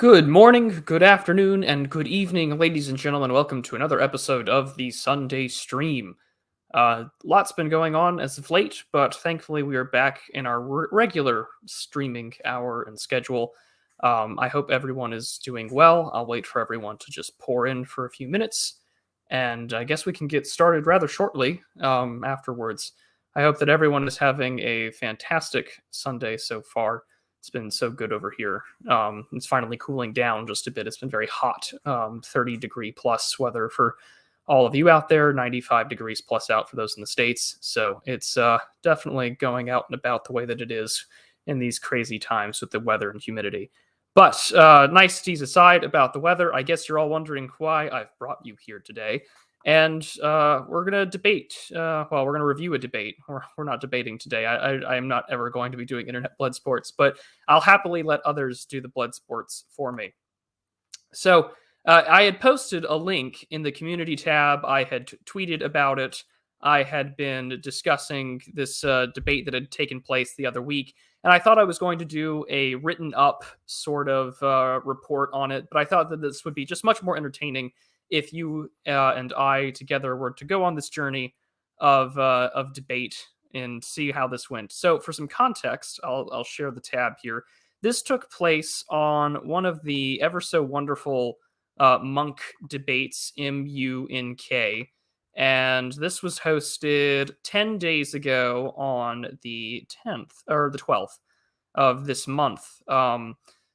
Good morning, good afternoon, and good evening, ladies and gentlemen. Welcome to another episode of the Sunday Stream. Lots been going on as of late, but thankfully we are back in our regular streaming hour and schedule. I hope everyone is doing well. I'll wait for everyone to just pour in for a few minutes, and I guess we can get started rather shortly afterwards. I hope that everyone is having a fantastic Sunday so far. It's been so good over here. It's finally cooling down just a bit. It's been very hot, 30-degree plus weather for all of you out there, 95 degrees plus out for those in the States. So it's definitely going out and about the way that it is in these crazy times with the weather and humidity. But niceties aside about the weather, I guess you're all wondering why I've brought you here today. And we're going to debate. We're going to review a debate. We're not debating today. I am not ever going to be doing internet blood sports, but I'll happily let others do the blood sports for me. So I had posted a link in the community tab. I had tweeted about it. I had been discussing this debate that had taken place the other week, and I thought I was going to do a written up sort of report on it, but I thought that this would be just much more entertaining if you and I together were to go on this journey of debate and see how this went. So, for some context, I'll share the tab here. This took place on one of the ever so wonderful Munk debates, MUNK, and this was hosted 10 days ago on the 10th or the 12th of this month.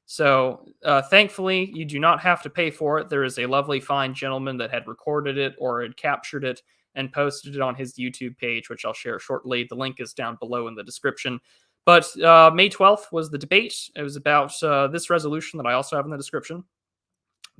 So, thankfully, you do not have to pay for it. There is a lovely, fine gentleman that had recorded it or had captured it and posted it on his YouTube page, which I'll share shortly. The link is down below in the description. But May 12th was the debate. It was about this resolution that I also have in the description.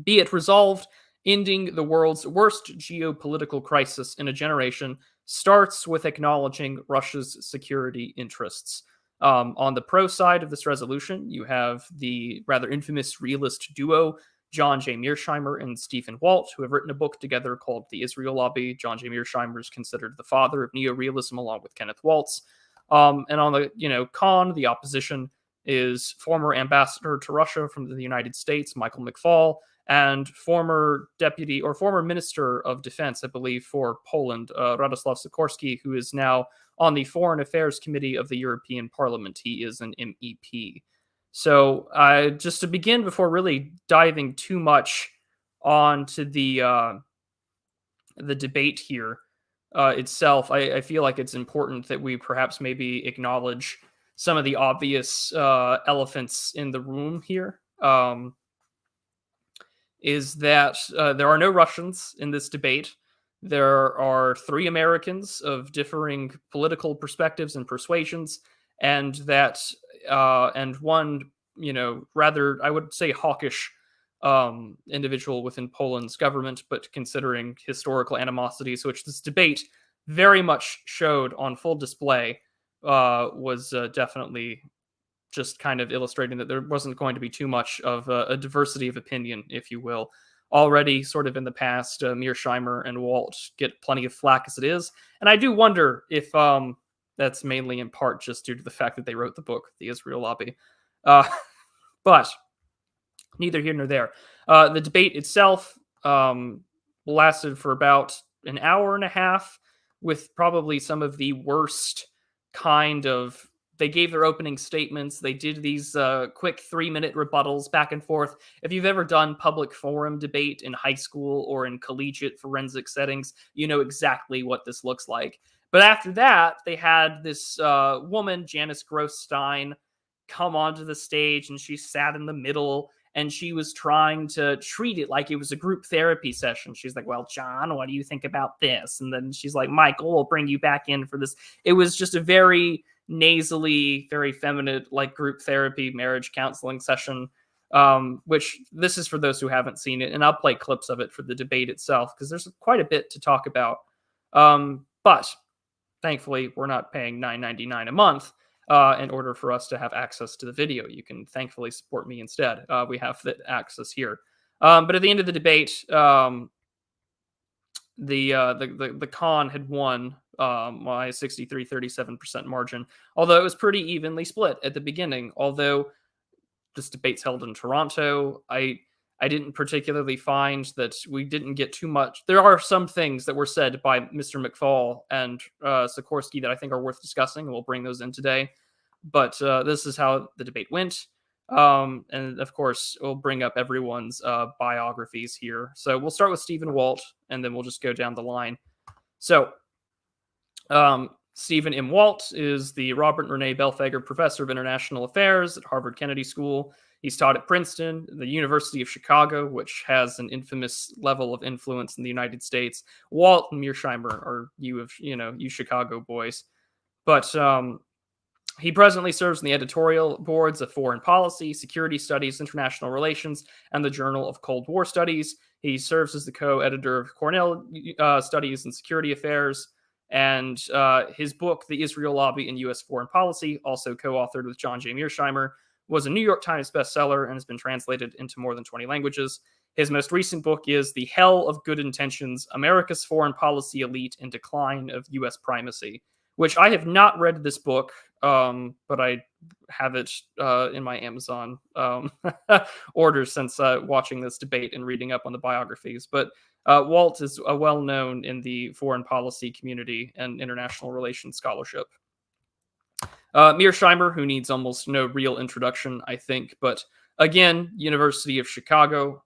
Be it resolved, ending the world's worst geopolitical crisis in a generation starts with acknowledging Russia's security interests. On the pro side of this resolution, you have the rather infamous realist duo, John J. Mearsheimer and Stephen Walt, who have written a book together called The Israel Lobby. John J. Mearsheimer is considered the father of neorealism along with Kenneth Waltz. And on the con, the opposition is former ambassador to Russia from the United States, Michael McFaul, and former deputy or former minister of defense, I believe, for Poland, Radosław Sikorski, who is now on the Foreign Affairs Committee of the European Parliament. He is an MEP. So just to begin, before really diving too much onto the debate here itself, I feel like it's important that we perhaps maybe acknowledge some of the obvious elephants in the room here. Is that there are no Russians in this debate. There are 3 Americans of differing political perspectives and persuasions, and that and one, rather, I would say, hawkish individual within Poland's government, but considering historical animosities, which this debate very much showed on full display, was definitely just kind of illustrating that there wasn't going to be too much of a diversity of opinion, if you will. Already, sort of in the past, Mearsheimer and Walt get plenty of flack as it is, and I do wonder if that's mainly in part just due to the fact that they wrote the book, The Israel Lobby. But neither here nor there. The debate itself lasted for about an hour and a half, with probably some of the worst kind of. They gave their opening statements. They did these quick 3-minute rebuttals back and forth. If you've ever done public forum debate in high school or in collegiate forensic settings, you know exactly what this looks like. But after that, they had this woman, Janice Grossstein, come onto the stage, and she sat in the middle, and she was trying to treat it like it was a group therapy session. She's like, well, John, what do you think about this? And then she's like, Michael, we'll bring you back in for this. It was just a very nasally, very feminine, like group therapy, marriage counseling session, which this is for those who haven't seen it, and I'll play clips of it for the debate itself, because there's quite a bit to talk about. But thankfully, we're not paying $9.99 a month in order for us to have access to the video. You can thankfully support me instead. We have that access here. But at the end of the debate, the con had won by a 63-37% margin, although it was pretty evenly split at the beginning. Although this debate's held in Toronto. I didn't particularly find that we didn't get too much. There are some things that were said by Mr. McFaul and Sikorski that I think are worth discussing, and we'll bring those in today. But this is how the debate went. And of course, we'll bring up everyone's biographies here. So we'll start with Stephen Walt, and then we'll just go down the line. So Stephen M. Walt is the Robert Rene Belfager Professor of International Affairs at Harvard Kennedy School. He's taught at Princeton, the University of Chicago, which has an infamous level of influence in the United States. Walt and Mearsheimer are you Chicago boys. But he presently serves in the editorial boards of Foreign Policy, Security Studies, International Relations, and the Journal of Cold War Studies. He serves as the co-editor of Cornell Studies and Security Affairs. And his book, The Israel Lobby in U.S. Foreign Policy, also co-authored with John J. Mearsheimer, was a New York Times bestseller and has been translated into more than 20 languages. His most recent book is The Hell of Good Intentions, America's Foreign Policy Elite and Decline of U.S. Primacy, which I have not read this book, but I have it in my Amazon order since watching this debate and reading up on the biographies. But Walt is well known in the foreign policy community and international relations scholarship. Mearsheimer, who needs almost no real introduction, I think, but again, University of Chicago.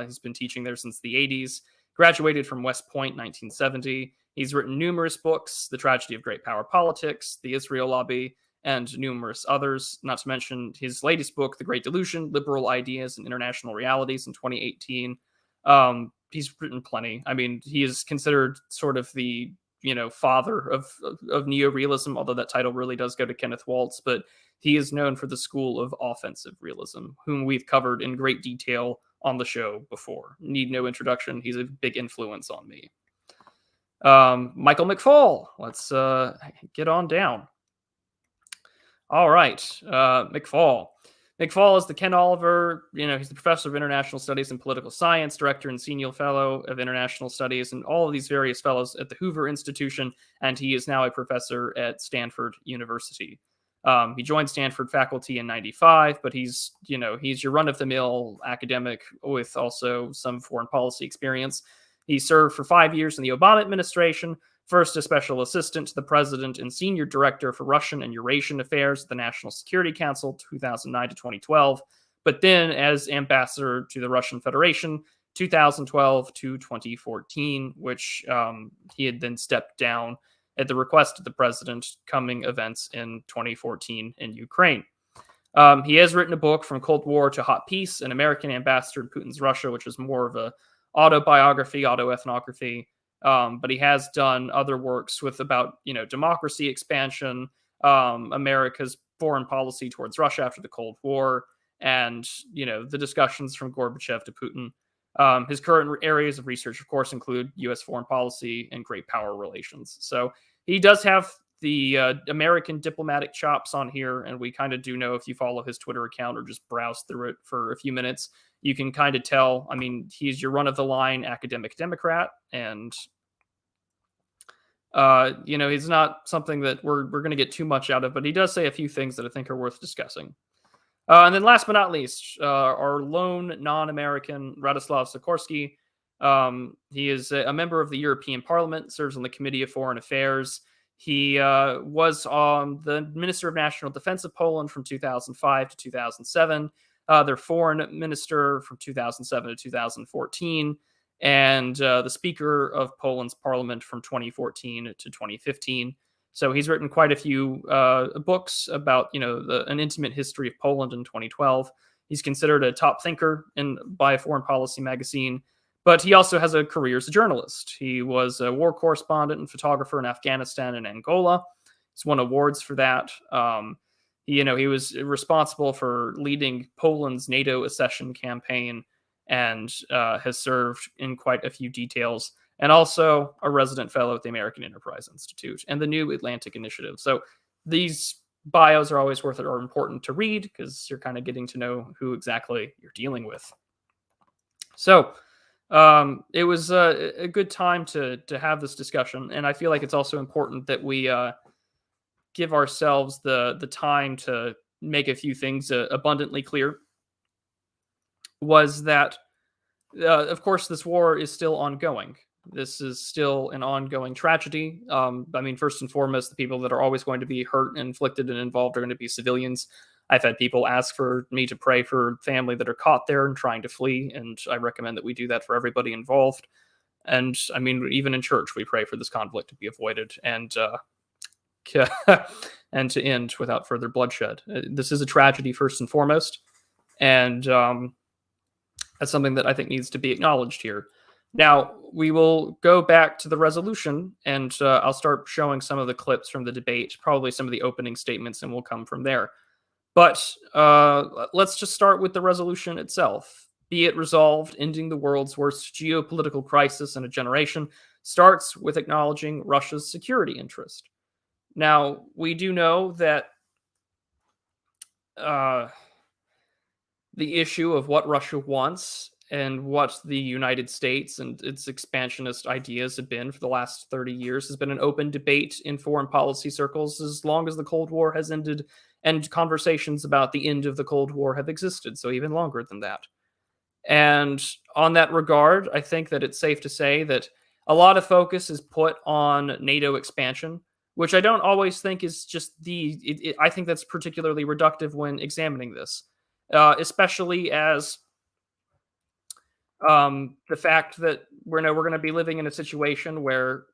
He's been teaching there since the 80s. Graduated from West Point, 1970. He's written numerous books, The Tragedy of Great Power Politics, The Israel Lobby, and numerous others, not to mention his latest book, The Great Delusion, Liberal Ideas and International Realities in 2018. He's written plenty. I mean, he is considered sort of the father of neorealism, although that title really does go to Kenneth Waltz, but he is known for the school of offensive realism, whom we've covered in great detail on the show before. Need no introduction. He's a big influence on me. Michael McFaul. Let's get on down. All right. McFaul. McFaul is the Ken Oliver, he's the professor of international studies and political science, director and senior fellow of international studies, and all of these various fellows at the Hoover Institution, and he is now a professor at Stanford University. He joined Stanford faculty in '95, but he's your run-of-the-mill academic with also some foreign policy experience. He served for 5 years in the Obama administration, first as special assistant to the president and senior director for Russian and Eurasian affairs at the National Security Council, 2009 to 2012, but then as ambassador to the Russian Federation, 2012 to 2014, which he had then stepped down at the request of the president, coming events in 2014 in Ukraine. He has written a book, From Cold War to Hot Peace, An American Ambassador in Putin's Russia, which is more of a autobiography, autoethnography. But he has done other works with about, democracy expansion, America's foreign policy towards Russia after the Cold War, and, the discussions from Gorbachev to Putin. His current areas of research, of course, include U.S. foreign policy and great power relations. So he does have the American diplomatic chops on here, and we kind of do know, if you follow his Twitter account or just browse through it for a few minutes, you can kind of tell. I mean, he's your run-of-the-line academic Democrat, and he's not something that we're going to get too much out of, but he does say a few things that I think are worth discussing. And then last but not least, our lone non-American, Radosław Sikorski. He is a member of the European Parliament, serves on the Committee of Foreign Affairs. He was the Minister of National Defense of Poland from 2005 to 2007, their foreign minister from 2007 to 2014, and the Speaker of Poland's Parliament from 2014 to 2015. So he's written quite a few books about, an intimate history of Poland in 2012. He's considered a top thinker by Foreign Policy magazine, but he also has a career as a journalist. He was a war correspondent and photographer in Afghanistan and Angola. He's won awards for that. He was responsible for leading Poland's NATO accession campaign and has served in quite a few details, and also a resident fellow at the American Enterprise Institute and the New Atlantic Initiative. So these bios are always important to read, because you're kind of getting to know who exactly you're dealing with. So it was a good time to have this discussion, and I feel like it's also important that we give ourselves the time to make a few things abundantly clear. was that, of course, this war is still ongoing. This is still an ongoing tragedy. I mean, first and foremost, the people that are always going to be hurt, inflicted, and involved are going to be civilians. I've had people ask for me to pray for family that are caught there and trying to flee, and I recommend that we do that for everybody involved. And I mean, even in church, we pray for this conflict to be avoided and and to end without further bloodshed. This is a tragedy first and foremost, and that's something that I think needs to be acknowledged here. Now, we will go back to the resolution, and I'll start showing some of the clips from the debate, probably some of the opening statements, and we'll come from there. But let's just start with the resolution itself. Be it resolved, ending the world's worst geopolitical crisis in a generation starts with acknowledging Russia's security interest. Now, we do know that the issue of what Russia wants and what the United States and its expansionist ideas have been for the last 30 years has been an open debate in foreign policy circles as long as the Cold War has ended, and conversations about the end of the Cold War have existed, so even longer than that. And on that regard, I think that it's safe to say that a lot of focus is put on NATO expansion, which I don't always think is just I think that's particularly reductive when examining this, especially as the fact that we're going to be living in a situation where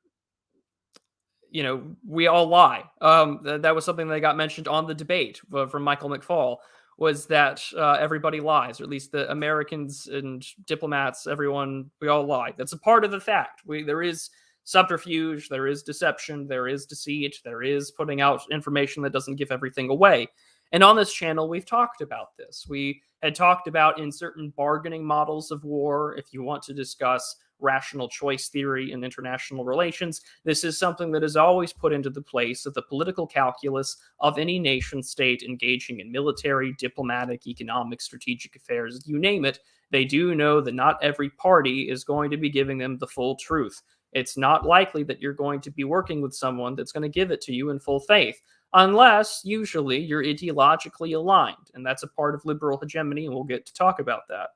we all lie. That was something that got mentioned on the debate from Michael McFaul, was that everybody lies, or at least the Americans and diplomats, everyone, we all lie. That's a part of the fact. There is subterfuge, there is deception, there is deceit, there is putting out information that doesn't give everything away. And on this channel, we've talked about this. We had talked about in certain bargaining models of war, if you want to discuss rational choice theory in international relations, this is something that is always put into the place of the political calculus of any nation state engaging in military, diplomatic, economic, strategic affairs, you name it. They do know that not every party is going to be giving them the full truth. It's not likely that you're going to be working with someone that's going to give it to you in full faith, unless usually you're ideologically aligned, and that's a part of liberal hegemony, and we'll get to talk about that.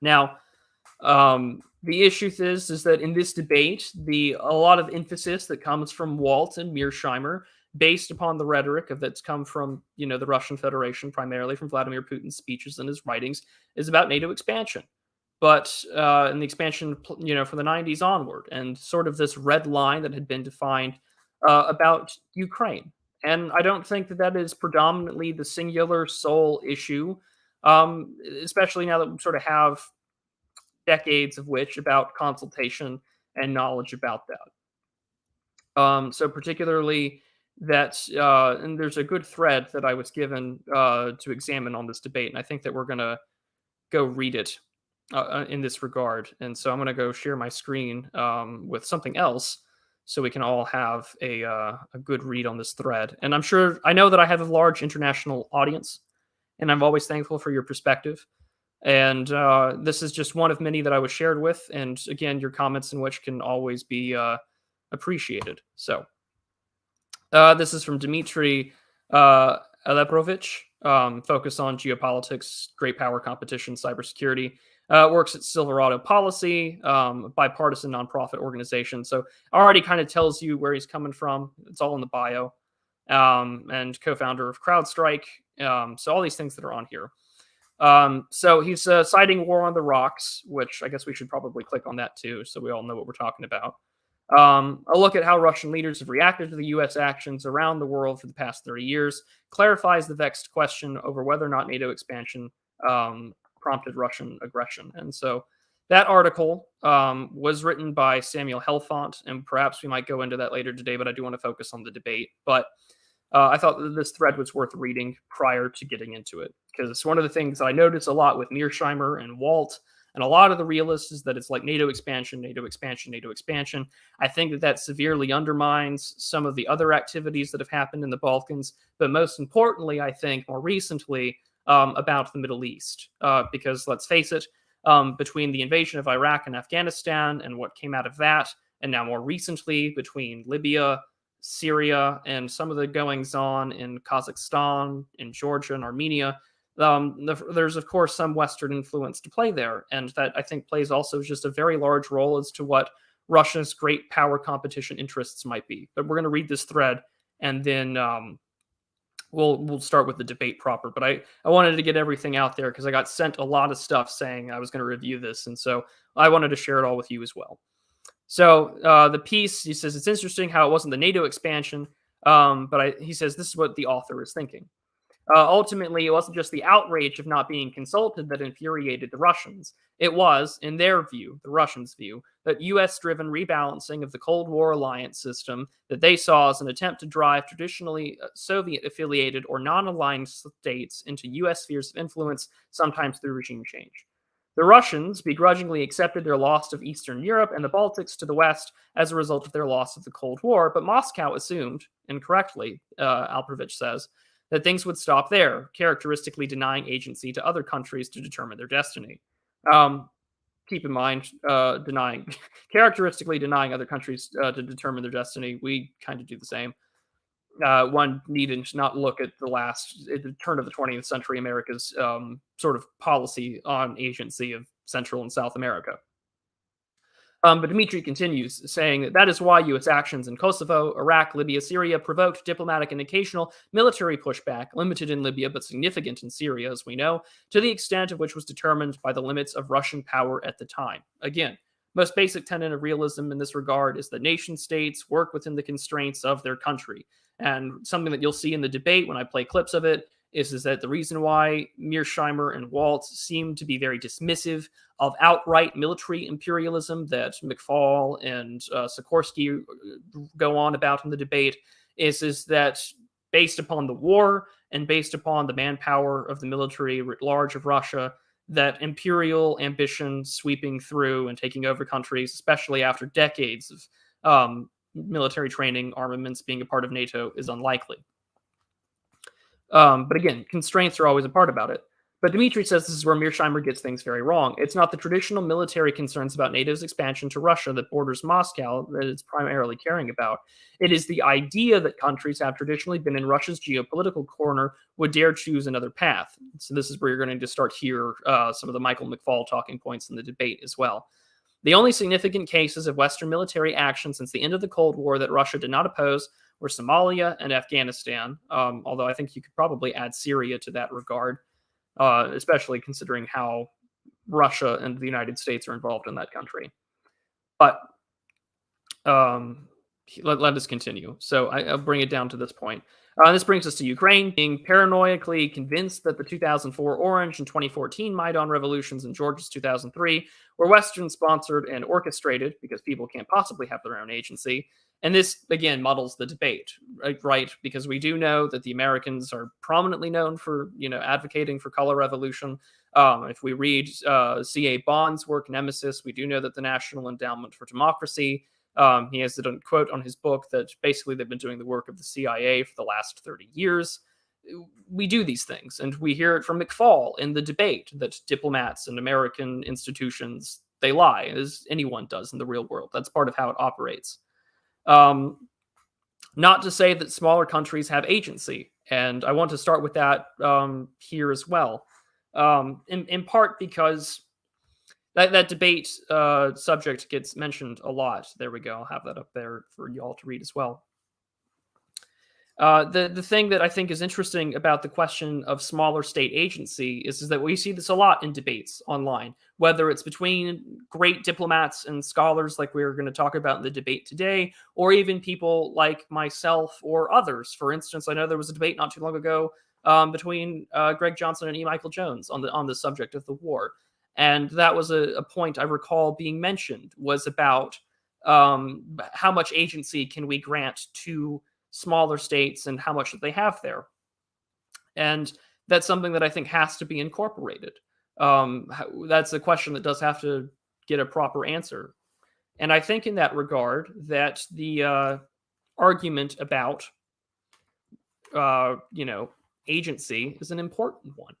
Now, the issue is that in this debate, a lot of emphasis that comes from Walt and Mearsheimer, based upon the rhetoric that's come from the Russian Federation, primarily from Vladimir Putin's speeches and his writings, is about NATO expansion. But in the expansion, from the 90s onward, and sort of this red line that had been defined about Ukraine. And I don't think that is predominantly the singular sole issue, especially now that we sort of have decades of which about consultation and knowledge about that. So particularly that, and there's a good thread that I was given to examine on this debate, and I think that we're going to go read it in this regard. And so I'm going to go share my screen with something else so we can all have a good read on this thread. And I know that I have a large international audience, and I'm always thankful for your perspective. And this is just one of many that I was shared with. And again, your comments in which can always be appreciated. So this is from Dmitry Aleprovich, focus on geopolitics, great power competition, cybersecurity. Works at Silverado Policy, bipartisan nonprofit organization. So already kind of tells you where he's coming from. It's all in the bio. And co-founder of CrowdStrike. So all these things that are on here. So he's citing War on the Rocks, which I guess we should probably click on that too, so we all know what we're talking about. A look at how Russian leaders have reacted to the U.S. actions around the world for the past 30 years clarifies the vexed question over whether or not NATO expansion prompted Russian aggression. And so that article was written by Samuel Helfont, and perhaps we might go into that later today, but I do want to focus on the debate. But I thought that this thread was worth reading prior to getting into it, because it's one of the things that I notice a lot with Mearsheimer and Walt and a lot of the realists is that it's like NATO expansion, NATO expansion, NATO expansion. I think that severely undermines some of the other activities that have happened in the Balkans, but most importantly, I think more recently about the Middle East, because let's face it, between the invasion of Iraq and Afghanistan and what came out of that, and now more recently between Libya, Syria, and some of the goings on in Kazakhstan, in Georgia, and Armenia, There's of course some Western influence to play there, and that I think plays also just a very large role as to what Russia's great power competition interests might be. But we're going to read this thread, and then we'll start with the debate proper. But I wanted to get everything out there because I got sent a lot of stuff saying I was going to review this, and so I wanted to share it all with you as well. So the piece, he says, it's interesting how it wasn't the NATO expansion, but he says this is what the author is thinking. Ultimately, it wasn't just the outrage of not being consulted that infuriated the Russians. It was, in their view, the Russians' view, that US-driven rebalancing of the Cold War alliance system that they saw as an attempt to drive traditionally Soviet-affiliated or non-aligned states into US spheres of influence, sometimes through regime change. The Russians begrudgingly accepted their loss of Eastern Europe and the Baltics to the West as a result of their loss of the Cold War, but Moscow assumed, incorrectly, Alperovich says, that things would stop there, characteristically denying agency to other countries to determine their destiny. Keep in mind, characteristically denying other countries to determine their destiny. We kind of do the same. One needn't not look at the turn of the 20th century America's sort of policy on agency of Central and South America. But Dmitry continues, saying that is why U.S. actions in Kosovo, Iraq, Libya, Syria provoked diplomatic and occasional military pushback, limited in Libya but significant in Syria, as we know, to the extent of which was determined by the limits of Russian power at the time. Again, most basic tenet of realism in this regard is that nation states work within the constraints of their country. And something that you'll see in the debate when I play clips of it is that the reason why Mearsheimer and Walt seem to be very dismissive of outright military imperialism that McFaul and Sikorski go on about in the debate is that based upon the war and based upon the manpower of the military writ large of Russia, that imperial ambition sweeping through and taking over countries, especially after decades of military training, armaments being a part of NATO, is unlikely. But again, constraints are always a part about it. But Dmitry says this is where Mearsheimer gets things very wrong. It's not the traditional military concerns about NATO's expansion to Russia that borders Moscow that it's primarily caring about. It is the idea that countries have traditionally been in Russia's geopolitical corner would dare choose another path. So this is where you're going to start hear some of the Michael McFaul talking points in the debate as well. The only significant cases of Western military action since the end of the Cold War that Russia did not oppose were Somalia and Afghanistan, although I think you could probably add Syria to that regard, especially considering how Russia and the United States are involved in that country. But let us continue. So I'll bring it down to this point. This brings us to Ukraine being paranoidically convinced that the 2004 Orange and 2014 Maidan revolutions in Georgia's 2003 were Western-sponsored and orchestrated because people can't possibly have their own agency. And this, again, muddles the debate, right? Because we do know that the Americans are prominently known for, advocating for color revolution. If we read C.A. Bond's work, Nemesis, we do know that the National Endowment for Democracy, he has a quote on his book that basically they've been doing the work of the CIA for the last 30 years. We do these things, and we hear it from McFaul in the debate that diplomats and American institutions, they lie, as anyone does in the real world. That's part of how it operates. Not to say that smaller countries have agency, and I want to start with that here as well, in part because that debate subject gets mentioned a lot. There we go. I'll have that up there for y'all to read as well. The thing that I think is interesting about the question of smaller state agency is that we see this a lot in debates online, whether it's between great diplomats and scholars like we're going to talk about in the debate today, or even people like myself or others. For instance, I know there was a debate not too long ago between Greg Johnson and E. Michael Jones on the subject of the war. And that was a point I recall being mentioned, was about how much agency can we grant to smaller states and how much that they have there. And that's something that I think has to be incorporated. That's a question that does have to get a proper answer. And I think in that regard that the argument about, agency is an important one,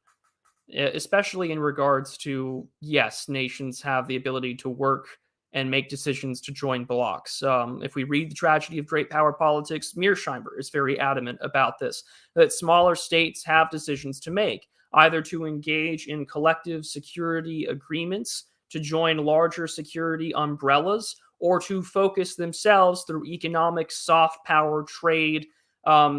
especially in regards to, yes, nations have the ability to work and make decisions to join blocs. If we read The Tragedy of Great Power Politics, Mearsheimer is very adamant about this, that smaller states have decisions to make. either to engage in collective security agreements, to join larger security umbrellas, or to focus themselves through economic soft power trade,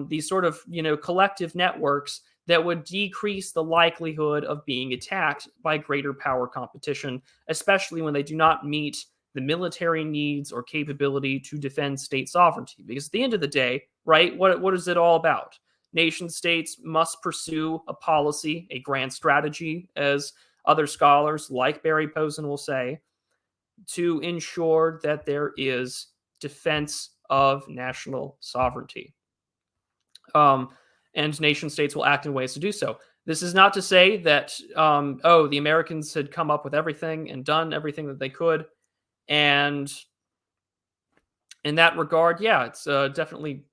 these sort of, collective networks that would decrease the likelihood of being attacked by greater power competition, especially when they do not meet the military needs or capability to defend state sovereignty. Because at the end of the day, right, what is it all about? Nation states must pursue a policy, a grand strategy, as other scholars like Barry Posen will say, to ensure that there is defense of national sovereignty. And nation states will act in ways to do so. This is not to say that, the Americans had come up with everything and done everything that they could. And in that regard, yeah, it's definitely,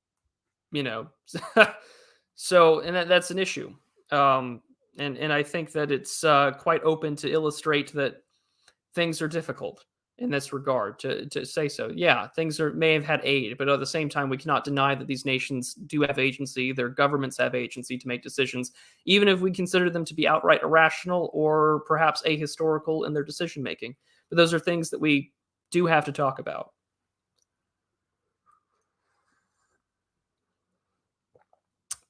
so, and that's an issue. And I think that it's quite open to illustrate that things are difficult in this regard to say so. Yeah, things may have had aid, but at the same time, we cannot deny that these nations do have agency. Their governments have agency to make decisions, even if we consider them to be outright irrational or perhaps ahistorical in their decision making. But those are things that we do have to talk about.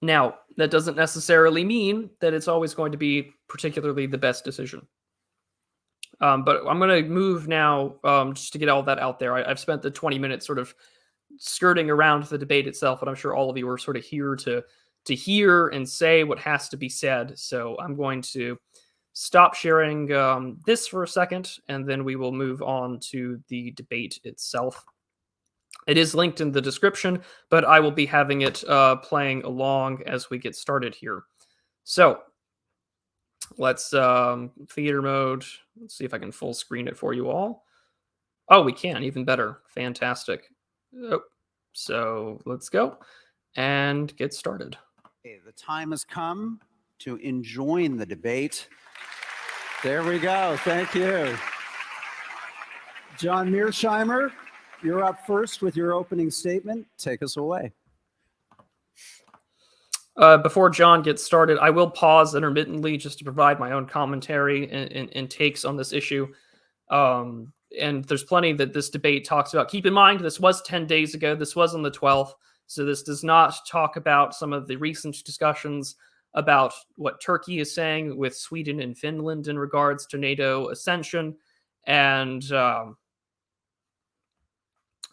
Now, that doesn't necessarily mean that it's always going to be particularly the best decision. But I'm going to move now, just to get all that out there. I've spent the 20 minutes sort of skirting around the debate itself, but I'm sure all of you are sort of here to hear and say what has to be said. So I'm going to stop sharing this for a second, and then we will move on to the debate itself. It is linked in the description, but I will be having it playing along as we get started here. So let's theater mode. Let's see if I can full screen it for you all. Oh, we can. Even better. Fantastic. Oh, so let's go and get started. Okay, the time has come to enjoin the debate. There we go. Thank you. John Mearsheimer, you're up first with your opening statement. Take us away. Before John gets started, I will pause intermittently just to provide my own commentary and takes on this issue. And there's plenty that this debate talks about. Keep in mind, this was 10 days ago. This was on the 12th. So this does not talk about some of the recent discussions about what Turkey is saying with Sweden and Finland in regards to NATO ascension and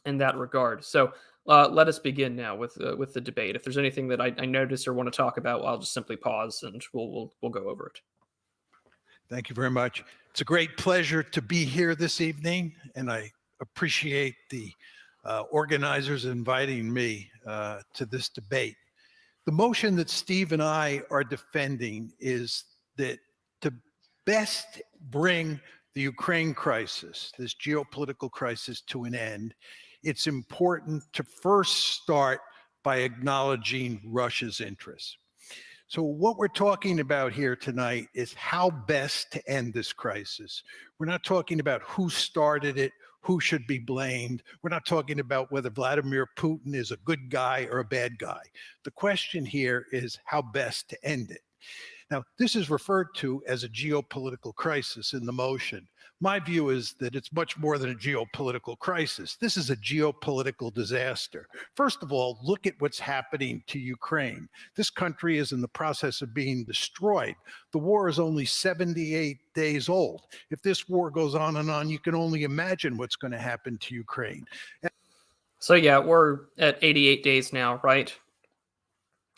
in that regard. So let us begin now with the debate. If there's anything that I notice or want to talk about, I'll just simply pause and we'll go over it. Thank you very much. It's a great pleasure to be here this evening, and I appreciate the organizers inviting me to this debate. The motion that Steve and I are defending is that to best bring the Ukraine crisis, this geopolitical crisis, to an end, it's important to first start by acknowledging Russia's interests. So what we're talking about here tonight is how best to end this crisis. We're not talking about who started it, who should be blamed. We're not talking about whether Vladimir Putin is a good guy or a bad guy. The question here is how best to end it. Now, this is referred to as a geopolitical crisis in the motion. My view is that it's much more than a geopolitical crisis. This is a geopolitical disaster. First of all, look at what's happening to Ukraine. This country is in the process of being destroyed. The war is only 78 days old. If this war goes on and on, you can only imagine what's going to happen to Ukraine. So yeah, we're at 88 days now, right?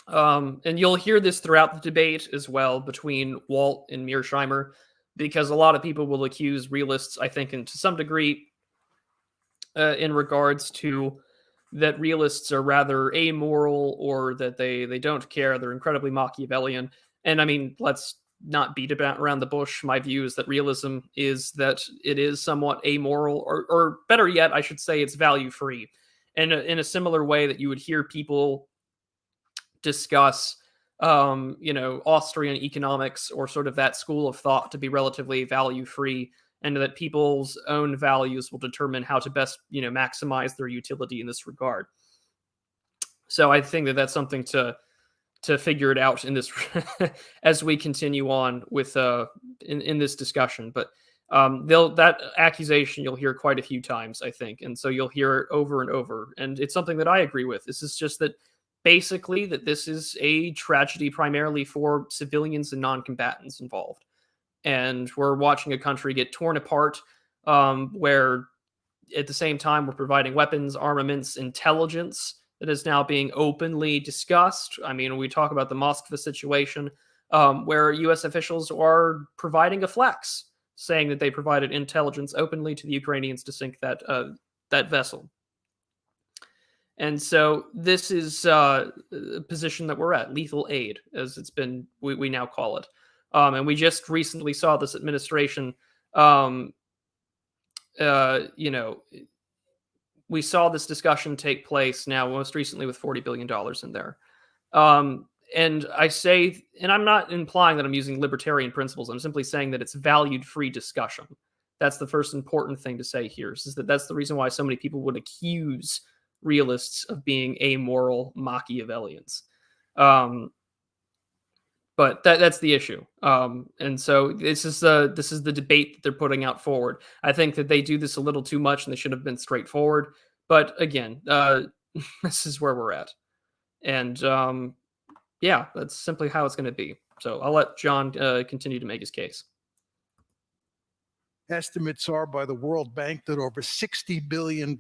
And you'll hear this throughout the debate as well between Walt and Mearsheimer, because a lot of people will accuse realists, I think, and to some degree, in regards to that realists are rather amoral or that they don't care. They're incredibly Machiavellian. And I mean, let's not beat about around the bush. My view is that realism is that it is somewhat amoral, or better yet, I should say it's value-free. And in a similar way that you would hear people discuss Austrian economics or sort of that school of thought to be relatively value-free, and that people's own values will determine how to best, maximize their utility in this regard. So I think that that's something to to figure it out in this as we continue on with in this discussion. But that accusation you'll hear quite a few times, I think, and so you'll hear it over and over. And it's something that I agree with. This is just that basically that this is a tragedy primarily for civilians and non-combatants involved, and we're watching a country get torn apart, where at the same time we're providing weapons, armaments, intelligence that is now being openly discussed. I mean, we talk about the Moskva situation, where U.S. officials are providing a flex, saying that they provided intelligence openly to the Ukrainians to sink that vessel. And so this is a position that we're at, lethal aid, as it's been, we now call it. And we just recently saw this administration, we saw this discussion take place now most recently with $40 billion in there. And I say, and I'm not implying that I'm using libertarian principles. I'm simply saying that it's valued-free discussion. That's the first important thing to say here, is that that's the reason why so many people would accuse realists of being amoral Machiavellians. But that's the issue. And so this is the debate that they're putting out forward. I think that they do this a little too much and they should have been straightforward. But again, this is where we're at. And yeah, that's simply how it's going to be. So I'll let John continue to make his case. Estimates are by the World Bank that over $60 billion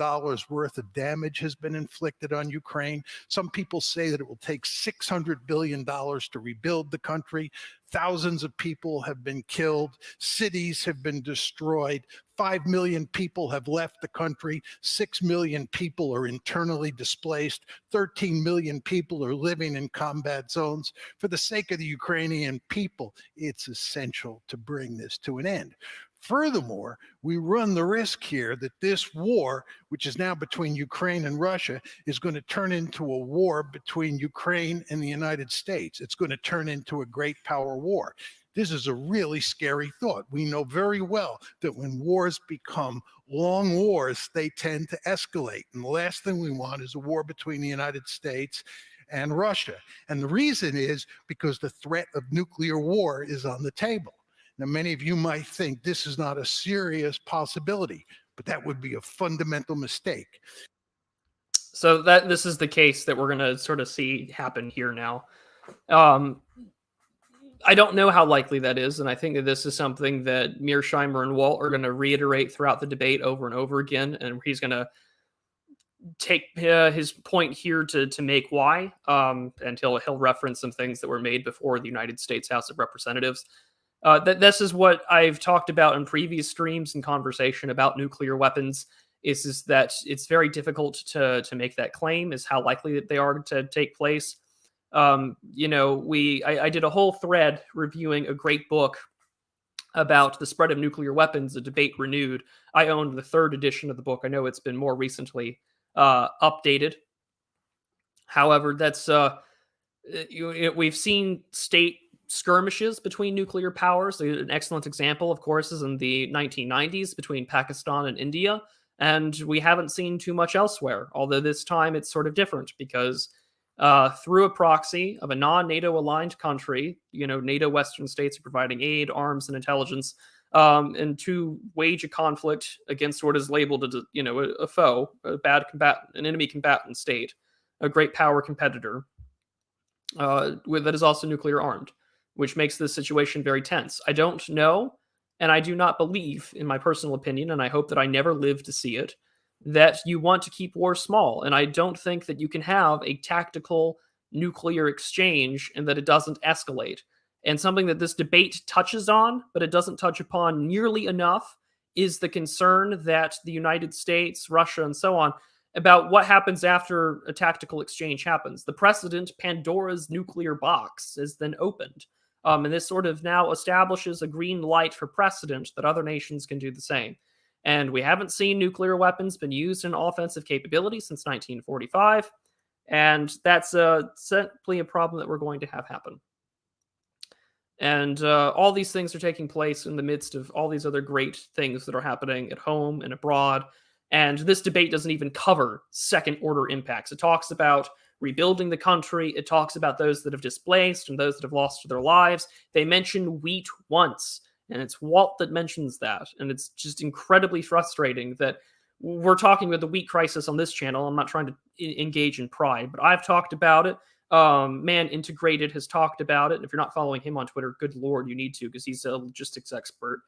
worth of damage has been inflicted on Ukraine. Some people say that it will take $600 billion to rebuild the country. Thousands of people have been killed. Cities have been destroyed. 5 million people have left the country. 6 million people are internally displaced. 13 million people are living in combat zones. For the sake of the Ukrainian people, it's essential to bring this to an end. Furthermore, we run the risk here that this war, which is now between Ukraine and Russia, is going to turn into a war between Ukraine and the United States. It's going to turn into a great power war. This is a really scary thought. We know very well that when wars become long wars, they tend to escalate. And the last thing we want is a war between the United States and Russia. And the reason is because the threat of nuclear war is on the table. Now, many of you might think this is not a serious possibility, but that would be a fundamental mistake. So this is the case that we're going to sort of see happen here now. I don't know how likely that is, and I think that this is something that Mearsheimer and Walt are going to reiterate throughout the debate over and over again, and he's going to take his point here to make why, and he'll reference some things that were made before the United States House of Representatives. This is what I've talked about in previous streams and conversation about nuclear weapons, is that it's very difficult to make that claim, is how likely that they are to take place. I did a whole thread reviewing a great book about the spread of nuclear weapons, A Debate Renewed. I owned the 3rd edition of the book. I know it's been more recently updated. However, that's we've seen state skirmishes between nuclear powers. An excellent example, of course, is in the 1990s between Pakistan and India, and we haven't seen too much elsewhere, although this time it's sort of different because through a proxy of a non-NATO aligned country, NATO Western states are providing aid, arms, and intelligence, and to wage a conflict against what is labeled as a foe, a bad combatant, an enemy combatant state, a great power competitor that is also nuclear armed, which makes this situation very tense. I don't know, and I do not believe, in my personal opinion, and I hope that I never live to see it, that you want to keep war small. And I don't think that you can have a tactical nuclear exchange and that it doesn't escalate. And something that this debate touches on, but it doesn't touch upon nearly enough, is the concern that the United States, Russia, and so on, about what happens after a tactical exchange happens. The precedent, Pandora's nuclear box, is then opened. And this sort of now establishes a green light for precedent that other nations can do the same. And we haven't seen nuclear weapons been used in offensive capability since 1945. And that's simply a problem that we're going to have happen. And all these things are taking place in the midst of all these other great things that are happening at home and abroad. And this debate doesn't even cover second-order impacts. It talks about rebuilding the country. It talks about those that have displaced and those that have lost their lives. They mention wheat once, and it's Walt that mentions that. And it's just incredibly frustrating that we're talking about the wheat crisis on this channel. I'm not trying to engage in pride, but I've talked about it. Man Integrated has talked about it. And if you're not following him on Twitter, good Lord, you need to, because he's a logistics expert.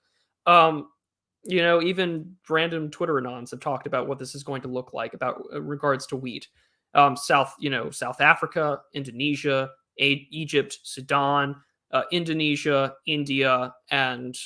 Even random Twitter anons have talked about what this is going to look like about regards to wheat. South Africa, Indonesia, Egypt, Sudan, Indonesia, India, and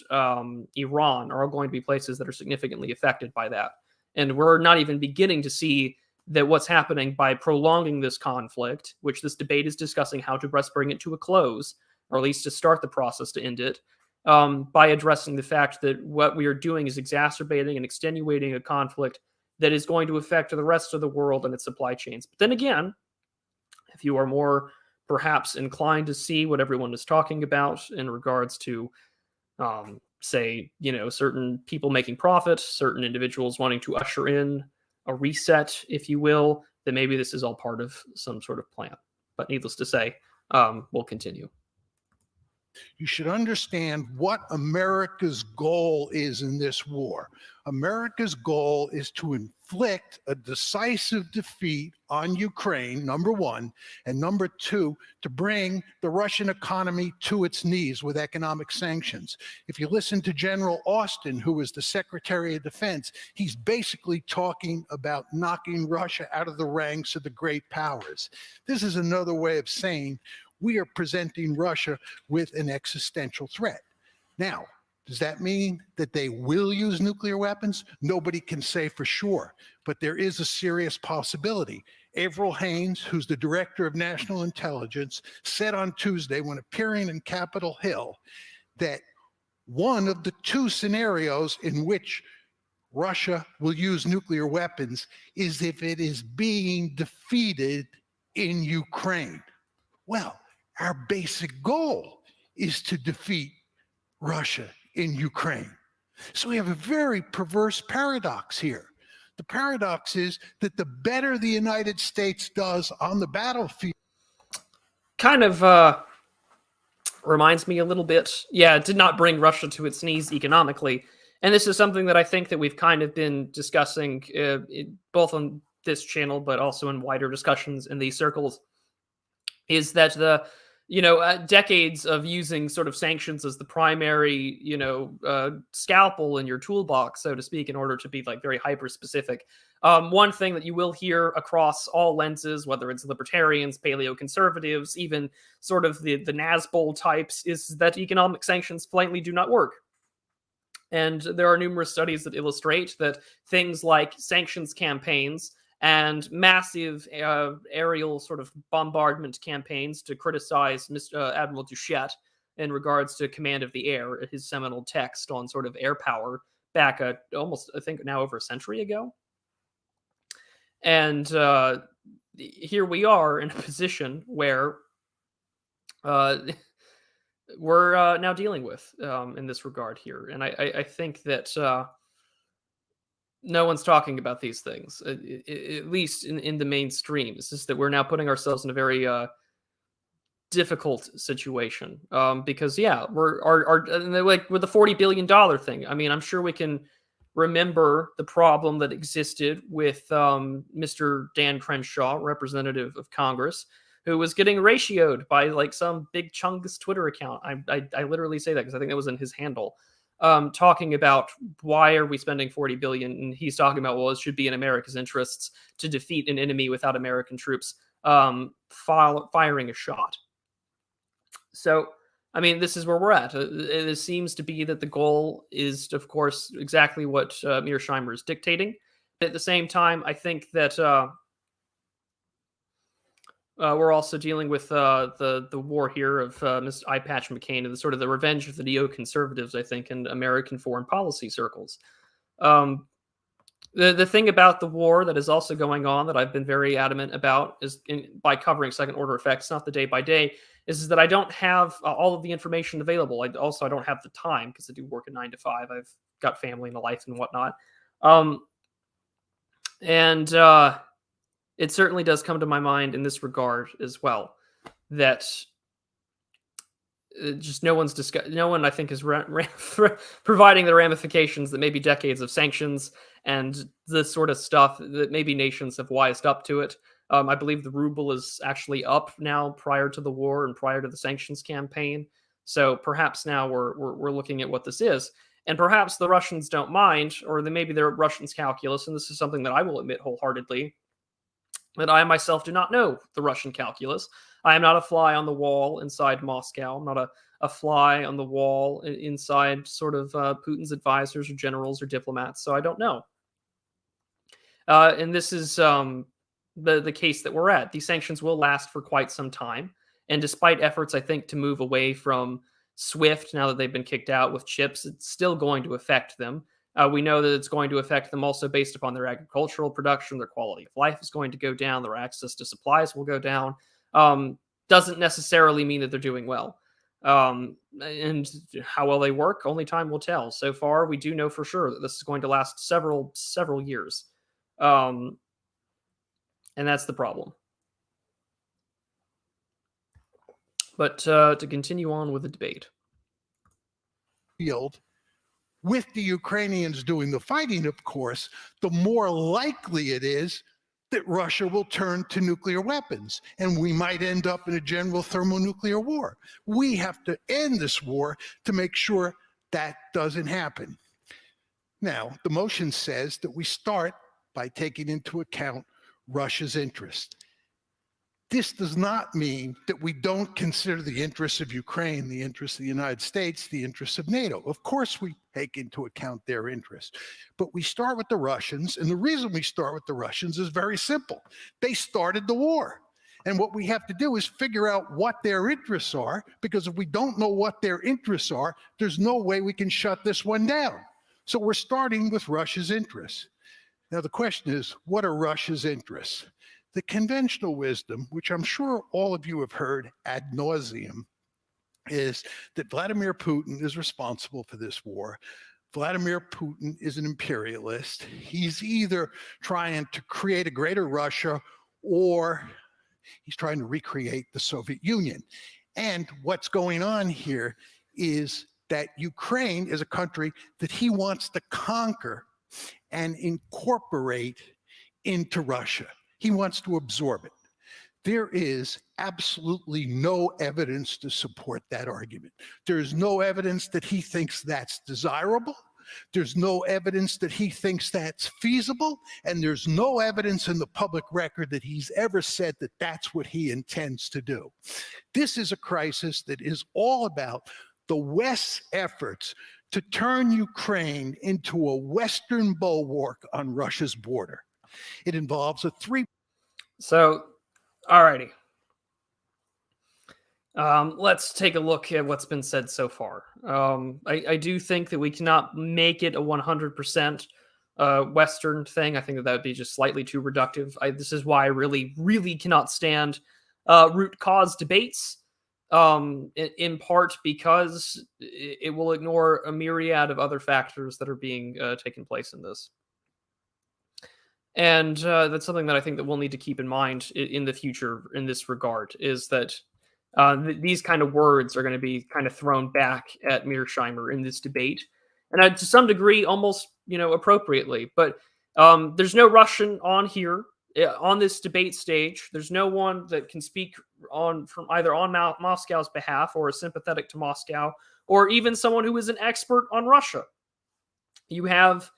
Iran are all going to be places that are significantly affected by that. And we're not even beginning to see that what's happening by prolonging this conflict, which this debate is discussing how to best bring it to a close, or at least to start the process to end it, by addressing the fact that what we are doing is exacerbating and extenuating a conflict that is going to affect the rest of the world and its supply chains. But then again, if you are more perhaps inclined to see what everyone is talking about in regards to, certain people making profit, certain individuals wanting to usher in a reset, if you will, then maybe this is all part of some sort of plan. But needless to say, we'll continue. You should understand what America's goal is in this war. America's goal is to inflict a decisive defeat on Ukraine, number one, and number two, to bring the Russian economy to its knees with economic sanctions. If you listen to General Austin, who is the Secretary of Defense, he's basically talking about knocking Russia out of the ranks of the great powers. This is another way of saying we are presenting Russia with an existential threat. Now, does that mean that they will use nuclear weapons? Nobody can say for sure, but there is a serious possibility. Avril Haines, who's the Director of National Intelligence, said on Tuesday when appearing in Capitol Hill that one of the two scenarios in which Russia will use nuclear weapons is if it is being defeated in Ukraine. Well, our basic goal is to defeat Russia in Ukraine. So we have a very perverse paradox here. The paradox is that the better the United States does on the battlefield. Kind of reminds me a little bit. Yeah, it did not bring Russia to its knees economically. And this is something that I think that we've kind of been discussing both on this channel, but also in wider discussions in these circles, is that the decades of using sort of sanctions as the primary, scalpel in your toolbox, so to speak, in order to be like very hyper specific. One thing that you will hear across all lenses, whether it's libertarians, paleo conservatives, even sort of the Nazbol types, is that economic sanctions plainly do not work. And there are numerous studies that illustrate that things like sanctions campaigns and massive aerial sort of bombardment campaigns to criticize Admiral Duchette in regards to command of the air, his seminal text on sort of air power back almost, I think, now over a century ago. And here we are in a position where we're now dealing with in this regard here. And I think that no one's talking about these things, at least in the mainstream. It's just that we're now putting ourselves in a very difficult situation because, yeah, like with the $40 billion thing. I mean, I'm sure we can remember the problem that existed with Mr. Dan Crenshaw, representative of Congress, who was getting ratioed by like some big Chungus Twitter account. I literally say that because I think that was in his handle. Talking about why are we spending $40 billion, and he's talking about, well, it should be in America's interests to defeat an enemy without American troops firing a shot. So, I mean, this is where we're at. It seems to be that the goal is, of course, exactly what Mearsheimer is dictating. At the same time, I think that we're also dealing with the war here of Mr. Eye Patch McCain and the sort of the revenge of the neoconservatives, I think, in American foreign policy circles. The thing about the war that is also going on that I've been very adamant about is by covering second order effects, not the day by day, is that I don't have all of the information available. I don't have the time because I do work a 9 to 5. I've got family and a life and whatnot. it certainly does come to my mind in this regard as well, that just no one's no one I think is providing the ramifications that maybe decades of sanctions and the sort of stuff that maybe nations have wised up to it. I believe the ruble is actually up now prior to the war and prior to the sanctions campaign. So perhaps now we're looking at what this is. And perhaps the Russians don't mind, or maybe they're Russians calculus, and this is something that I will admit wholeheartedly, that I myself do not know the Russian calculus. I am not a fly on the wall inside Moscow. I'm not a fly on the wall inside sort of Putin's advisors or generals or diplomats, so I don't know. And this is the case that we're at. These sanctions will last for quite some time. And despite efforts, I think, to move away from SWIFT now that they've been kicked out with chips, it's still going to affect them. We know that it's going to affect them also based upon their agricultural production. Their quality of life is going to go down. Their access to supplies will go down. Doesn't necessarily mean that they're doing well. And how well they work, only time will tell. So far, we do know for sure that this is going to last several years. And that's the problem. But to continue on with the debate. Field, with the Ukrainians doing the fighting, of course, the more likely it is that Russia will turn to nuclear weapons, and we might end up in a general thermonuclear war. We have to end this war to make sure that doesn't happen. Now, the motion says that we start by taking into account Russia's interest. This does not mean that we don't consider the interests of Ukraine, the interests of the United States, the interests of NATO. Of course, we take into account their interests. But we start with the Russians, and the reason we start with the Russians is very simple. They started the war. And what we have to do is figure out what their interests are, because if we don't know what their interests are, there's no way we can shut this one down. So we're starting with Russia's interests. Now, the question is, what are Russia's interests? The conventional wisdom, which I'm sure all of you have heard ad nauseum, is that Vladimir Putin is responsible for this war. Vladimir Putin is an imperialist. He's either trying to create a greater Russia or he's trying to recreate the Soviet Union. And what's going on here is that Ukraine is a country that he wants to conquer and incorporate into Russia. He wants to absorb it. There is absolutely no evidence to support that argument. There is no evidence that he thinks that's desirable. There's no evidence that he thinks that's feasible. And there's no evidence in the public record that he's ever said that that's what he intends to do. This is a crisis that is all about the West's efforts to turn Ukraine into a Western bulwark on Russia's border. It involves a So, alrighty. Let's take a look at what's been said so far. I do think that we cannot make it a 100% Western thing. I think that would be just slightly too reductive. This is why I really cannot stand root cause debates, in part because it will ignore a myriad of other factors that are being taken place in this. And that's something that I think that we'll need to keep in mind in the future in this regard, is that these kind of words are going to be kind of thrown back at Mearsheimer in this debate. And to some degree, almost, appropriately. But there's no Russian on here on this debate stage. There's no one that can speak from either on Moscow's behalf or is sympathetic to Moscow, or even someone who is an expert on Russia. You have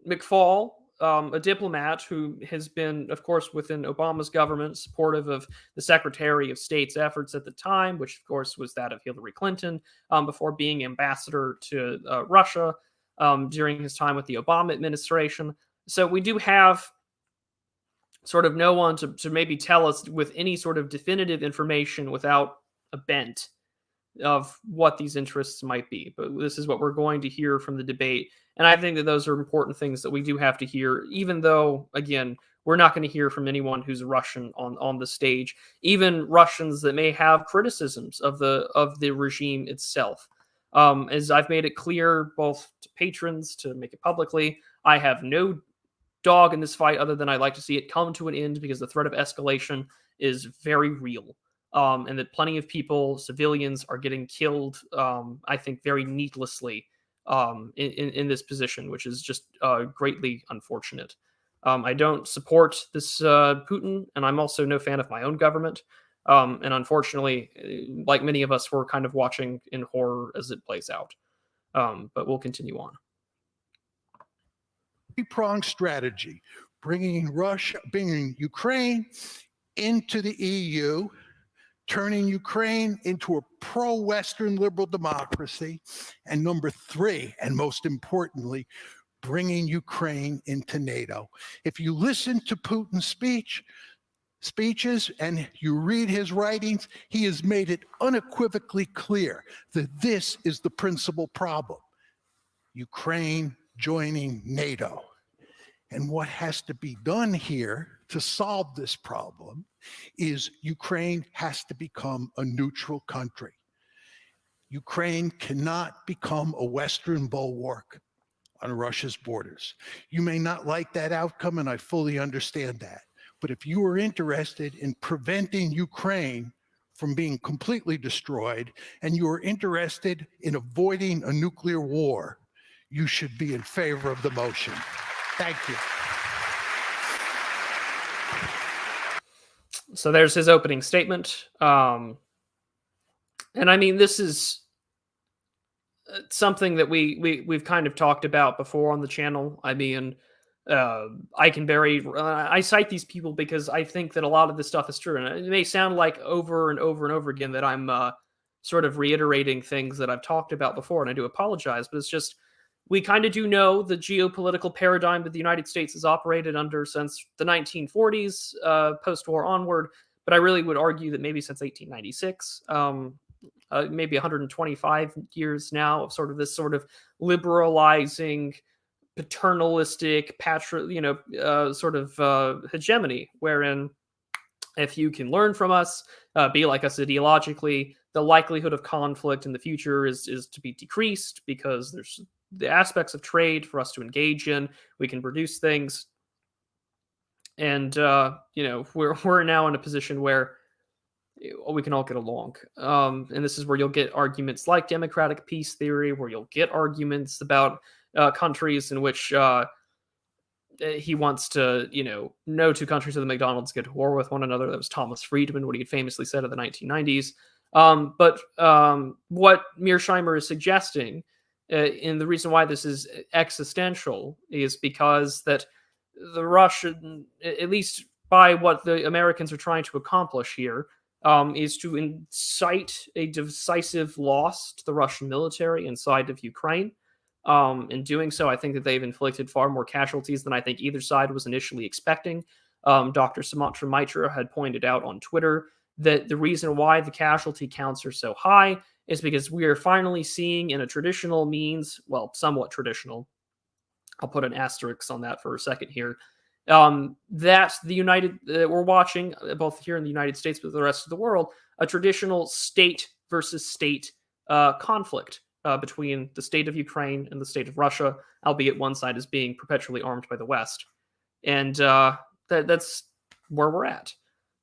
McFaul, a diplomat who has been, of course, within Obama's government, supportive of the Secretary of State's efforts at the time, which, of course, was that of Hillary Clinton, before being ambassador to Russia during his time with the Obama administration. So we do have sort of no one to maybe tell us with any sort of definitive information without a bent of what these interests might be. But this is what we're going to hear from the debate. And I think that those are important things that we do have to hear, even though, again, we're not going to hear from anyone who's Russian on the stage, even Russians that may have criticisms of the regime itself. As I've made it clear, both to patrons, to make it publicly, I have no dog in this fight other than I'd like to see it come to an end because the threat of escalation is very real. And that plenty of people, civilians, are getting killed, I think, very needlessly in this position, which is just greatly unfortunate. I don't support this Putin, and I'm also no fan of my own government. And unfortunately, like many of us, we're kind of watching in horror as it plays out. But we'll continue on. Three-pronged strategy, bringing Ukraine into the EU, turning Ukraine into a pro-Western liberal democracy, and number three, and most importantly, bringing Ukraine into NATO. If you listen to Putin's speeches and you read his writings, he has made it unequivocally clear that this is the principal problem: Ukraine joining NATO. And what has to be done here to solve this problem is Ukraine has to become a neutral country. Ukraine cannot become a Western bulwark on Russia's borders. You may not like that outcome, and I fully understand that. But if you are interested in preventing Ukraine from being completely destroyed, and you are interested in avoiding a nuclear war, you should be in favor of the motion. Thank you. So there's his opening statement. And I mean, this is something that we've kind of talked about before on the channel. I mean, I cite these people because I think that a lot of this stuff is true. And it may sound like over and over and over again that I'm sort of reiterating things that I've talked about before, and I do apologize, but it's just, we kind of do know the geopolitical paradigm that the United States has operated under since the 1940s, post-war onward. But I really would argue that maybe since 1896, maybe 125 years now of sort of this sort of liberalizing, paternalistic, sort of hegemony, wherein if you can learn from us, be like us ideologically, the likelihood of conflict in the future is to be decreased because there's the aspects of trade for us to engage in. We can produce things, and we're now in a position where we can all get along. And this is where you'll get arguments like democratic peace theory, where you'll get arguments about countries in which he wants to, no two countries of the McDonald's get to war with one another. That was Thomas Friedman, what he had famously said in the 1990s. But what Mearsheimer is suggesting, and the reason why this is existential, is because that the Russian, at least by what the Americans are trying to accomplish here, is to incite a decisive loss to the Russian military inside of Ukraine. In doing so, I think that they've inflicted far more casualties than I think either side was initially expecting. Dr. Sumatra Mitra had pointed out on Twitter that the reason why the casualty counts are so high is because we are finally seeing in a traditional means, well, somewhat traditional, I'll put an asterisk on that for a second here, that we're watching, both here in the United States but the rest of the world, a traditional state versus state conflict between the state of Ukraine and the state of Russia, albeit one side is being perpetually armed by the West. And that's where we're at.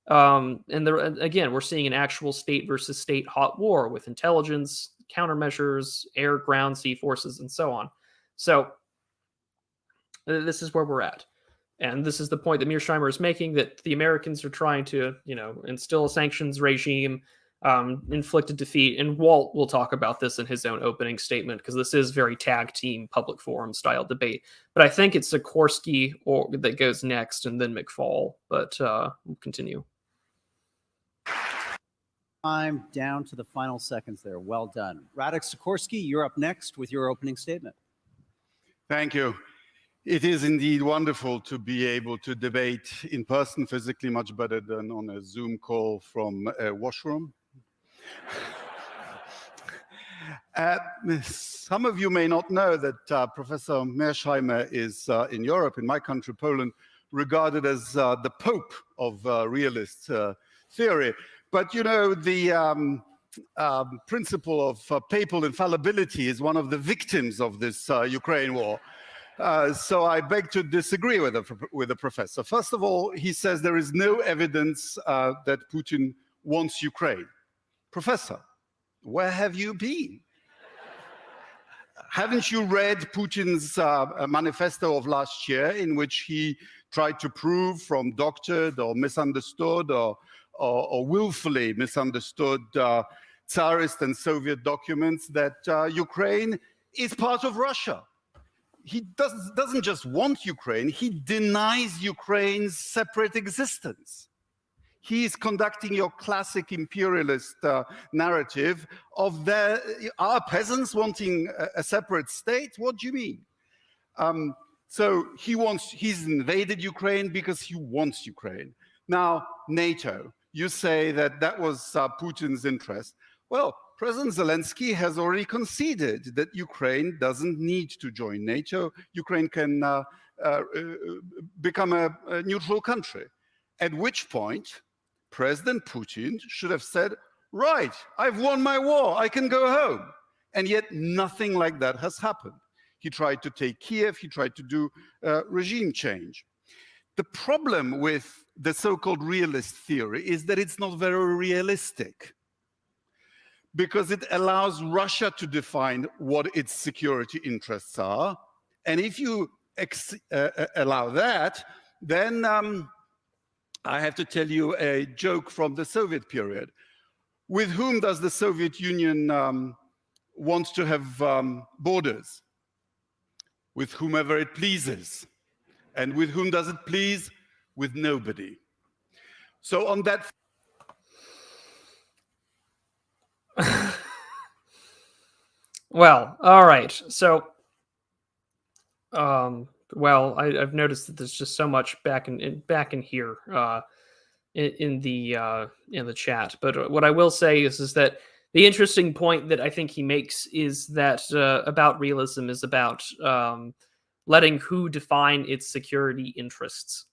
Again, we're seeing an actual state versus state hot war with intelligence, countermeasures, air, ground, sea forces, and so on. So this is where we're at. And this is the point that Mearsheimer is making, that the Americans are trying to, instill a sanctions regime, inflicted defeat. And Walt will talk about this in his own opening statement, because this is very tag team public forum style debate. But I think it's Sikorski that goes next, and then McFaul. But we'll continue. I'm down to the final seconds there. Well done. Radosław Sikorski, you're up next with your opening statement. Thank you. It is indeed wonderful to be able to debate in person, physically much better than on a Zoom call from a washroom. Some of you may not know that Professor Mearsheimer is, in Europe, in my country, Poland, regarded as the Pope of realist theory. But, the principle of papal infallibility is one of the victims of this Ukraine war. So I beg to disagree with the professor. First of all, he says there is no evidence that Putin wants Ukraine. Professor, where have you been? Haven't you read Putin's manifesto of last year, in which he tried to prove from doctored or misunderstood or willfully misunderstood Tsarist and Soviet documents that Ukraine is part of Russia? He doesn't just want Ukraine, he denies Ukraine's separate existence. He is conducting your classic imperialist narrative of our peasants wanting a separate state. What do you mean? So he's invaded Ukraine because he wants Ukraine. Now, NATO, you say that was Putin's interest. Well, President Zelensky has already conceded that Ukraine doesn't need to join NATO. Ukraine can become a neutral country. At which point, President Putin should have said, right, I've won my war, I can go home. And yet nothing like that has happened. He tried to take Kiev, he tried to do regime change. The problem with the so-called realist theory is that it's not very realistic, because it allows Russia to define what its security interests are. And if you allow that, then I have to tell you a joke from the Soviet period. With whom does the Soviet Union want to have borders? With whomever it pleases. And with whom does it please? With nobody. So on that... Well, all right. So, well, I've noticed that there's just so much back in here in the chat. But what I will say is that the interesting point that I think he makes is that about realism is about letting who define its security interests.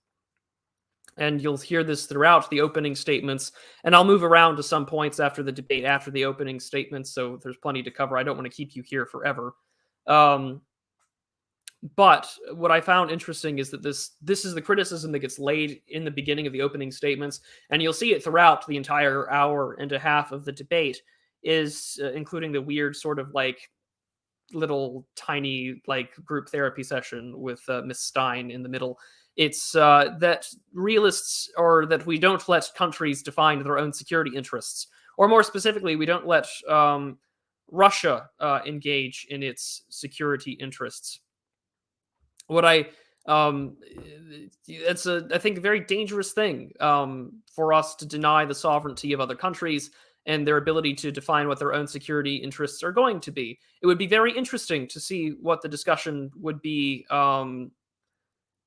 And you'll hear this throughout the opening statements. And I'll move around to some points after the debate, after the opening statements. So there's plenty to cover. I don't want to keep you here forever. But what I found interesting is that this is the criticism that gets laid in the beginning of the opening statements. And you'll see it throughout the entire hour and a half of the debate, is including the weird sort of like little tiny like group therapy session with Miss Stein in the middle. It's that realists, or that we don't let countries define their own security interests, or more specifically, we don't let Russia engage in its security interests. What it's I think a very dangerous thing for us to deny the sovereignty of other countries and their ability to define what their own security interests are going to be. It would be very interesting to see what the discussion would be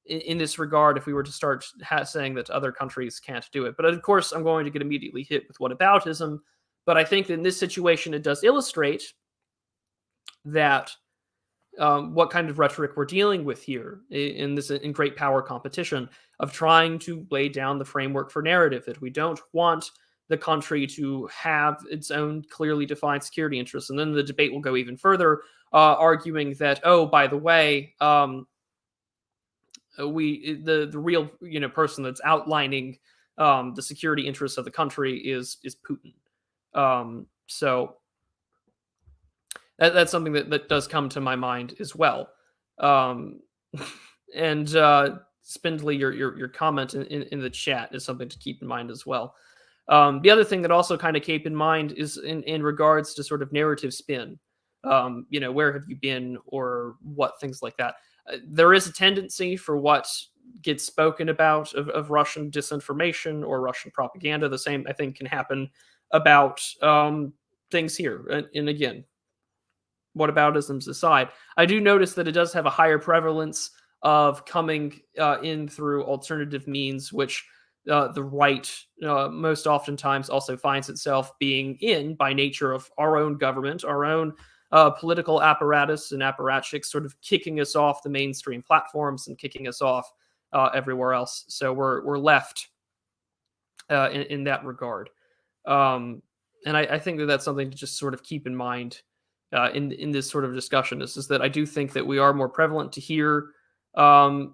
in this regard if we were to start saying that other countries can't do it. But of course, I'm going to get immediately hit with whataboutism. But I think that in this situation, it does illustrate that what kind of rhetoric we're dealing with here in great power competition of trying to lay down the framework for narrative, that we don't want the country to have its own clearly defined security interests. And then the debate will go even further, arguing that, oh, by the way, the real person that's outlining the security interests of the country is Putin. So that's something that does come to my mind as well. And Spindly, your comment in the chat is something to keep in mind as well. The other thing that also kind of keep in mind is in regards to sort of narrative spin. Where have you been, or what, things like that. There is a tendency for what gets spoken about of Russian disinformation or Russian propaganda. The same, I think, can happen about things here. And again, whataboutisms aside, I do notice that it does have a higher prevalence of coming in through alternative means, which the right most oftentimes also finds itself being in by nature of our own government, our own political apparatus and apparatchiks sort of kicking us off the mainstream platforms and kicking us off everywhere else. So we're left in that regard. And I think that that's something to just sort of keep in mind in this sort of discussion is that I do think that we are more prevalent to hear, Russia.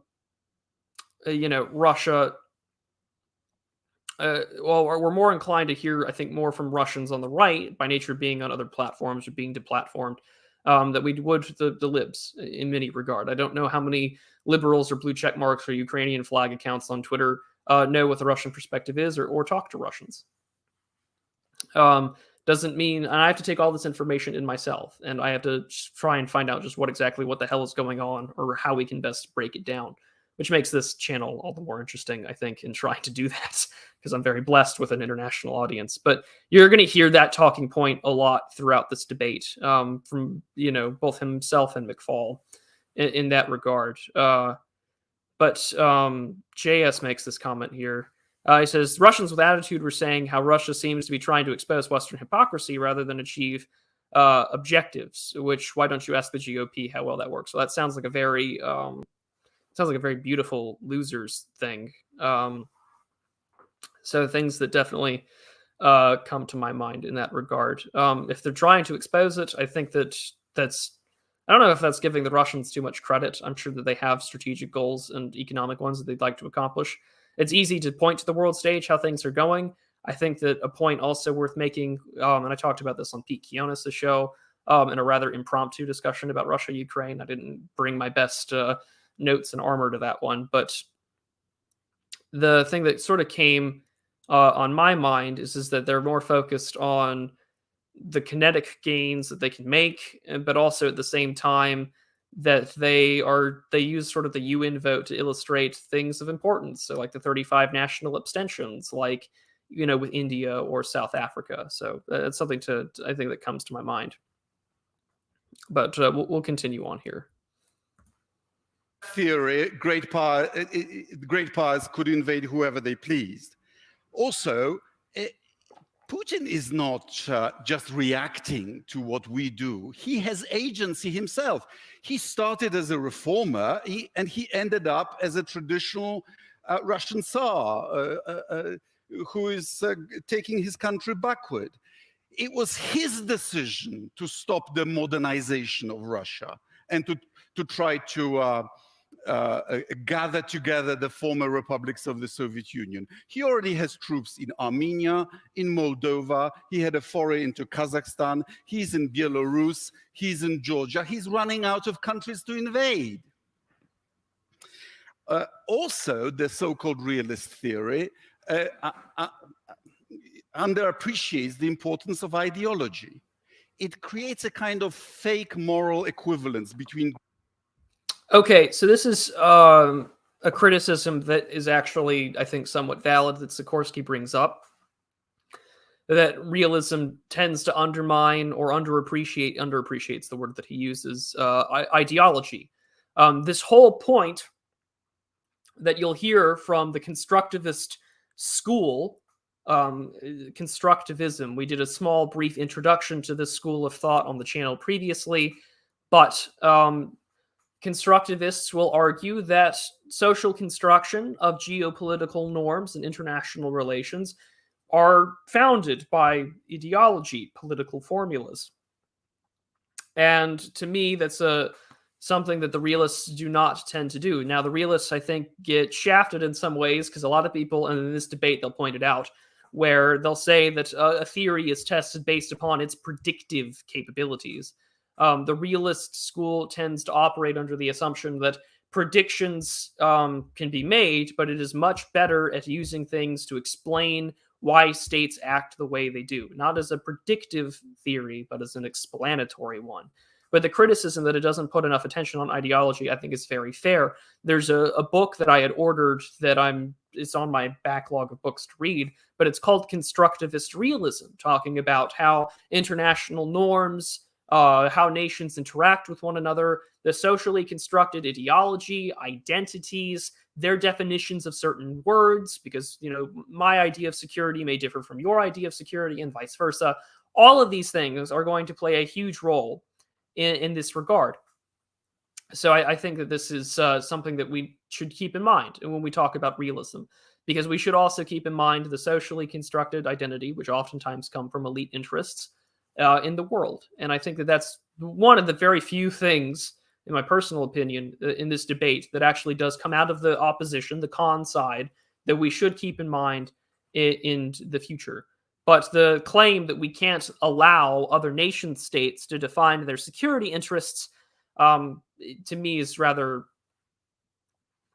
Well, we're more inclined to hear, I think, more from Russians on the right by nature of being on other platforms or being deplatformed that we would the libs in many regard. I don't know how many liberals or blue check marks or Ukrainian flag accounts on Twitter know what the Russian perspective is or talk to Russians. Doesn't mean, and I have to take all this information in myself, and I have to try and find out just what the hell is going on or how we can best break it down, which makes this channel all the more interesting, I think, in trying to do that, because I'm very blessed with an international audience. But you're going to hear that talking point a lot throughout this debate from, both himself and McFaul in that regard. But JS makes this comment here. He says, Russians with attitude were saying how Russia seems to be trying to expose Western hypocrisy rather than achieve objectives, which, why don't you ask the GOP how well that works? So that sounds like a very beautiful losers thing. So things that definitely come to my mind in that regard. If they're trying to expose it, I think that's I don't know if that's giving the Russians too much credit. I'm sure that they have strategic goals and economic ones that they'd like to accomplish. It's easy to point to the world stage how things are going. I think that a point also worth making, and I talked about this on Pete Kionis' show in a rather impromptu discussion about Russia, Ukraine. I didn't bring my best notes and armor to that one, but the thing that sort of came on my mind is that they're more focused on the kinetic gains that they can make, but also at the same time that they use sort of the UN vote to illustrate things of importance. So like the 35 national abstentions, like, with India or South Africa. So it's something I think that comes to my mind. But we'll continue on here. Theory, great powers could invade whoever they pleased. Also, Putin is not just reacting to what we do. He has agency himself. He started as a reformer, and he ended up as a traditional Russian Tsar who is taking his country backward. It was his decision to stop the modernization of Russia and to try to gather together the former republics of the Soviet Union. He already has troops in Armenia, in Moldova. He had a foray into Kazakhstan. He's in Belarus. He's in Georgia. He's running out of countries to invade. Also, the so-called realist theory underappreciates the importance of ideology. It creates a kind of fake moral equivalence between. Okay, so this is a criticism that is actually, I think, somewhat valid that Sikorski brings up. That realism tends to undermine or underappreciates the word that he uses, ideology. This whole point that you'll hear from the constructivist school, constructivism. We did a small, brief introduction to this school of thought on the channel previously, but constructivists will argue that social construction of geopolitical norms and international relations are founded by ideology, political formulas. And to me, that's something that the realists do not tend to do. Now, the realists, I think, get shafted in some ways because a lot of people, and in this debate, they'll point it out, where they'll say that a theory is tested based upon its predictive capabilities. The realist school tends to operate under the assumption that predictions can be made, but it is much better at using things to explain why states act the way they do, not as a predictive theory, but as an explanatory one. But the criticism that it doesn't put enough attention on ideology, I think, is very fair. There's a book that I had ordered that it's on my backlog of books to read, but it's called Constructivist Realism, talking about how international norms, how nations interact with one another, the socially constructed ideology, identities, their definitions of certain words, because, my idea of security may differ from your idea of security and vice versa. All of these things are going to play a huge role in this regard. So I think that this is something that we should keep in mind when we talk about realism, because we should also keep in mind the socially constructed identity, which oftentimes come from elite interests, in the world. And I think that that's one of the very few things, in my personal opinion, in this debate that actually does come out of the opposition, the con side, that we should keep in mind in the future. But the claim that we can't allow other nation states to define their security interests, to me, is rather,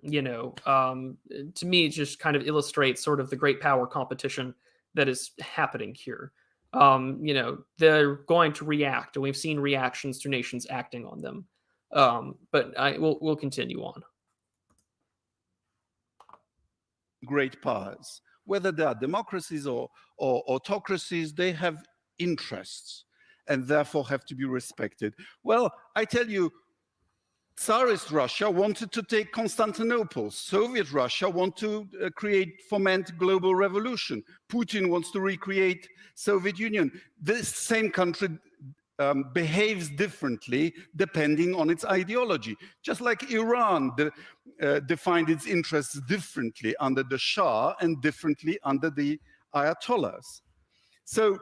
to me, it just kind of illustrates sort of the great power competition that is happening here. They're going to react, and we've seen reactions to nations acting on them. But we'll continue on. Great powers, whether they are democracies or autocracies, they have interests and therefore have to be respected. Well, I tell you, Tsarist Russia wanted to take Constantinople. Soviet Russia want to foment global revolution. Putin wants to recreate Soviet Union. This same country behaves differently depending on its ideology. Just like Iran defined its interests differently under the Shah and differently under the Ayatollahs. So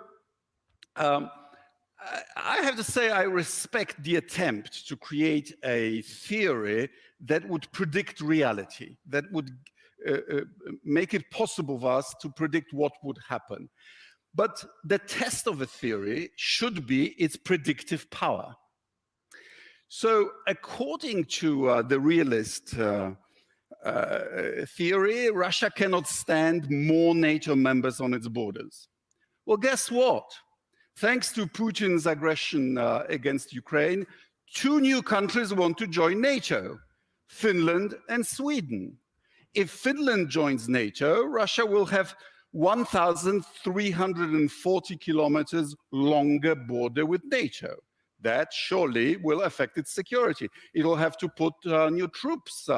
I have to say I respect the attempt to create a theory that would predict reality, that would make it possible for us to predict what would happen. But the test of a theory should be its predictive power. So according to the realist theory, Russia cannot stand more NATO members on its borders. Well, guess what? Thanks to Putin's aggression against Ukraine, 2 new countries want to join NATO, Finland and Sweden. If Finland joins NATO, Russia will have 1,340 kilometers longer border with NATO. That surely will affect its security. It will have to put new troops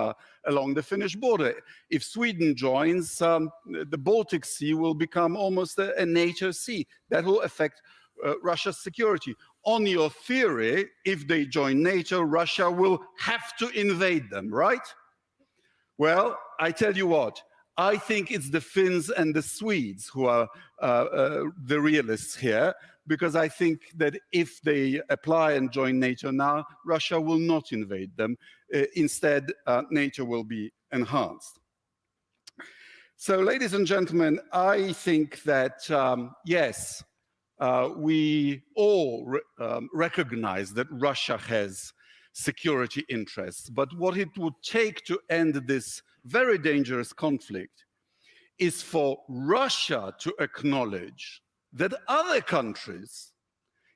along the Finnish border. If Sweden joins, the Baltic Sea will become almost a NATO sea. That will affect Russia's security. On your theory, if they join NATO, Russia will have to invade them, right? Well, I tell you what, I think it's the Finns and the Swedes who are the realists here, because I think that if they apply and join NATO now, Russia will not invade them. Instead, NATO will be enhanced. So, ladies and gentlemen, I think that, yes, we all recognize that Russia has security interests, but what it would take to end this very dangerous conflict is for Russia to acknowledge that other countries,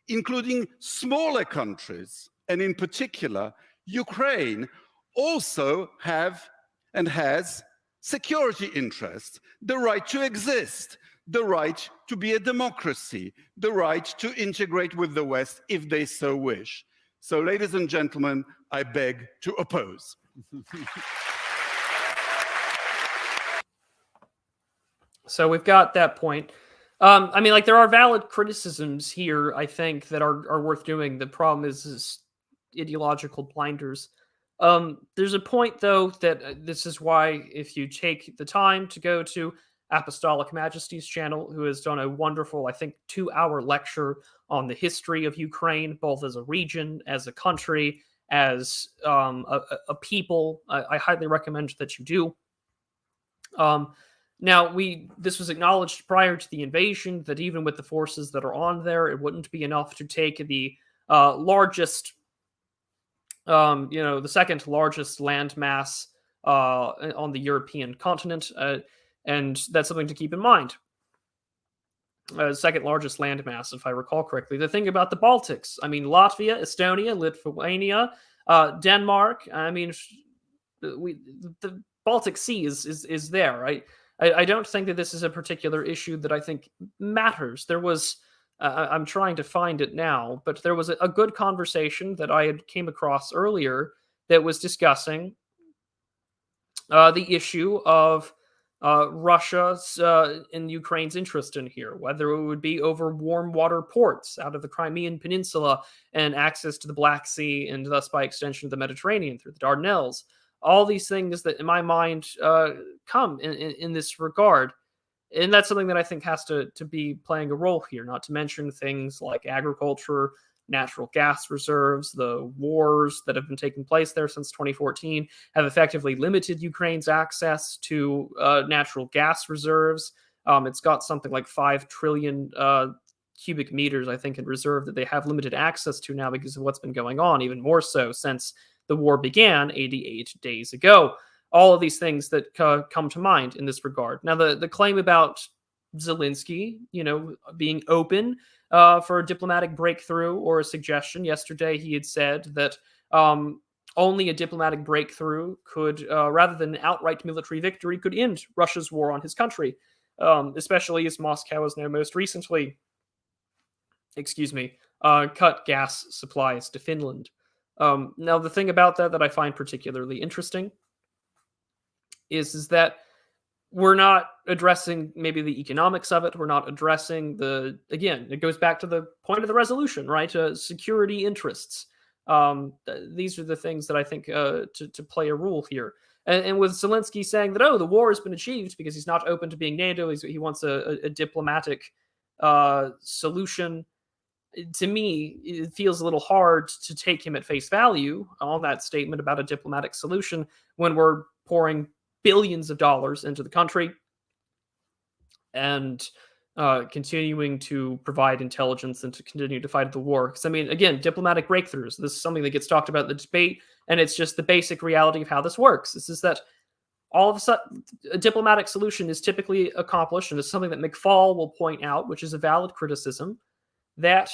including smaller countries, and in particular Ukraine, also have and has security interests, the right to exist, the right to be a democracy, the right to integrate with the West if they so wish. So, ladies and gentlemen, I beg to oppose. So we've got that point. I mean, like, there are valid criticisms here, I think, that are worth doing. The problem is ideological blinders. There's a point, though, that this is why, if you take the time to go to Apostolic Majesty's channel, who has done a wonderful, I think, 2-hour lecture on the history of Ukraine, both as a region, as a country, as a people, I highly recommend that you do. Now, this was acknowledged prior to the invasion that even with the forces that are on there, it wouldn't be enough to take the largest, the second largest landmass on the European continent, and that's something to keep in mind. Second largest landmass, if I recall correctly. The thing about the Baltics, I mean, Latvia, Estonia, Lithuania, Denmark. I mean, the Baltic Sea is there, right? I don't think that this is a particular issue that I think matters. There was, I'm trying to find it now, but there was a good conversation that I had came across earlier that was discussing the issue of Russia's and Ukraine's interest in here, whether it would be over warm water ports out of the Crimean Peninsula and access to the Black Sea and thus by extension the Mediterranean through the Dardanelles. All these things that in my mind come in this regard. And that's something that I think has to be playing a role here, not to mention things like agriculture, natural gas reserves. The wars that have been taking place there since 2014 have effectively limited Ukraine's access to natural gas reserves. It's got something like 5 trillion cubic meters, I think, in reserve that they have limited access to now because of what's been going on, even more so since the war began 88 days ago. All of these things that come to mind in this regard. Now, the claim about Zelensky, being open for a diplomatic breakthrough or a suggestion. Yesterday, he had said that only a diplomatic breakthrough could, rather than an outright military victory, could end Russia's war on his country, especially as Moscow has now most recently, cut gas supplies to Finland. Now, the thing about that I find particularly interesting is that we're not addressing maybe the economics of it. We're not addressing again, it goes back to the point of the resolution, right? Security interests. These are the things that I think to play a role here. And with Zelensky saying that, the war has been achieved because he's not open to being NATO, he wants a diplomatic solution. To me, it feels a little hard to take him at face value on that statement about a diplomatic solution when we're pouring billions of dollars into the country and continuing to provide intelligence and to continue to fight the war. Because, again, diplomatic breakthroughs, this is something that gets talked about in the debate, and it's just the basic reality of how this works. This is that all of a sudden, a diplomatic solution is typically accomplished, and it's something that McFaul will point out, which is a valid criticism, that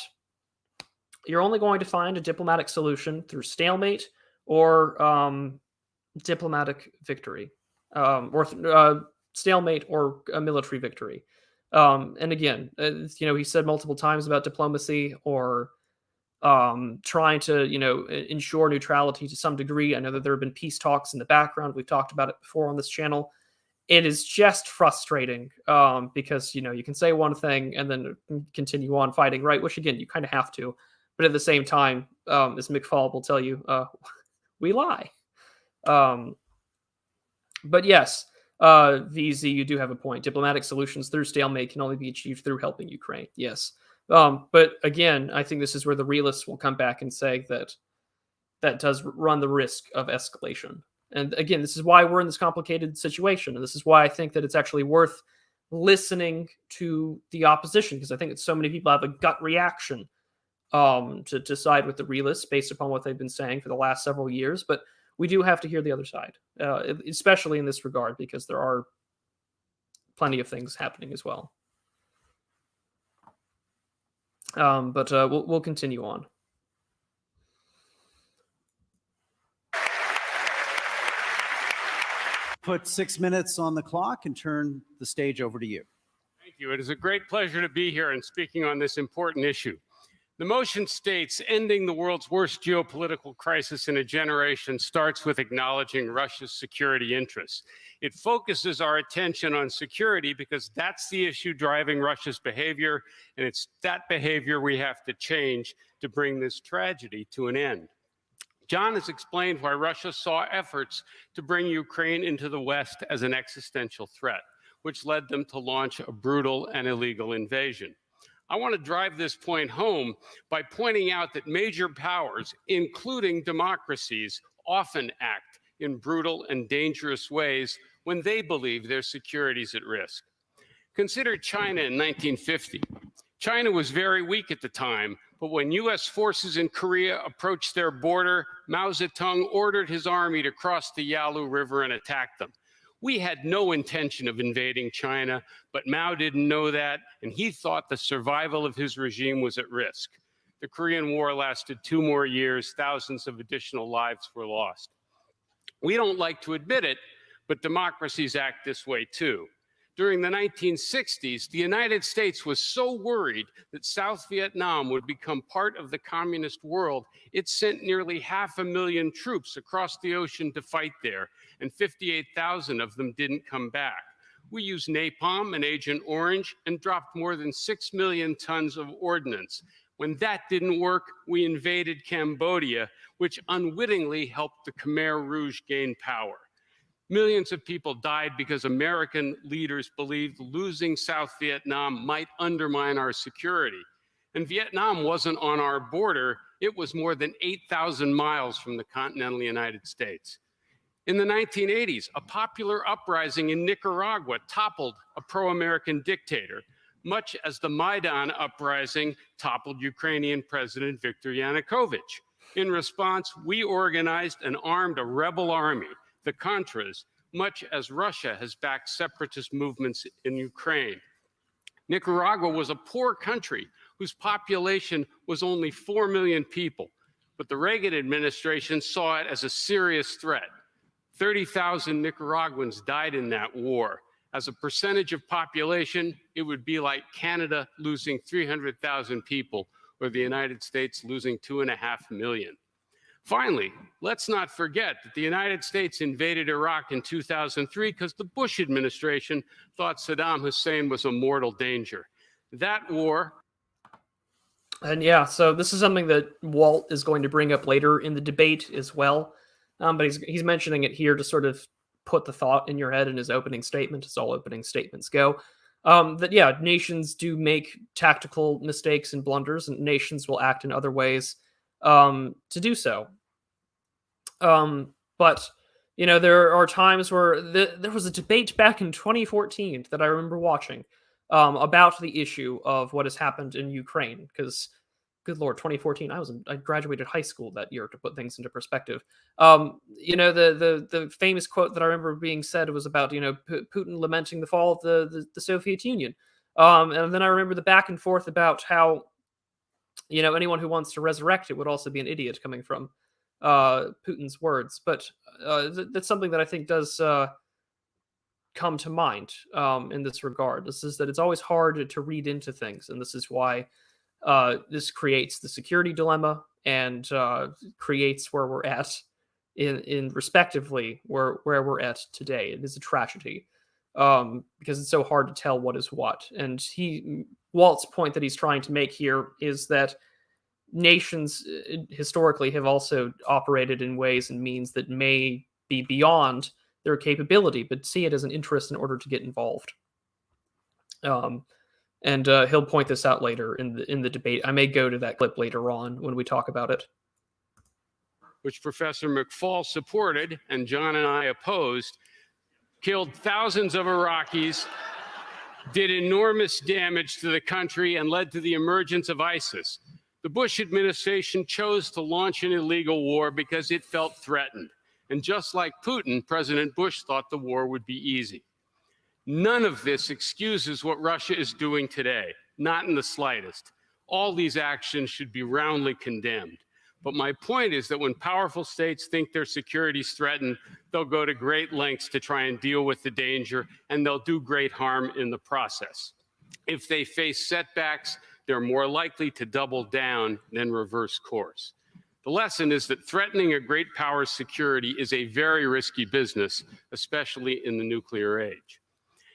you're only going to find a diplomatic solution through stalemate or diplomatic victory. Or stalemate or a military victory. And again, he said multiple times about diplomacy or trying to, ensure neutrality to some degree. I know that there have been peace talks in the background. We've talked about it before on this channel. It is just frustrating because, you can say one thing and then continue on fighting, right? Which, again, you kind of have to. But at the same time, as McFaul will tell you, we lie. But yes, VZ, you do have a point. Diplomatic solutions through stalemate can only be achieved through helping Ukraine. Yes. But again, I think this is where the realists will come back and say that does run the risk of escalation. And again, this is why we're in this complicated situation. And this is why I think that it's actually worth listening to the opposition, because I think that so many people have a gut reaction to side with the realists based upon what they've been saying for the last several years. But we do have to hear the other side, especially in this regard, because there are plenty of things happening as well. But we'll continue on. Put 6 minutes on the clock and turn the stage over to you. Thank you. It is a great pleasure to be here and speaking on this important issue. The motion states, ending the world's worst geopolitical crisis in a generation starts with acknowledging Russia's security interests. It focuses our attention on security because that's the issue driving Russia's behavior, and it's that behavior we have to change to bring this tragedy to an end. John has explained why Russia saw efforts to bring Ukraine into the West as an existential threat, which led them to launch a brutal and illegal invasion. I want to drive this point home by pointing out that major powers, including democracies, often act in brutal and dangerous ways when they believe their security is at risk. Consider China in 1950. China was very weak at the time, but when U.S. forces in Korea approached their border, Mao Zedong ordered his army to cross the Yalu River and attack them. We had no intention of invading China, but Mao didn't know that, and he thought the survival of his regime was at risk. The Korean War lasted 2 more years. Thousands of additional lives were lost. We don't like to admit it, but democracies act this way too. During the 1960s, the United States was so worried that South Vietnam would become part of the communist world, it sent nearly 500,000 troops across the ocean to fight there, and 58,000 of them didn't come back. We used napalm and Agent Orange and dropped more than 6 million tons of ordnance. When that didn't work, we invaded Cambodia, which unwittingly helped the Khmer Rouge gain power. Millions of people died because American leaders believed losing South Vietnam might undermine our security. And Vietnam wasn't on our border. It was more than 8,000 miles from the continental United States. In the 1980s, a popular uprising in Nicaragua toppled a pro-American dictator, much as the Maidan uprising toppled Ukrainian President Viktor Yanukovych. In response, we organized and armed a rebel army, the Contras, much as Russia has backed separatist movements in Ukraine. Nicaragua was a poor country whose population was only 4 million people, but the Reagan administration saw it as a serious threat. 30,000 Nicaraguans died in that war. As a percentage of population, it would be like Canada losing 300,000 people or the United States losing 2.5 million. Finally, let's not forget that the United States invaded Iraq in 2003 because the Bush administration thought Saddam Hussein was a mortal danger. That war. And yeah, so this is something that Walt is going to bring up later in the debate as well. But he's mentioning it here to sort of put the thought in your head in his opening statement, as all opening statements go. That, yeah, nations do make tactical mistakes and blunders, and nations will act in other ways to do so. But, you know, there are times where there was a debate back in 2014 that I remember watching about the issue of what has happened in Ukraine, because good Lord, 2014, I graduated high school that year, to put things into perspective. You know, the famous quote that I remember being said was about, you know, Putin lamenting the fall of the Soviet Union. And then I remember the back and forth about how, you know, anyone who wants to resurrect it would also be an idiot, coming from Putin's words. But that's something that I think does come to mind in this regard. This is that it's always hard to read into things, and this is why this creates the security dilemma and creates where we're at in respectively where we're at today. It is a tragedy because it's so hard to tell what is what. And Walt's point that he's trying to make here is that nations historically have also operated in ways and means that may be beyond their capability, but see it as an interest in order to get involved. And he'll point this out later in the debate. I may go to that clip later on when we talk about it. Which Professor McFaul supported and John and I opposed, killed thousands of Iraqis, did enormous damage to the country, and led to the emergence of ISIS. The Bush administration chose to launch an illegal war because it felt threatened. And just like Putin, President Bush thought the war would be easy. None of this excuses what Russia is doing today, not in the slightest. All these actions should be roundly condemned. But my point is that when powerful states think their security is threatened, they'll go to great lengths to try and deal with the danger, and they'll do great harm in the process. If they face setbacks, they're more likely to double down than reverse course. The lesson is that threatening a great power's security is a very risky business, especially in the nuclear age.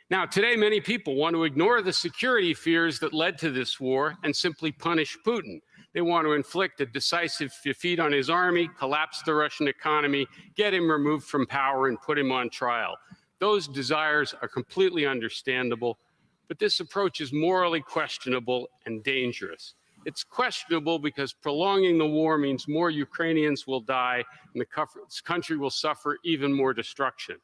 Now, today, many people want to ignore the security fears that led to this war and simply punish Putin. They want to inflict a decisive defeat on his army, collapse the Russian economy, get him removed from power, and put him on trial. Those desires are completely understandable, but this approach is morally questionable and dangerous. It's questionable because prolonging the war means more Ukrainians will die and the country will suffer even more destruction.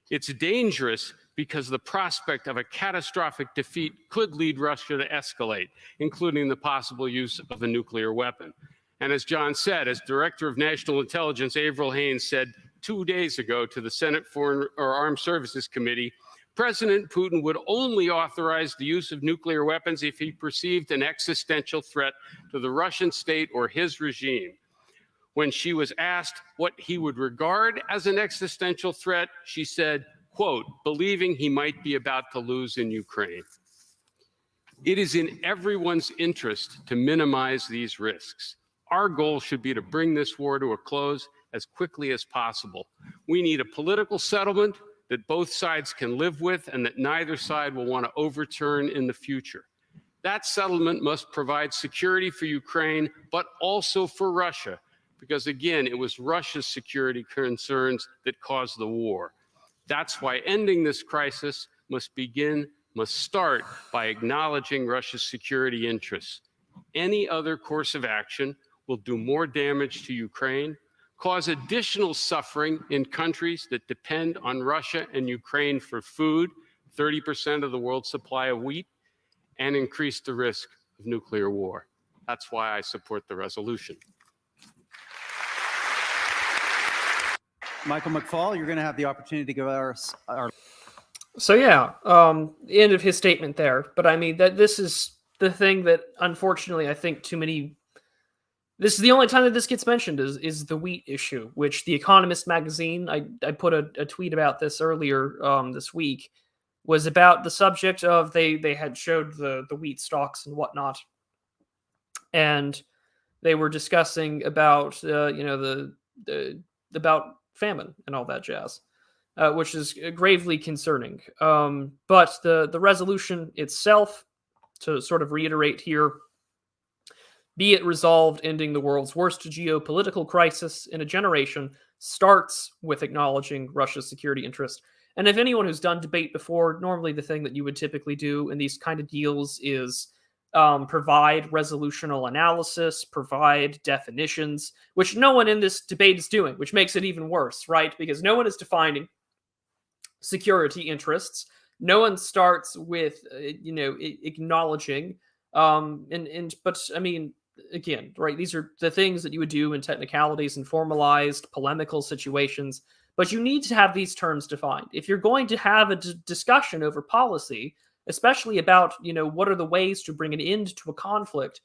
It's dangerous because the prospect of a catastrophic defeat could lead Russia to escalate, including the possible use of a nuclear weapon. And as John said, as Director of National Intelligence Avril Haines said 2 days ago to the Senate Foreign or Armed Services Committee, President Putin would only authorize the use of nuclear weapons if he perceived an existential threat to the Russian state or his regime. When she was asked what he would regard as an existential threat, she said, quote, believing he might be about to lose in Ukraine. It is in everyone's interest to minimize these risks. Our goal should be to bring this war to a close as quickly as possible. We need a political settlement that both sides can live with and that neither side will want to overturn in the future. That settlement must provide security for Ukraine, but also for Russia, because again, it was Russia's security concerns that caused the war. That's why ending this crisis must start by acknowledging Russia's security interests. Any other course of action will do more damage to Ukraine, cause additional suffering in countries that depend on Russia and Ukraine for food, 30% of the world's supply of wheat, and increase the risk of nuclear war. That's why I support the resolution. Michael McFaul, you're going to have the opportunity to give our So yeah, the end of his statement there. But I mean, that this is the thing that unfortunately I think too many. This is the only time that this gets mentioned is the wheat issue, which The Economist magazine, I put a tweet about this earlier this week, was about the subject of they had showed the wheat stocks and whatnot, and they were discussing about about famine and all that jazz, which is gravely concerning. But the resolution itself, to sort of reiterate here, be it resolved, ending the world's worst geopolitical crisis in a generation starts with acknowledging Russia's security interest. And if anyone who's done debate before, normally the thing that you would typically do in these kind of deals is provide resolutional analysis, provide definitions, which no one in this debate is doing, which makes it even worse, right? Because no one is defining security interests. No one starts with, acknowledging. But I mean, again, right? These are the things that you would do in technicalities and formalized polemical situations. But you need to have these terms defined. If you're going to have a discussion over policy, especially about, what are the ways to bring an end to a conflict,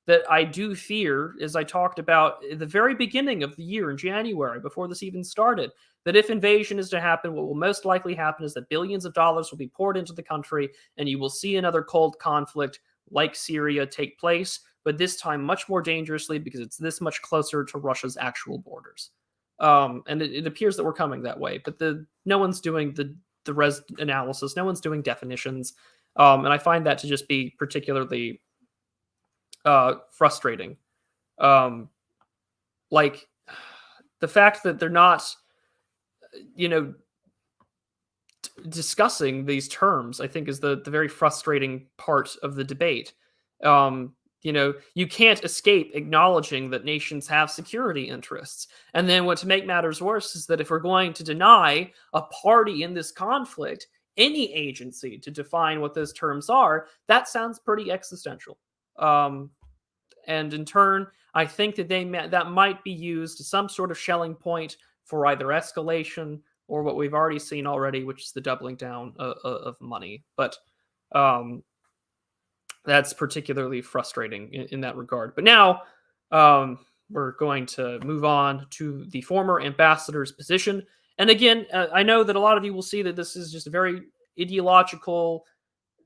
that I do fear, as I talked about at the very beginning of the year in January, before this even started, that if invasion is to happen, what will most likely happen is that billions of dollars will be poured into the country, and you will see another cold conflict like Syria take place, but this time much more dangerously because it's this much closer to Russia's actual borders. And it appears that we're coming that way, but no one's doing the res analysis, no one's doing definitions, and I find that to just be particularly frustrating. Like the fact that they're not, discussing these terms, I think is the very frustrating part of the debate. You can't escape acknowledging that nations have security interests. And then what to make matters worse is that if we're going to deny a party in this conflict any agency to define what those terms are, that sounds pretty existential. And in turn, I think that that might be used as some sort of shelling point for either escalation or what we've already seen already, which is the doubling down of money. But that's particularly frustrating in that regard. But now we're going to move on to the former ambassador's position. And again, I know that a lot of you will see that this is just a very ideological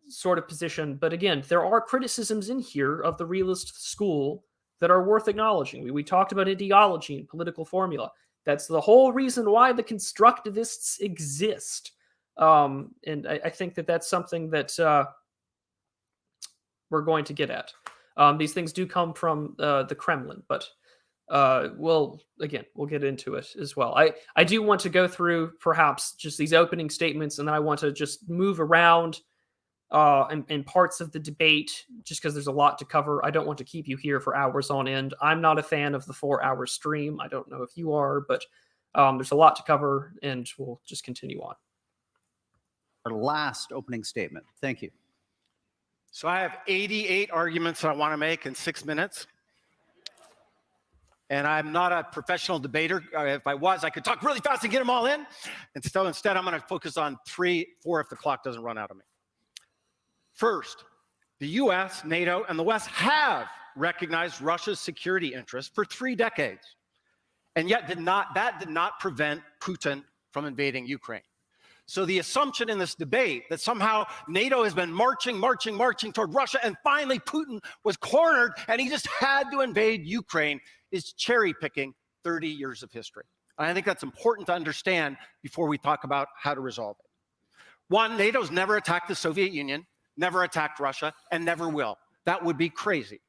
sort of position. But again, there are criticisms in here of the realist school that are worth acknowledging. We talked about ideology and political formula. That's the whole reason why the constructivists exist. And I think that that's something that we're going to get at. These things do come from the Kremlin, but we'll get into it as well. I do want to go through perhaps just these opening statements, and then I want to just move around in parts of the debate, just because there's a lot to cover. I don't want to keep you here for hours on end. I'm not a fan of the 4-hour stream. I don't know if you are, but there's a lot to cover, and we'll just continue on. Our last opening statement. Thank you. So I have 88 arguments I want to make in 6 minutes. And I'm not a professional debater. If I was, I could talk really fast and get them all in. And so instead, I'm going to focus on 3, 4 if the clock doesn't run out of me. First, the US, NATO, and the West have recognized Russia's security interests for 3 decades. And yet that did not prevent Putin from invading Ukraine. So the assumption in this debate that somehow NATO has been marching toward Russia, and finally Putin was cornered and he just had to invade Ukraine is cherry picking 30 years of history. And I think that's important to understand before we talk about how to resolve it. One, NATO's never attacked the Soviet Union, never attacked Russia, and never will. That would be crazy.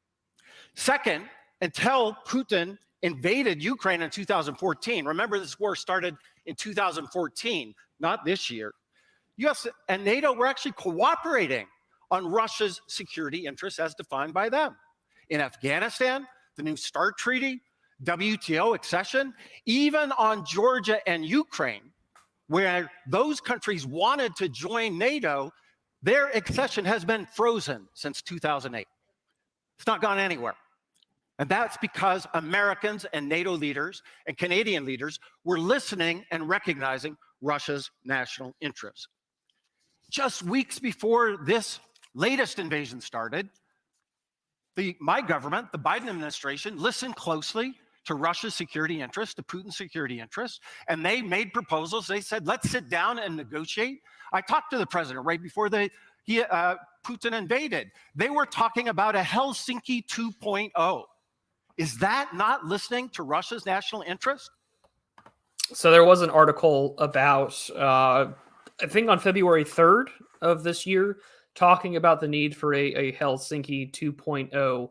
Second, until Putin invaded Ukraine in 2014, remember this war started in 2014, not this year, US and NATO were actually cooperating on Russia's security interests as defined by them. In Afghanistan, the New START Treaty, WTO accession, even on Georgia and Ukraine, where those countries wanted to join NATO, their accession has been frozen since 2008. It's not gone anywhere. And that's because Americans and NATO leaders and Canadian leaders were listening and recognizing Russia's national interests. Just weeks before this latest invasion started, my government, the Biden administration, listened closely to Russia's security interests, to Putin's security interests, and they made proposals. They said, let's sit down and negotiate. I talked to the president right before Putin invaded. They were talking about a Helsinki 2.0. Is that not listening to Russia's national interest? So there was an article about, I think on February 3rd of this year, talking about the need for a Helsinki 2.0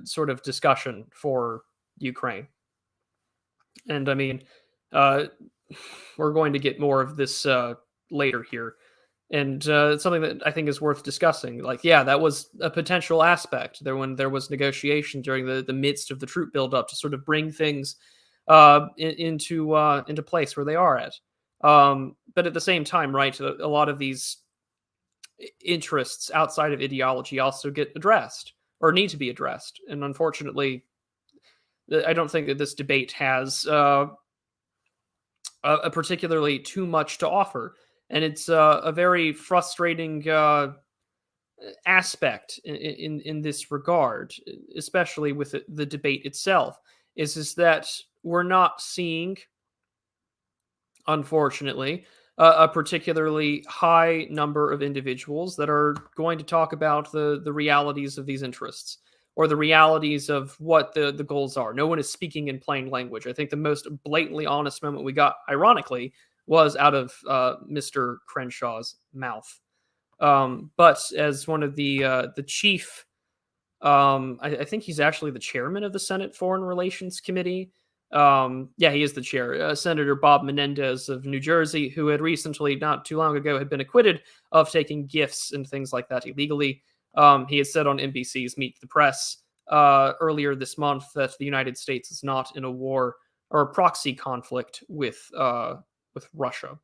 sort of discussion for Ukraine. And I mean, we're going to get more of this later here. And it's something that I think is worth discussing. Like, yeah, that was a potential aspect there when there was negotiation during the midst of the troop buildup to sort of bring things into place where they are at. But at the same time, right, a lot of these interests outside of ideology also get addressed or need to be addressed. And unfortunately, I don't think that this debate has a particularly too much to offer. And it's a very frustrating aspect in this regard, especially with the debate itself, is that we're not seeing, unfortunately, a particularly high number of individuals that are going to talk about the realities of these interests or the realities of what the goals are. No one is speaking in plain language. I think the most blatantly honest moment we got, ironically, was out of Mr. Crenshaw's mouth. But as one of the chief, I think he's actually the chairman of the Senate Foreign Relations Committee. Yeah, he is the chair. Senator Bob Menendez of New Jersey, who had recently, not too long ago, had been acquitted of taking gifts and things like that illegally. He had said on NBC's Meet the Press earlier this month that the United States is not in a war or a proxy conflict with Russia.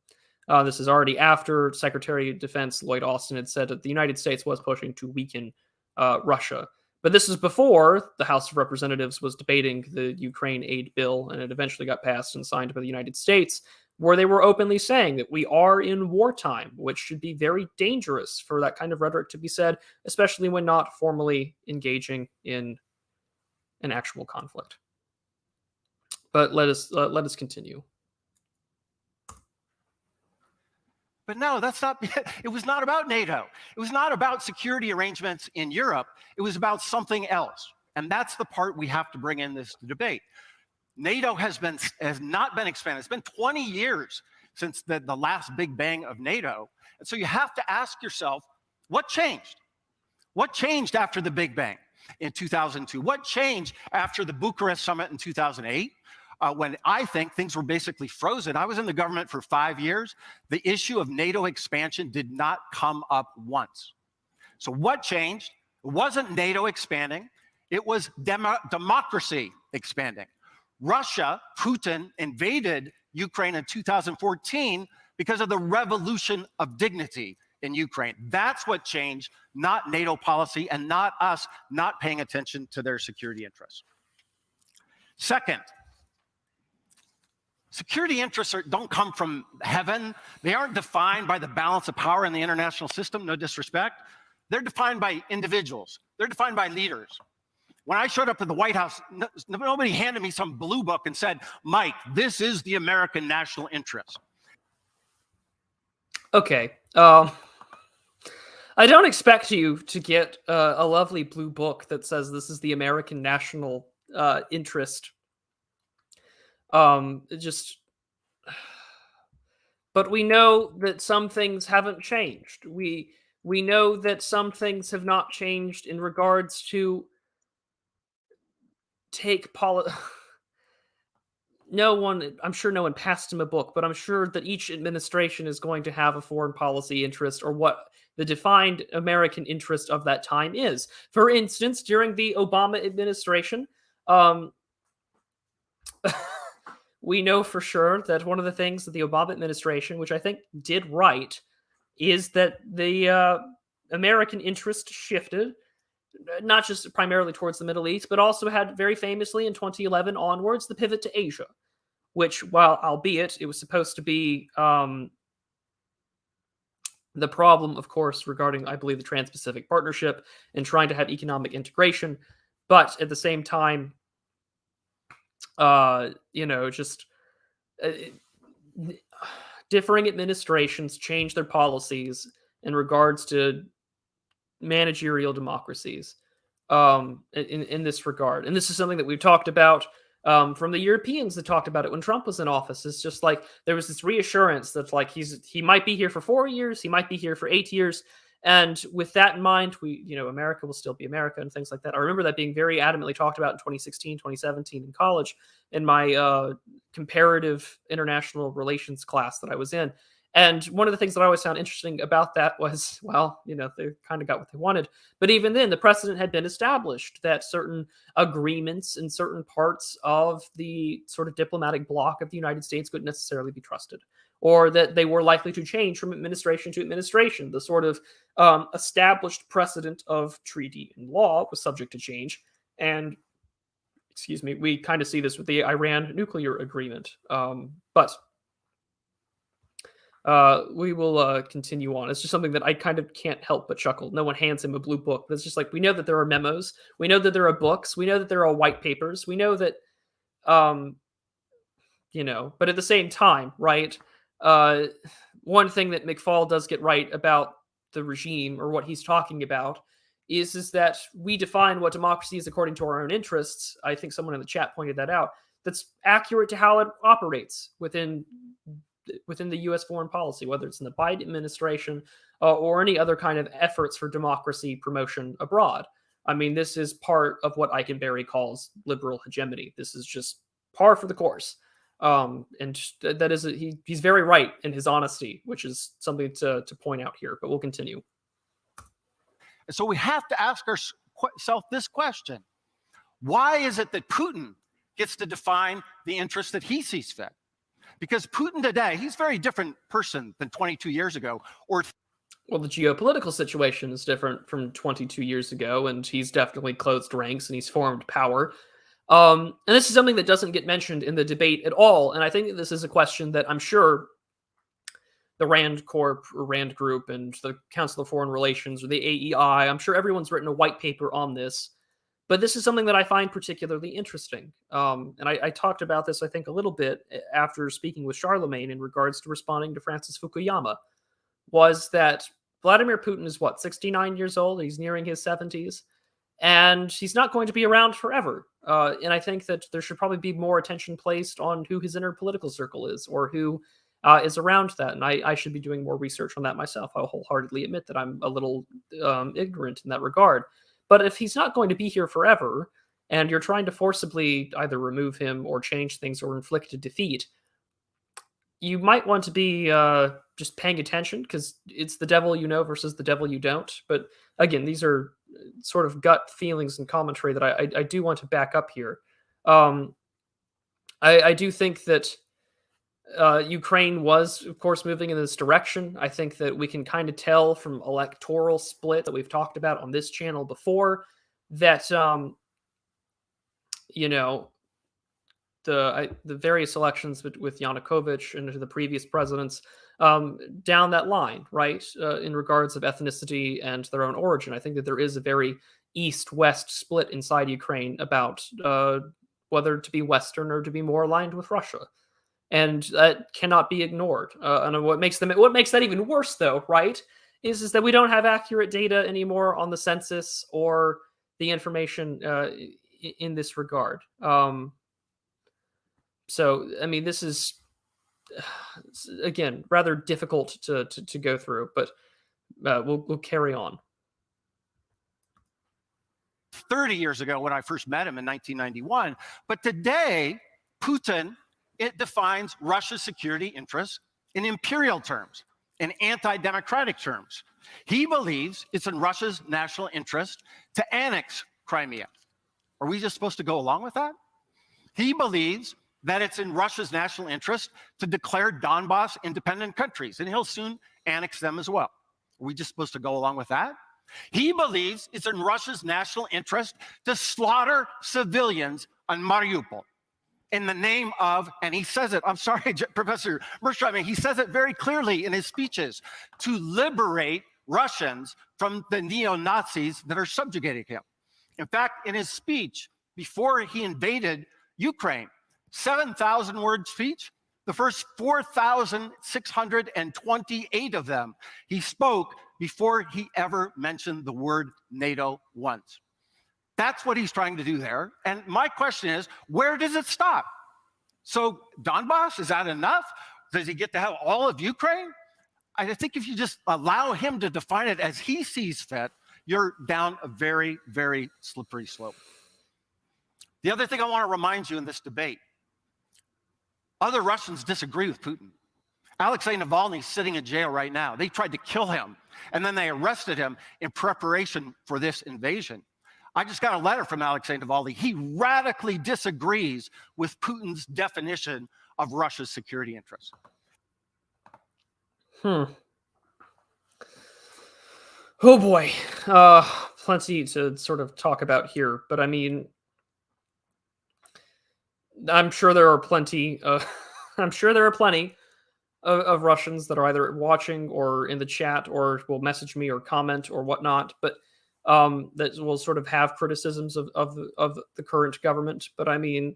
This is already after Secretary of Defense Lloyd Austin had said that the United States was pushing to weaken Russia. But this is before the House of Representatives was debating the Ukraine aid bill, and it eventually got passed and signed by the United States, where they were openly saying that we are in wartime, which should be very dangerous for that kind of rhetoric to be said, especially when not formally engaging in an actual conflict. But let us continue. But no, that's not, it was not about NATO. It was not about security arrangements in Europe. It was about something else. And that's the part we have to bring in this debate. NATO has not been expanded. It's been 20 years since the last big bang of NATO. And so you have to ask yourself, what changed? What changed after the big bang in 2002? What changed after the Bucharest summit in 2008? When I think things were basically frozen. I was in the government for 5 years. The issue of NATO expansion did not come up once. So what changed? It wasn't NATO expanding. It was democracy expanding. Russia, Putin, invaded Ukraine in 2014 because of the revolution of dignity in Ukraine. That's what changed, not NATO policy and not us not paying attention to their security interests. Second, security interests don't come from heaven. They aren't defined by the balance of power in the international system, no disrespect. They're defined by individuals. They're defined by leaders. When I showed up at the White House, nobody handed me some blue book and said, Mike, this is the American national interest. Okay. I don't expect you to get a lovely blue book that says this is the American national interest. But we know that some things haven't changed. We know that some things have not changed in regards to I'm sure no one passed him a book, but I'm sure that each administration is going to have a foreign policy interest or what the defined American interest of that time is. For instance, during the Obama administration, um, we know for sure that one of the things that the Obama administration, which I think did right, is that the American interest shifted, not just primarily towards the Middle East, but also had very famously in 2011 onwards the pivot to Asia, which, while albeit it was supposed to be the problem, of course, regarding, I believe, the Trans-Pacific Partnership and trying to have economic integration, but at the same time, just uh, differing administrations change their policies in regards to managerial democracies in this regard. And this is something that we've talked about from the Europeans that talked about it when Trump was in office. It's just like there was this reassurance that like he might be here for 4 years, he might be here for 8 years. And with that in mind, America will still be America and things like that. I remember that being very adamantly talked about in 2016, 2017 in college in my comparative international relations class that I was in. And one of the things that I always found interesting about that was, well, they kind of got what they wanted. But even then, the precedent had been established that certain agreements in certain parts of the sort of diplomatic bloc of the United States couldn't necessarily be trusted, or that they were likely to change from administration to administration. The sort of established precedent of treaty and law was subject to change. And, excuse me, we kind of see this with the Iran nuclear agreement. But we will continue on. It's just something that I kind of can't help but chuckle. No one hands him a blue book, but it's just like, we know that there are memos. We know that there are books. We know that there are white papers. We know that, but at the same time, right? One thing that McFaul does get right about the regime, or what he's talking about, is that we define what democracy is according to our own interests. I think someone in the chat pointed that out. That's accurate to how it operates within the U.S. foreign policy, whether it's in the Biden administration or any other kind of efforts for democracy promotion abroad. I mean, this is part of what Eikenberry calls liberal hegemony. This is just par for the course. And that is, he's very right in his honesty, which is something to point out here, but we'll continue. And so we have to ask ourselves this question. Why is it that Putin gets to define the interests that he sees fit? Because Putin today, he's a very different person than 22 years ago. Well, the geopolitical situation is different from 22 years ago, and he's definitely closed ranks and he's formed power. And this is something that doesn't get mentioned in the debate at all. And I think that this is a question that I'm sure the Rand Corp or Rand Group and the Council of Foreign Relations or the AEI, I'm sure everyone's written a white paper on this. But this is something that I find particularly interesting. And I talked about this, I think, a little bit after speaking with Charlemagne in regards to responding to Francis Fukuyama, was that Vladimir Putin is, 69 years old? He's nearing his 70s. And he's not going to be around forever. And I think that there should probably be more attention placed on who his inner political circle is, or who is around that. And I should be doing more research on that myself. I'll wholeheartedly admit that I'm a little ignorant in that regard. But if he's not going to be here forever, and you're trying to forcibly either remove him or change things or inflict a defeat, you might want to be just paying attention, because it's the devil you know versus the devil you don't. But again, these are sort of gut feelings and commentary that I do want to back up here. I do think that Ukraine was, of course, moving in this direction. I think that we can kind of tell from electoral split that we've talked about on this channel before that, the various elections with Yanukovych and the previous presidents down that line, right, in regards of ethnicity and their own origin. I think that there is a very east-west split inside Ukraine about whether to be Western or to be more aligned with Russia. And that cannot be ignored. And what makes that even worse, though, right, is that we don't have accurate data anymore on the census or the information in this regard. So, I mean, this is, again, rather difficult to go through, but we'll carry on. 30 years ago when I first met him in 1991. But today, Putin it defines Russia's security interests in imperial terms, in anti-democratic terms. He believes it's in Russia's national interest to annex Crimea. Are we just supposed to go along with that? He believes that it's in Russia's national interest to declare Donbass independent countries, and he'll soon annex them as well. Are we just supposed to go along with that? He believes it's in Russia's national interest to slaughter civilians on Mariupol in the name of, and he says it, I'm sorry, Professor Mearsheimer, he says it very clearly in his speeches, to liberate Russians from the neo-Nazis that are subjugating him. In fact, in his speech before he invaded Ukraine, 7,000 word speech, the first 4,628 of them he spoke before he ever mentioned the word NATO once. That's what he's trying to do there. And my question is, where does it stop? So Donbass, is that enough? Does he get to have all of Ukraine? I think if you just allow him to define it as he sees fit, you're down a very, very slippery slope. The other thing I want to remind you in this debate, other Russians disagree with Putin. Alexei Navalny is sitting in jail right now. They tried to kill him, and then they arrested him in preparation for this invasion. I just got a letter from Alexei Navalny. He radically disagrees with Putin's definition of Russia's security interests. Oh boy, plenty to sort of talk about here, but I mean, I'm sure there are plenty. I'm sure there are plenty of Russians that are either watching or in the chat or will message me or comment or whatnot, but that will sort of have criticisms of the current government. But I mean,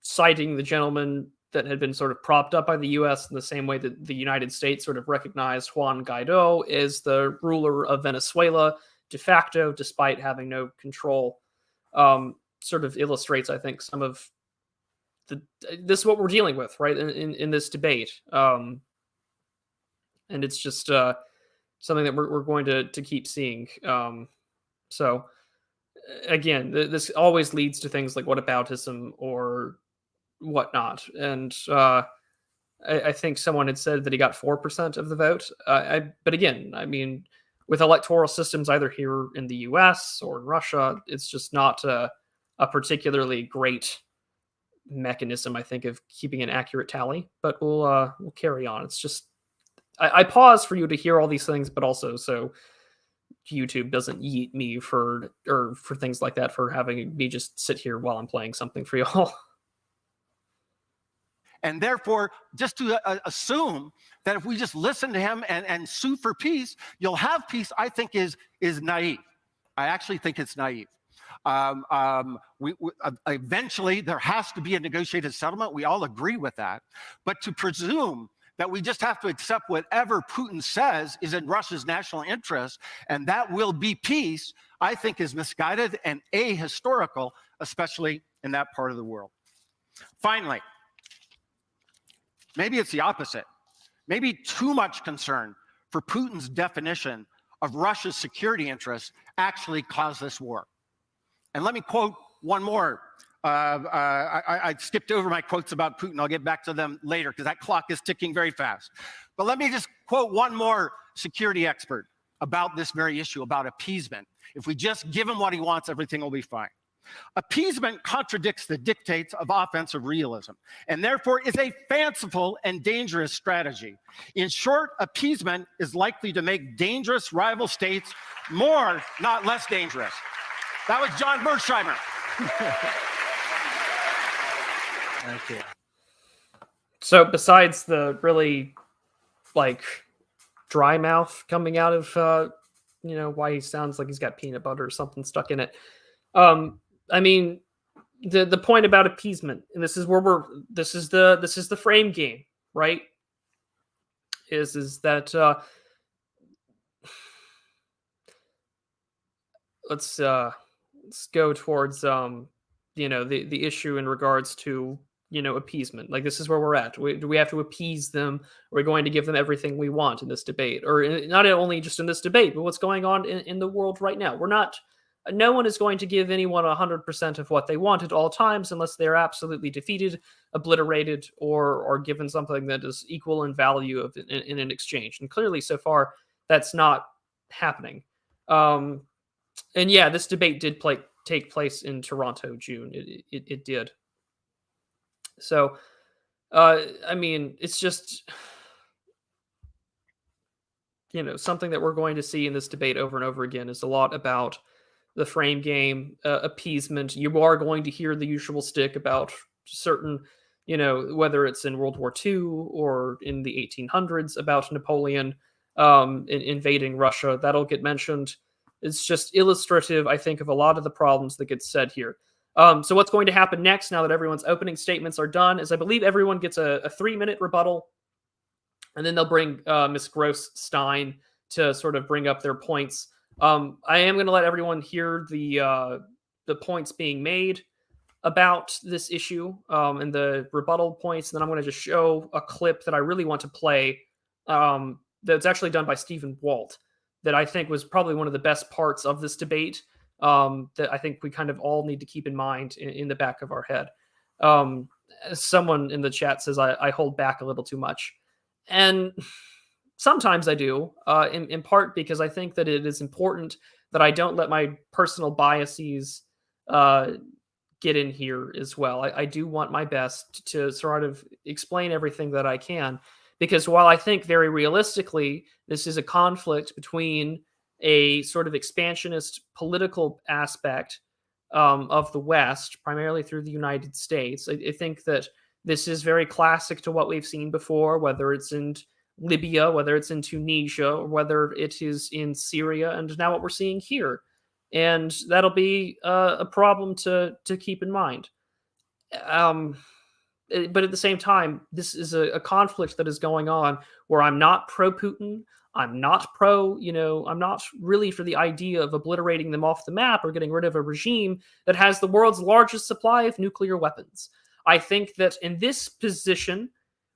citing the gentleman that had been sort of propped up by the U.S. in the same way that the United States sort of recognized Juan Guaido as the ruler of Venezuela de facto, despite having no control, sort of illustrates, I think, some of this is what we're dealing with, right, in this debate. And it's just something that we're going to keep seeing. So again, this always leads to things like whataboutism or whatnot. And I think someone had said that he got 4% of the vote. But again, I mean, with electoral systems either here in the U.S. or in Russia, it's just not a particularly great mechanism, I think, of keeping an accurate tally. But we'll carry on. It's just I pause for you to hear all these things, but also so YouTube doesn't yeet me for things like that, for having me just sit here while I'm playing something for y'all. And therefore, just to assume that if we just listen to him and sue for peace, you'll have peace, I think is naive. I actually think it's naive. Eventually, there has to be a negotiated settlement. We all agree with that. But to presume that we just have to accept whatever Putin says is in Russia's national interest, and that will be peace, I think is misguided and ahistorical, especially in that part of the world. Finally, maybe it's the opposite. Maybe too much concern for Putin's definition of Russia's security interests actually caused this war. And let me quote one more. I skipped over my quotes about Putin. I'll get back to them later because that clock is ticking very fast. But let me just quote one more security expert about this very issue, about appeasement. If we just give him what he wants, everything will be fine. Appeasement contradicts the dictates of offensive realism and therefore is a fanciful and dangerous strategy. In short, appeasement is likely to make dangerous rival states more, not less dangerous. That was John Mearsheimer. Thank you. So besides the really dry mouth coming out of why he sounds like he's got peanut butter or something stuck in it, I mean, the point about appeasement, and this is where this is the frame game, right? Is that let's go towards the issue in regards to appeasement. Like, this is where we're at. Do we have to appease them? We're going to give them everything we want in this debate, or not only just in this debate, but what's going on in the world right now. We're not no one is going to give anyone 100% of what they want at all times unless they're absolutely defeated, obliterated, or given something that is equal in value in an exchange. And clearly, so far, that's not happening. And yeah, this debate did take place in Toronto, June. It did. So, I mean, it's just, something that we're going to see in this debate over and over again is a lot about the frame game, appeasement. You are going to hear the usual stick about certain, whether it's in World War II or in the 1800s about Napoleon invading Russia. That'll get mentioned. It's just illustrative, I think, of a lot of the problems that get said here. So what's going to happen next, now that everyone's opening statements are done, is I believe everyone gets a 3-minute rebuttal, and then they'll bring Ms. Gross-Stein to sort of bring up their points. I am going to let everyone hear the points being made about this issue and the rebuttal points. And then I'm going to just show a clip that I really want to play that's actually done by Stephen Walt, that I think was probably one of the best parts of this debate that I think we kind of all need to keep in mind in the back of our head. Someone in the chat says I hold back a little too much. And sometimes I do, in part because I think that it is important that I don't let my personal biases get in here as well. I do want my best to sort of explain everything that I can, because while I think very realistically this is a conflict between a sort of expansionist political aspect of the West, primarily through the United States, I think that this is very classic to what we've seen before, whether it's in Libya, whether it's in Tunisia, or whether it is in Syria, and now what we're seeing here. And that'll be a problem to keep in mind. But at the same time, this is a conflict that is going on where I'm not pro-Putin. I'm not I'm not really for the idea of obliterating them off the map or getting rid of a regime that has the world's largest supply of nuclear weapons. I think that in this position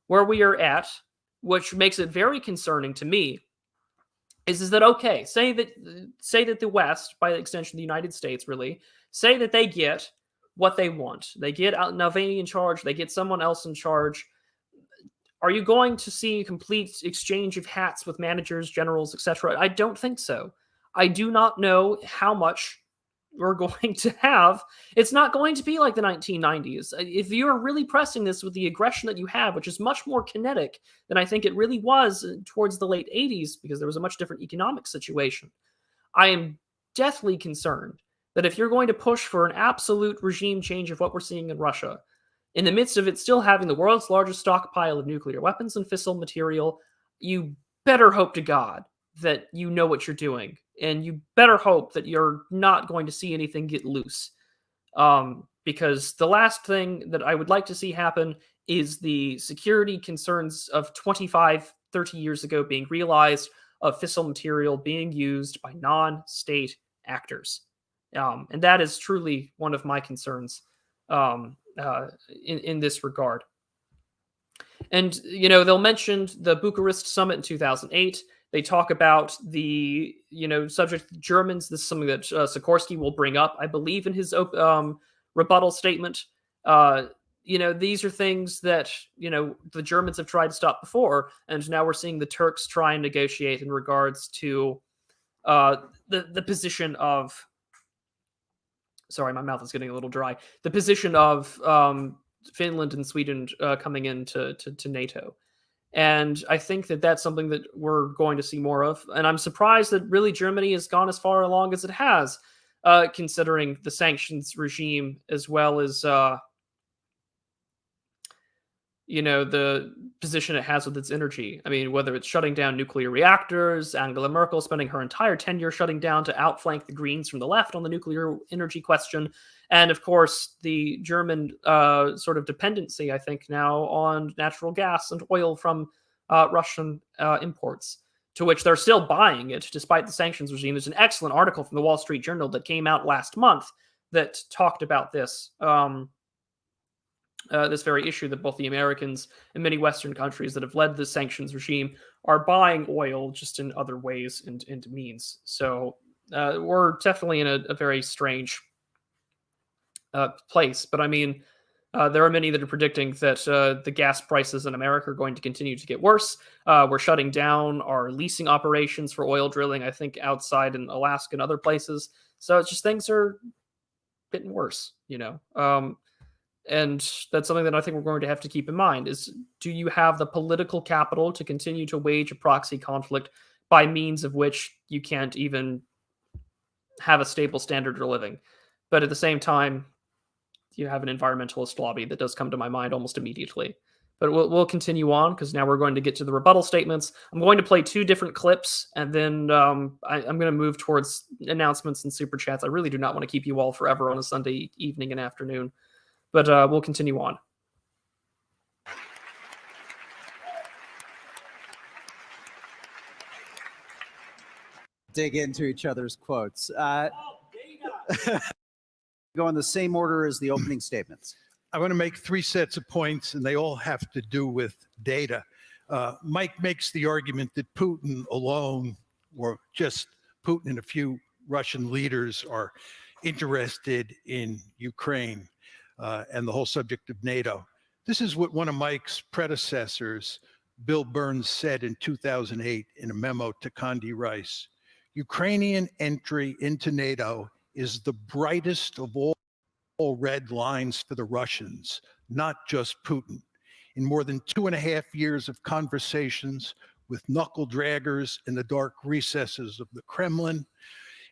where we are at, which makes it very concerning to me, is that okay? Say that the West, by extension the United States, really say that they get what they want. They get Navalny in charge. They get someone else in charge. Are you going to see a complete exchange of hats with managers, generals, etc.? I don't think so. I do not know how much we're going to have. It's not going to be like the 1990s. If you're really pressing this with the aggression that you have, which is much more kinetic than I think it really was towards the late 80s, because there was a much different economic situation, I am deathly concerned that if you're going to push for an absolute regime change of what we're seeing in Russia, in the midst of it still having the world's largest stockpile of nuclear weapons and fissile material, you better hope to God that you know what you're doing. And you better hope that you're not going to see anything get loose. Because the last thing that I would like to see happen is the security concerns of 25, 30 years ago being realized, of fissile material being used by non-state actors. And that is truly one of my concerns in this regard. And, they'll mention the Bucharest summit in 2008. They talk about the, subject of Germans. This is something that Sikorski will bring up, I believe, in his rebuttal statement. These are things that, the Germans have tried to stop before, and now we're seeing the Turks try and negotiate in regards to the position of, sorry, my mouth is getting a little dry, the position of Finland and Sweden coming into NATO. And I think that that's something that we're going to see more of. And I'm surprised that really Germany has gone as far along as it has, considering the sanctions regime, as well as, the position it has with its energy. I mean, whether it's shutting down nuclear reactors, Angela Merkel spending her entire tenure shutting down to outflank the Greens from the left on the nuclear energy question. And of course, the German sort of dependency, I think, now on natural gas and oil from Russian imports, to which they're still buying it despite the sanctions regime. There's an excellent article from the Wall Street Journal that came out last month that talked about this, this very issue, that both the Americans and many Western countries that have led the sanctions regime are buying oil just in other ways and means. So we're definitely in a very strange place. But I mean, there are many that are predicting that the gas prices in America are going to continue to get worse. We're shutting down our leasing operations for oil drilling, I think, outside in Alaska and other places. So it's just things are getting worse, and that's something that I think we're going to have to keep in mind is, do you have the political capital to continue to wage a proxy conflict by means of which you can't even have a stable standard of living? But at the same time, you have an environmentalist lobby that does come to my mind almost immediately. But we'll continue on, because now we're going to get to the rebuttal statements. I'm going to play 2 different clips, and then I'm going to move towards announcements and super chats. I really do not want to keep you all forever on a Sunday evening and afternoon, but we'll continue on. Dig into each other's quotes. Go in the same order as the opening statements. I want to make 3 sets of points, and they all have to do with data. Mike makes the argument that Putin alone, or just Putin and a few Russian leaders, are interested in Ukraine and the whole subject of NATO. This is what one of Mike's predecessors, Bill Burns, said in 2008 in a memo to Condi Rice. Ukrainian entry into NATO is the brightest of all red lines for the Russians, not just Putin. In more than 2.5 years of conversations with knuckle draggers in the dark recesses of the Kremlin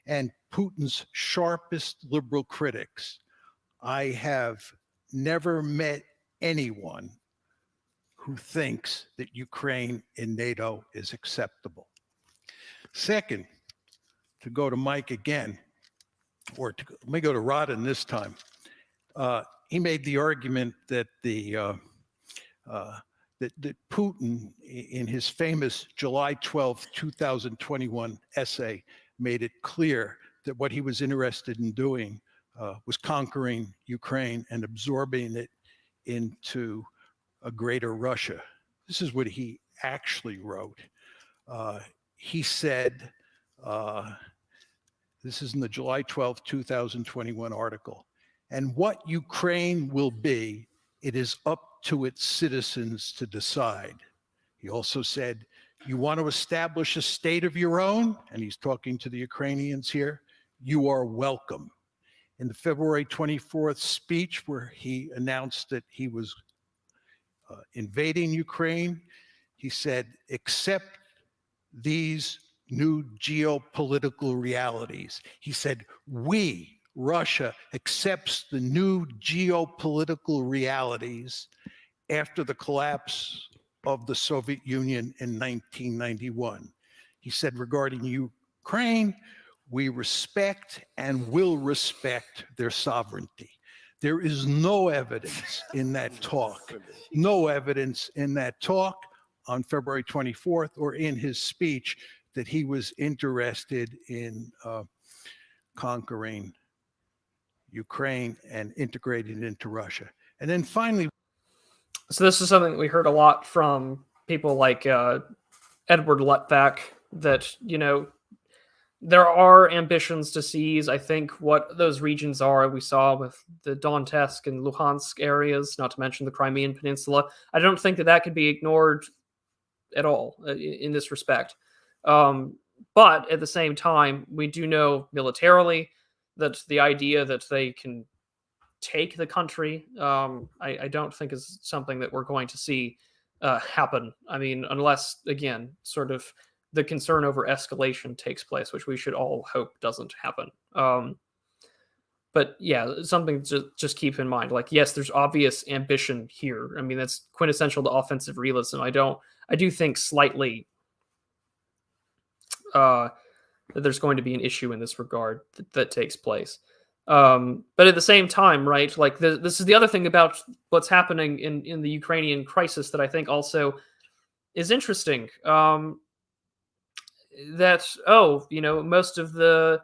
and Putin's sharpest liberal critics, I have never met anyone who thinks that Ukraine in NATO is acceptable. Second, to go to Mike again, let me go to Rodin this time. He made the argument that that Putin, in his famous July 12, 2021 essay, made it clear that what he was interested in doing was conquering Ukraine and absorbing it into a greater Russia. This is what he actually wrote. He said, this is in the July 12, 2021 article, and what Ukraine will be, it is up to its citizens to decide. He also said, you want to establish a state of your own, and he's talking to the Ukrainians here, you are welcome. In the February 24th speech where he announced that he was invading Ukraine, he said, accept these new geopolitical realities. He said, we, Russia, accepts the new geopolitical realities after the collapse of the Soviet Union in 1991. He said, regarding Ukraine, we respect and will respect their sovereignty. There is no evidence in that talk, on February 24th or in his speech that he was interested in conquering Ukraine and integrating it into Russia. And then finally, so this is something that we heard a lot from people like Edward Luttwak, that, there are ambitions to seize, I think, what those regions are. We saw with the Donetsk and Luhansk areas, not to mention the Crimean Peninsula. I don't think that could be ignored at all in this respect. But at the same time, we do know militarily that the idea that they can take the country, I don't think is something that we're going to see happen. I mean, unless, again, sort of the concern over escalation takes place, which we should all hope doesn't happen. But yeah, something to just keep in mind. Like, yes, there's obvious ambition here. I mean, that's quintessential to offensive realism. I do think slightly that there's going to be an issue in this regard that takes place. But at the same time, right, like this is the other thing about what's happening in the Ukrainian crisis that I think also is interesting. That, most of the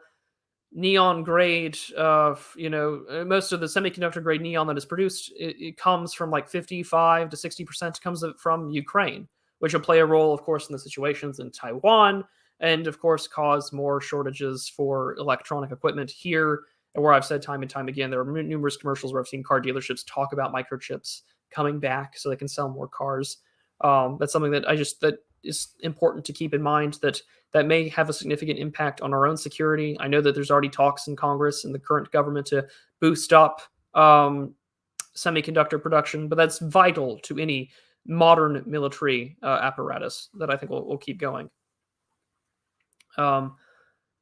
neon grade, most of the semiconductor grade neon that is produced, it comes from like 55 to 60% comes from Ukraine, which will play a role, of course, in the situations in Taiwan and of course cause more shortages for electronic equipment here. And where I've said time and time again, there are numerous commercials where I've seen car dealerships talk about microchips coming back so they can sell more cars. That's something that that is important to keep in mind, that may have a significant impact on our own security. I know that there's already talks in Congress and the current government to boost up semiconductor production, but that's vital to any modern military apparatus that I think will keep going.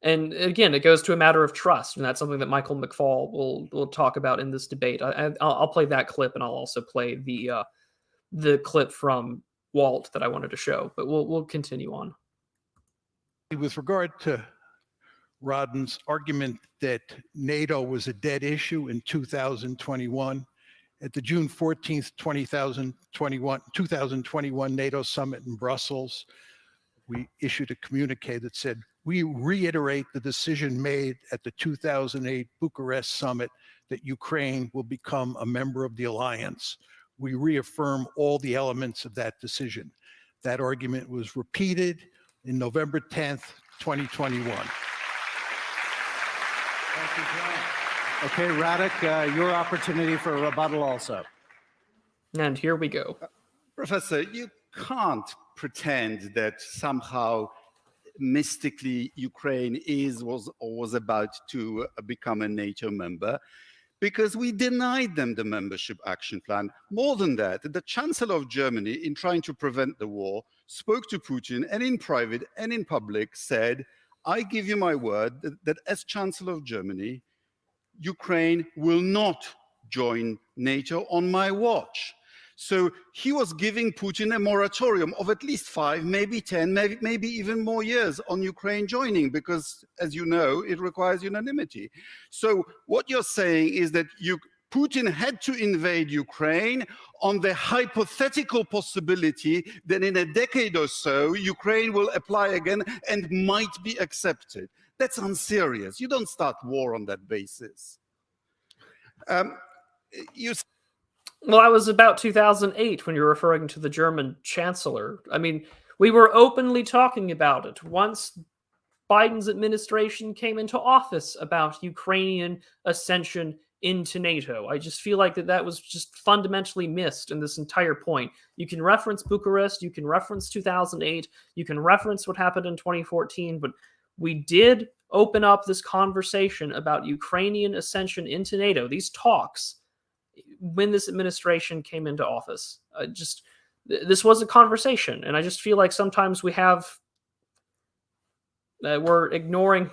And again, it goes to a matter of trust, and that's something that Michael McFaul will talk about in this debate. I'll play that clip, and I'll also play the clip from Walt that I wanted to show, but we'll continue on. With regard to Rodden's argument that NATO was a dead issue in 2021, at the June 14th, 2021 NATO summit in Brussels, we issued a communique that said, we reiterate the decision made at the 2008 Bucharest summit that Ukraine will become a member of the alliance. We reaffirm all the elements of that decision. That argument was repeated in November 10th, 2021. Thank you, John. Okay, Radek, your opportunity for a rebuttal also. And here we go. Professor, you can't pretend that somehow mystically Ukraine was about to become a NATO member, because we denied them the membership action plan. More than that, the Chancellor of Germany, in trying to prevent the war, spoke to Putin, and in private and in public said, I give you my word that as Chancellor of Germany, Ukraine will not join NATO on my watch. So he was giving Putin a moratorium of at least 5, maybe 10, maybe even more years on Ukraine joining, because, as you know, it requires unanimity. So what you're saying is that Putin had to invade Ukraine on the hypothetical possibility that in a decade or so, Ukraine will apply again and might be accepted. That's unserious. You don't start war on that basis. Well, I was about 2008 when you're referring to the German chancellor. I mean, we were openly talking about it once Biden's administration came into office about Ukrainian ascension into NATO. I just feel like that was just fundamentally missed in this entire point. You can reference Bucharest, you can reference 2008, you can reference what happened in 2014, but we did open up this conversation about Ukrainian ascension into NATO, these talks, when this administration came into office. This was a conversation, and I just feel like sometimes we're ignoring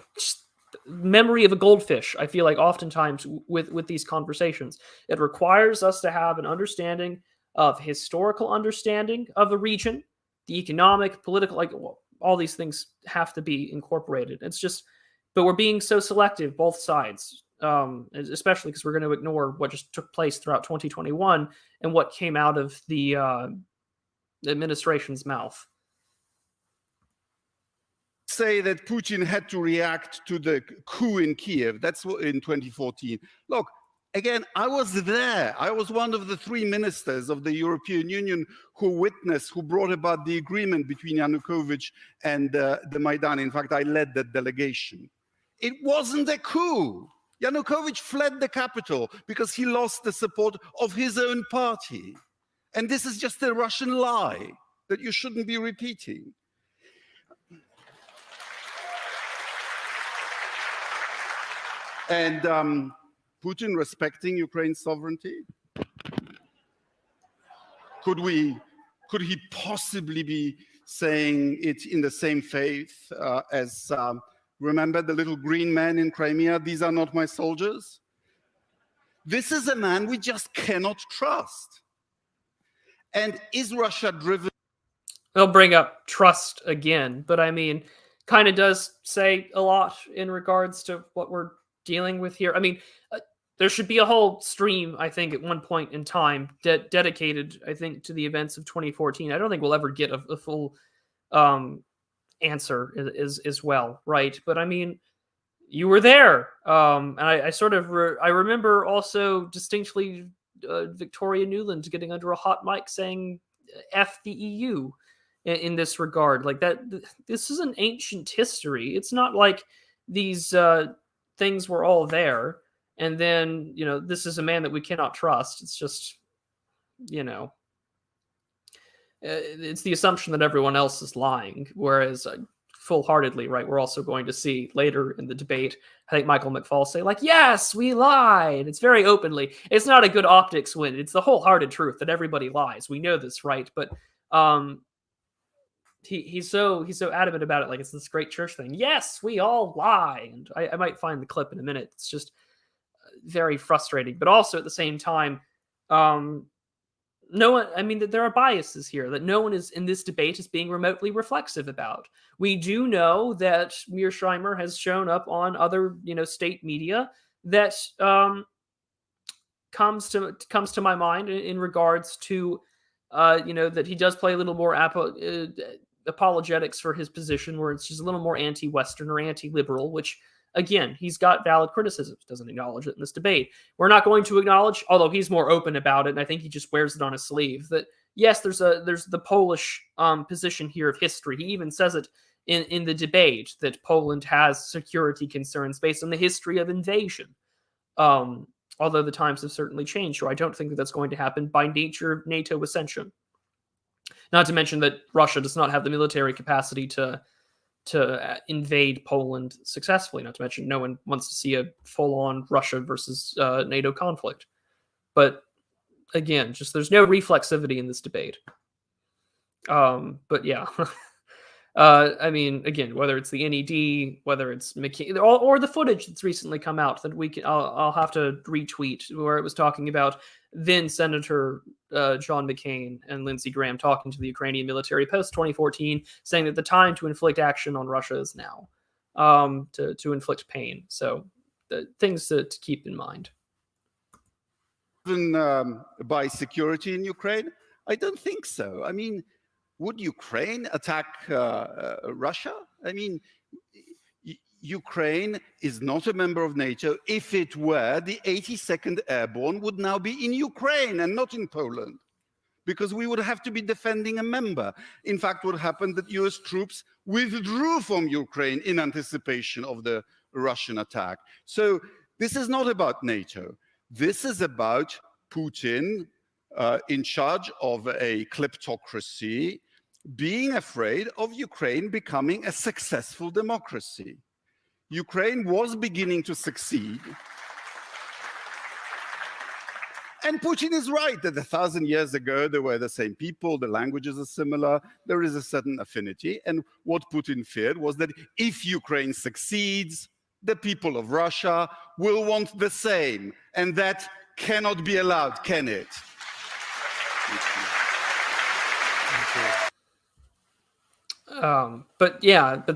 memory of a goldfish. I feel like oftentimes with these conversations, it requires us to have an understanding of historical understanding of the region, the economic, political, like all these things have to be incorporated. But we're being so selective, both sides. Especially because we're going to ignore what just took place throughout 2021 and what came out of the administration's mouth. Say that Putin had to react to the coup in Kiev. That's in 2014. Look, again, I was there. I was one of the 3 ministers of the European Union who brought about the agreement between Yanukovych and the Maidan. In fact, I led that delegation. It wasn't a coup. Yanukovych fled the capital because he lost the support of his own party. And this is just a Russian lie that you shouldn't be repeating. And Putin respecting Ukraine's sovereignty? Could he possibly be saying it in the same faith as remember the little green man in Crimea? These are not my soldiers. This is a man we just cannot trust. And is Russia driven? They'll bring up trust again, but I mean, kind of does say a lot in regards to what we're dealing with here. I mean, there should be a whole stream, I think, at one point in time dedicated, I think, to the events of 2014. I don't think we'll ever get a full answer as well, right? But I mean, you were there, and I sort of I remember also distinctly Victoria Nuland getting under a hot mic saying "F the EU," in this regard. Like that, this is an ancient history. It's not like these things were all there, and then this is a man that we cannot trust. It's just it's the assumption that everyone else is lying, whereas full-heartedly, right, we're also going to see later in the debate, I think Michael McFaul say, like, yes, we lied. It's very openly. It's not a good optics win. It's the wholehearted truth that everybody lies. We know this, right? But he's so adamant about it, like it's this great church thing. Yes, we all lie. And I might find the clip in a minute. It's just very frustrating. But also at the same time, no one, I mean, that there are biases here that no one is in this debate is being remotely reflexive about. We do know that Mearsheimer has shown up on other, state media that comes to my mind in regards to, that he does play a little more apologetics for his position, where it's just a little more anti-Western or anti-liberal, which, again, he's got valid criticisms, doesn't acknowledge it in this debate. We're not going to acknowledge, although he's more open about it, and I think he just wears it on his sleeve, that yes, there's the Polish position here of history. He even says it in the debate that Poland has security concerns based on the history of invasion. Although the times have certainly changed, so I don't think that that's going to happen by nature of NATO ascension. Not to mention that Russia does not have the military capacity to invade Poland successfully. Not to mention no one wants to see a full-on Russia versus NATO conflict. But again, just there's no reflexivity in this debate. But yeah. I mean, again, whether it's the NED, whether it's McCain, or the footage that's recently come out that I'll have to retweet, where it was talking about then Senator John McCain and Lindsey Graham talking to the Ukrainian military post 2014, saying that the time to inflict action on Russia is now, to inflict pain. So things to keep in mind. Even by security in Ukraine? I don't think so. I mean, would Ukraine attack Russia? I mean, Ukraine is not a member of NATO. If it were, the 82nd Airborne would now be in Ukraine and not in Poland, because we would have to be defending a member. In fact, what happened that US troops withdrew from Ukraine in anticipation of the Russian attack. So this is not about NATO. This is about Putin in charge of a kleptocracy, being afraid of Ukraine becoming a successful democracy. Ukraine was beginning to succeed. And Putin is right that 1,000 years ago, they were the same people, the languages are similar, there is a certain affinity. And what Putin feared was that if Ukraine succeeds, the people of Russia will want the same. And that cannot be allowed, can it? But yeah, but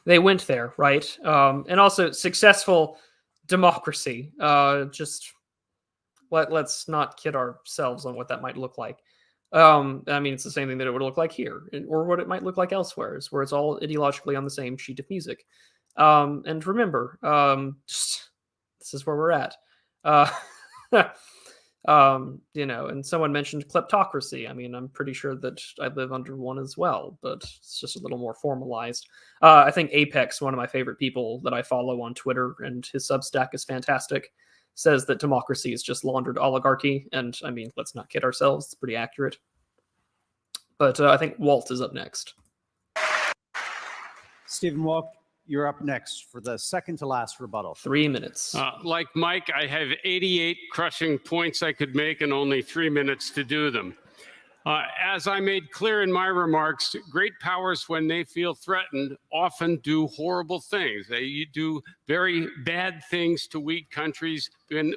they went there, right? And also successful democracy. Just let's not kid ourselves on what that might look like. I mean, it's the same thing that it would look like here, or what it might look like elsewhere, where it's all ideologically on the same sheet of music. And remember, this is where we're at. And someone mentioned kleptocracy. I mean, I'm pretty sure that I live under one as well, but it's just a little more formalized. I think Apex, one of my favorite people that I follow on Twitter, and his Substack is fantastic, says that democracy is just laundered oligarchy. And I mean, let's not kid ourselves. It's pretty accurate. But I think Walt is up next. Stephen Walt, you're up next for the second to last rebuttal. 3 minutes. Like Mike, I have 88 crushing points I could make and only 3 minutes to do them. As I made clear in my remarks, great powers, when they feel threatened, often do horrible things. They do very bad things to weak countries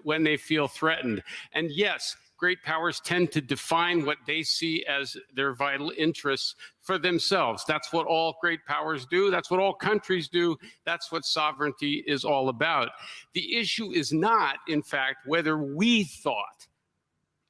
when they feel threatened. And yes, great powers tend to define what they see as their vital interests for themselves. That's what all great powers do. That's what all countries do. That's what sovereignty is all about. The issue is not, in fact, whether we thought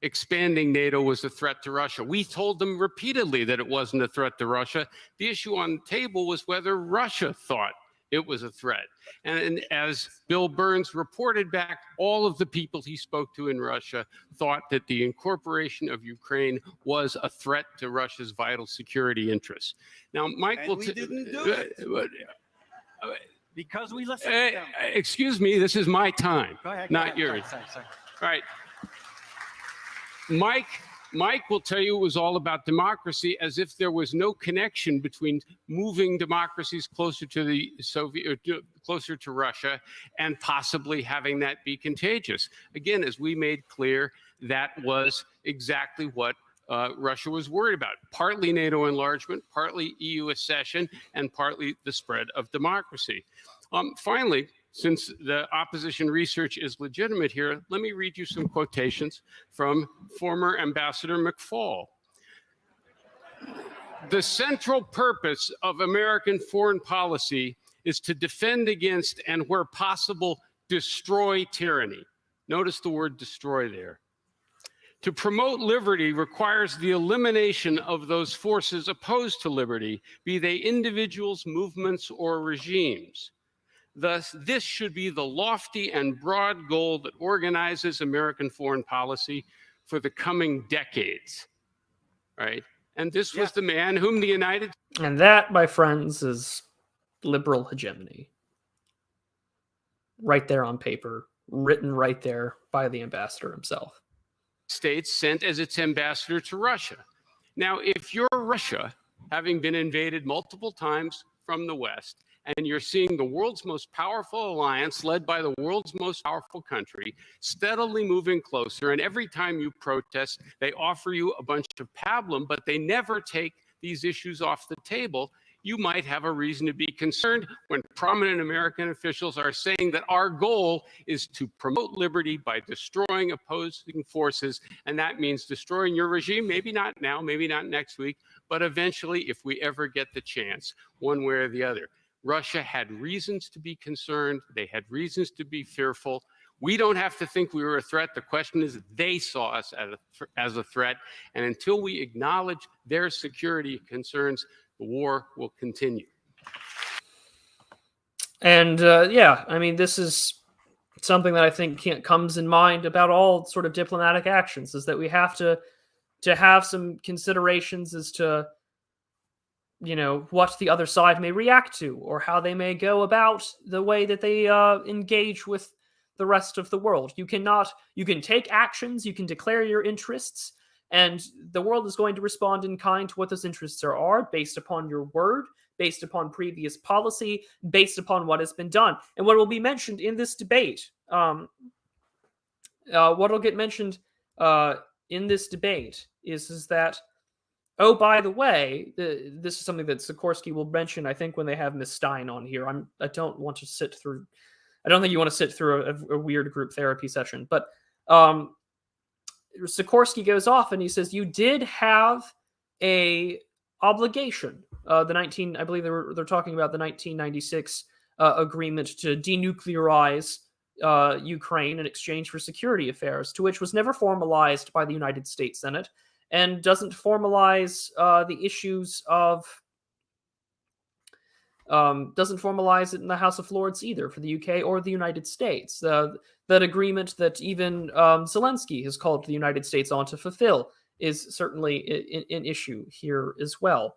expanding NATO was a threat to Russia. We told them repeatedly that it wasn't a threat to Russia. The issue on the table was whether Russia thought It was a threat. And as Bill Burns reported back, all of the people he spoke to in Russia thought that the incorporation of Ukraine was a threat to Russia's vital security interests. Now, Mike And will we didn't do it. Because we listened to them. Excuse me, this is my time, Go ahead, not yours. Sorry. All right. Mike will tell you it was all about democracy, as if there was no connection between moving democracies closer to the closer to Russia and possibly having that be contagious. Again, as we made clear, that was exactly what Russia was worried about. Partly NATO enlargement, partly EU accession, and partly the spread of democracy. Finally, since the opposition research is legitimate here, let me read you some quotations from former Ambassador McFaul. The central purpose of American foreign policy is to defend against and, where possible, destroy tyranny. Notice the word destroy there. To promote liberty requires the elimination of those forces opposed to liberty, be they individuals, movements, or regimes. Thus, this should be the lofty and broad goal that organizes American foreign policy for the coming decades, right? And this was the man whom the United And that, my friends, is liberal hegemony. Right there on paper, written right there by the ambassador himself. States sent as its ambassador to Russia. Now, if you're Russia, having been invaded multiple times from the West, and you're seeing the world's most powerful alliance led by the world's most powerful country steadily moving closer, and every time you protest, they offer you a bunch of pablum, but they never take these issues off the table, you might have a reason to be concerned when prominent American officials are saying that our goal is to promote liberty by destroying opposing forces, and that means destroying your regime, maybe not now, maybe not next week, but eventually if we ever get the chance, one way or the other. Russia had reasons to be concerned. They had reasons to be fearful. We don't have to think we were a threat. The question is, they saw us as a threat. And until we acknowledge their security concerns, the war will continue. And yeah, I mean, this is something that I think comes in mind about all sort of diplomatic actions, is that we have to have some considerations as to, you know, what the other side may react to, or how they may go about the way that they engage with the rest of the world. You can take actions, you can declare your interests, and the world is going to respond in kind to what those interests are based upon your word, based upon previous policy, based upon what has been done. And what will be mentioned in this debate, what will get mentioned in this debate is that, oh, by the way, this is something that Sikorski will mention, I think, when they have Ms. Stein on here. I don't want to sit through... I don't think you want to sit through a weird group therapy session. But Sikorski goes off and he says, you did have a obligation. I believe they're talking about the 1996 agreement to denuclearize Ukraine in exchange for security affairs, to which was never formalized by the United States Senate, and doesn't formalize the issues of doesn't formalize it in the House of Lords either for the UK or the United States. That agreement that even Zelensky has called the United States on to fulfill is certainly an issue here as well.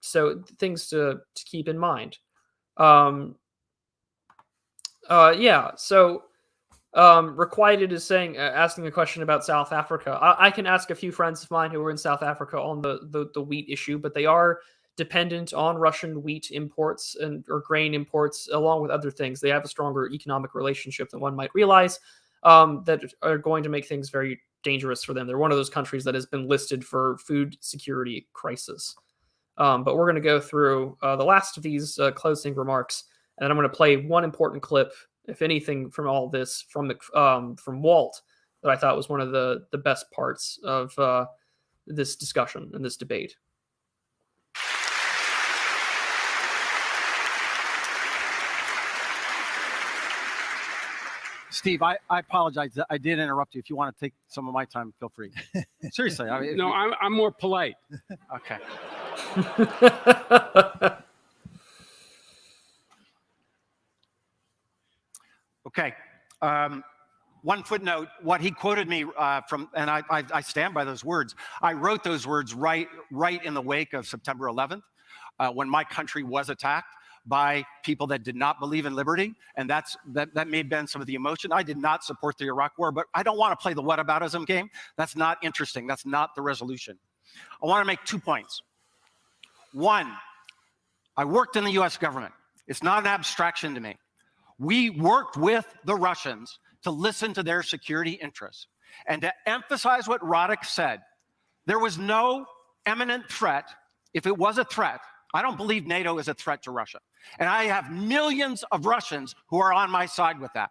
So things to keep in mind. Yeah, so Requited is saying, asking a question about South Africa. I can ask a few friends of mine who were in South Africa on the wheat issue, but they are dependent on Russian wheat imports or grain imports, along with other things. They have a stronger economic relationship than one might realize, that are going to make things very dangerous for them. They're one of those countries that has been listed for food security crisis. But we're going to go through the last of these closing remarks, and I'm going to play one important clip, if anything, from all this from Walt, that I thought was one of the best parts of this discussion and this debate. Steve, I apologize. I did interrupt you. If you want to take some of my time, feel free. Seriously. I mean, No, I'm more polite. Okay. Okay. One footnote, what he quoted me from, and I stand by those words. I wrote those words right in the wake of September 11th, when my country was attacked by people that did not believe in liberty, and that may have been some of the emotion. I did not support the Iraq War, but I don't want to play the whataboutism game. That's not interesting. That's not the resolution. I want to make 2 points. One, I worked in the US government. It's not an abstraction to me. We worked with the Russians to listen to their security interests. And to emphasize what Roddick said, there was no imminent threat. If it was a threat, I don't believe NATO is a threat to Russia. And I have millions of Russians who are on my side with that.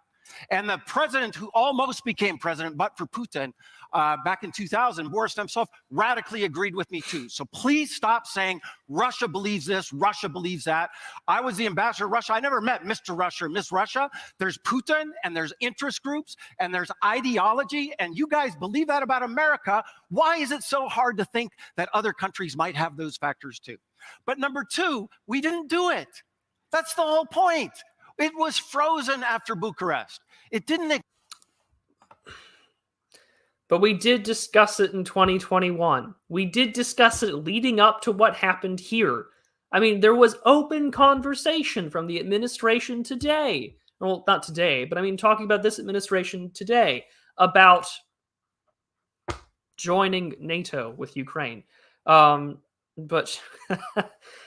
And the president who almost became president, but for Putin, back in 2000, Boris Nemtsov, radically agreed with me too. So please stop saying Russia believes this, Russia believes that. I was the ambassador to Russia. I never met Mr. Russia or Miss Russia. There's Putin, and there's interest groups, and there's ideology, and you guys believe that about America. Why is it so hard to think that other countries might have those factors too? But number two, we didn't do it. That's the whole point. It was frozen after Bucharest. It didn't. But we did discuss it in 2021. We did discuss it leading up to what happened here. I mean, there was open conversation from the administration today. Well, not today, but I mean, talking about this administration today about joining NATO with Ukraine. But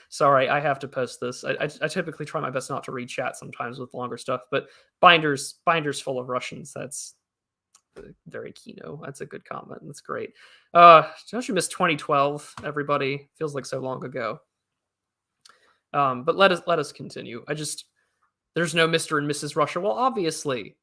sorry, I have to post this. I typically try my best not to read chat sometimes with longer stuff, but binders full of Russians. That's very Kino. That's a good comment. That's great. Don't you miss 2012, everybody? Feels like so long ago. But let us continue. There's no Mr. and Mrs. Russia. Well, obviously,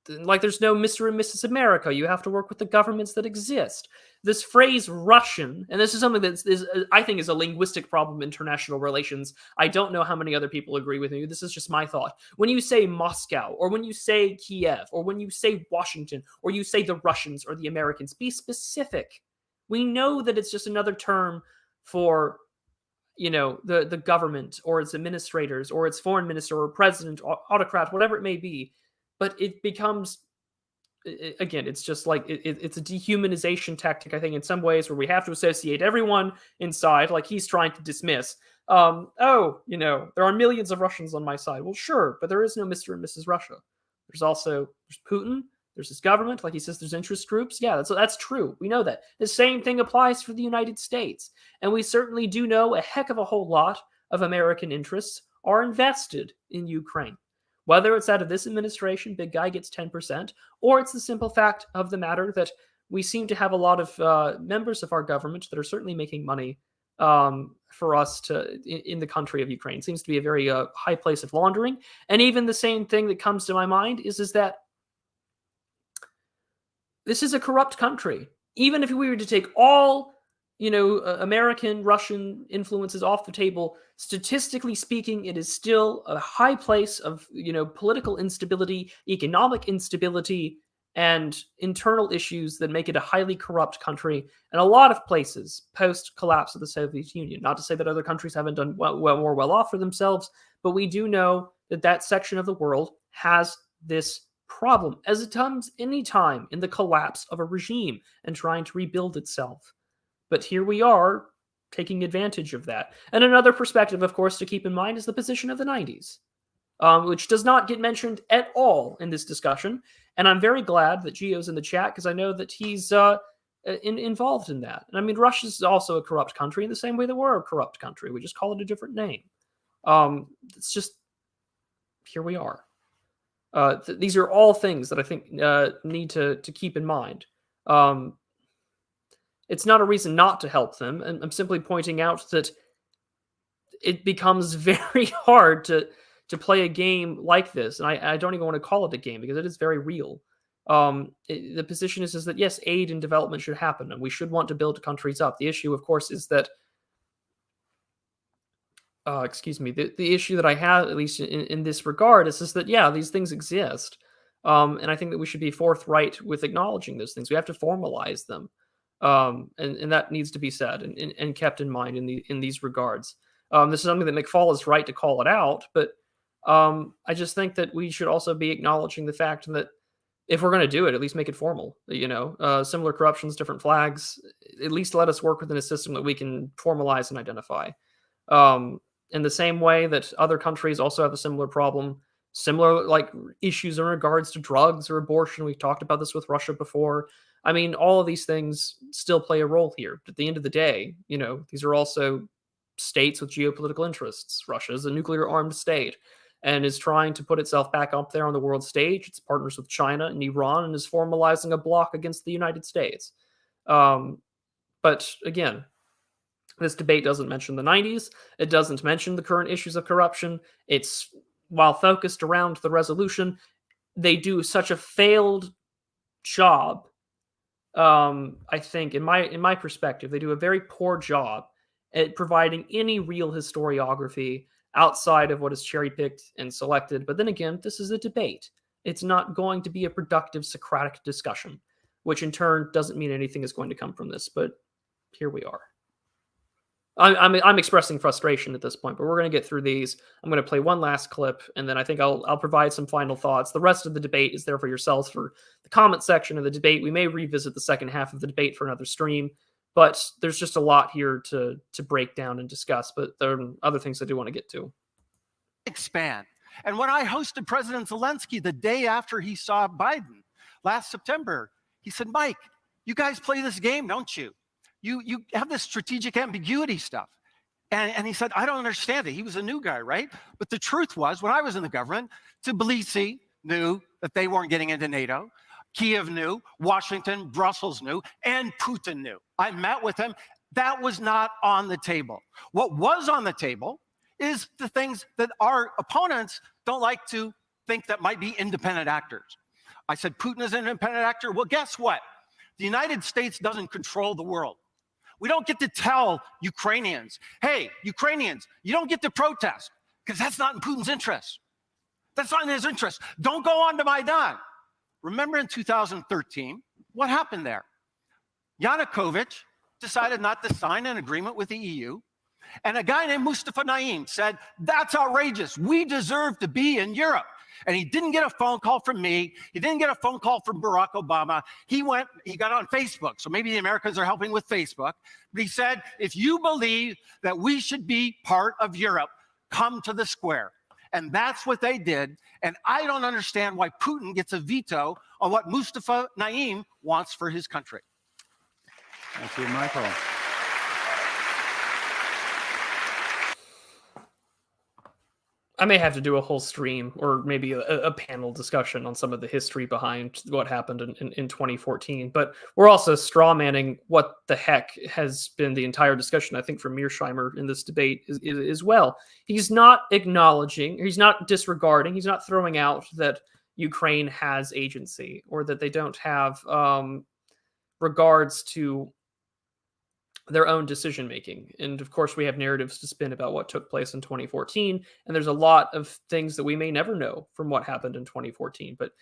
like there's no Mr. and Mrs. America. You have to work with the governments that exist. This phrase Russian, and this is something that I think is a linguistic problem in international relations. I don't know how many other people agree with me. This is just my thought. When you say Moscow, or when you say Kiev, or when you say Washington, or you say the Russians or the Americans, be specific. We know that it's just another term for, you know, the government or its administrators or its foreign minister or president or autocrat, whatever it may be. But it becomes, again, it's just like it's a dehumanization tactic, I think, in some ways, where we have to associate everyone inside, like he's trying to dismiss. Oh, you know, there are millions of Russians on my side. Well, sure, but there is no Mr. and Mrs. Russia. There's Putin. There's his government. Like he says, there's interest groups. Yeah, that's true. We know that. The same thing applies for the United States. And we certainly do know a heck of a whole lot of American interests are invested in Ukraine. Whether it's out of this administration, big guy gets 10%, or it's the simple fact of the matter that we seem to have a lot of members of our government that are certainly making money for us in the country of Ukraine. It seems to be a very high place of laundering. And even the same thing that comes to my mind is that this is a corrupt country. Even if we were to take all, American, Russian influences off the table, statistically speaking, it is still a high place of, political instability, economic instability, and internal issues that make it a highly corrupt country in a lot of places post-collapse of the Soviet Union. Not to say that other countries haven't done more well off for themselves, but we do know that section of the world has this problem, as it comes any time in the collapse of a regime and trying to rebuild itself. But here we are taking advantage of that. And another perspective, of course, to keep in mind is the position of the 90s, which does not get mentioned at all in this discussion. And I'm very glad that Gio's in the chat because I know that he's involved in that. And I mean, Russia's also a corrupt country in the same way that we're a corrupt country. We just call it a different name. It's just, here we are. These are all things that I think need to keep in mind. It's not a reason not to help them. And I'm simply pointing out that it becomes very hard to play a game like this. And I don't even want to call it a game because it is very real. The position is that, yes, aid and development should happen and we should want to build countries up. The issue, of course, is that, the issue that I have, at least in this regard, is that, yeah, these things exist. And I think that we should be forthright with acknowledging those things. We have to formalize them. And that needs to be said and kept in mind in these regards. This is something that McFaul is right to call it out, but I just think that we should also be acknowledging the fact that if we're going to do it, at least make it formal. Similar corruptions, different flags. At least let us work within a system that we can formalize and identify. In the same way that other countries also have a similar problem, similar like issues in regards to drugs or abortion. We've talked about this with Russia before. I mean, all of these things still play a role here. At the end of the day, these are also states with geopolitical interests. Russia is a nuclear armed state and is trying to put itself back up there on the world stage. It's partners with China and Iran and is formalizing a bloc against the United States. But again, this debate doesn't mention the 90s. It doesn't mention the current issues of corruption. It's, while focused around the resolution, they do such a failed job. I think, in my perspective, they do a very poor job at providing any real historiography outside of what is cherry-picked and selected. But then again, this is a debate. It's not going to be a productive Socratic discussion, which in turn doesn't mean anything is going to come from this. But here we are. I'm expressing frustration at this point, but we're going to get through these. I'm going to play one last clip, and then I think I'll provide some final thoughts. The rest of the debate is there for yourselves for the comment section of the debate. We may revisit the second half of the debate for another stream, but there's just a lot here to break down and discuss. But there are other things I do want to get to. Expand. And when I hosted President Zelensky the day after he saw Biden last September, he said, Mike, you guys play this game, don't you? You have this strategic ambiguity stuff. And he said, I don't understand it. He was a new guy, right? But the truth was, when I was in the government, Tbilisi knew that they weren't getting into NATO. Kiev knew, Washington, Brussels knew, and Putin knew. I met with him. That was not on the table. What was on the table is the things that our opponents don't like to think that might be independent actors. I said, Putin is an independent actor. Well, guess what? The United States doesn't control the world. We don't get to tell Ukrainians, hey, Ukrainians, you don't get to protest because that's not in Putin's interest. That's not in his interest. Don't go on to Maidan. Remember in 2013, what happened there? Yanukovych decided not to sign an agreement with the EU. And a guy named Mustafa Naim said, that's outrageous. We deserve to be in Europe. And he didn't get a phone call from me. He didn't get a phone call from Barack Obama. He got on Facebook. So maybe the Americans are helping with Facebook. But he said, if you believe that we should be part of Europe, come to the square. And that's what they did. And I don't understand why Putin gets a veto on what Mustafa Naim wants for his country. Thank you, Michael. I may have to do a whole stream or maybe a panel discussion on some of the history behind what happened in 2014. But we're also strawmanning what the heck has been the entire discussion, I think, from Mearsheimer in this debate as well. He's not acknowledging, he's not disregarding, he's not throwing out that Ukraine has agency or that they don't have regards to their own decision making. And of course, we have narratives to spin about what took place in 2014. And there's a lot of things that we may never know from what happened in 2014. But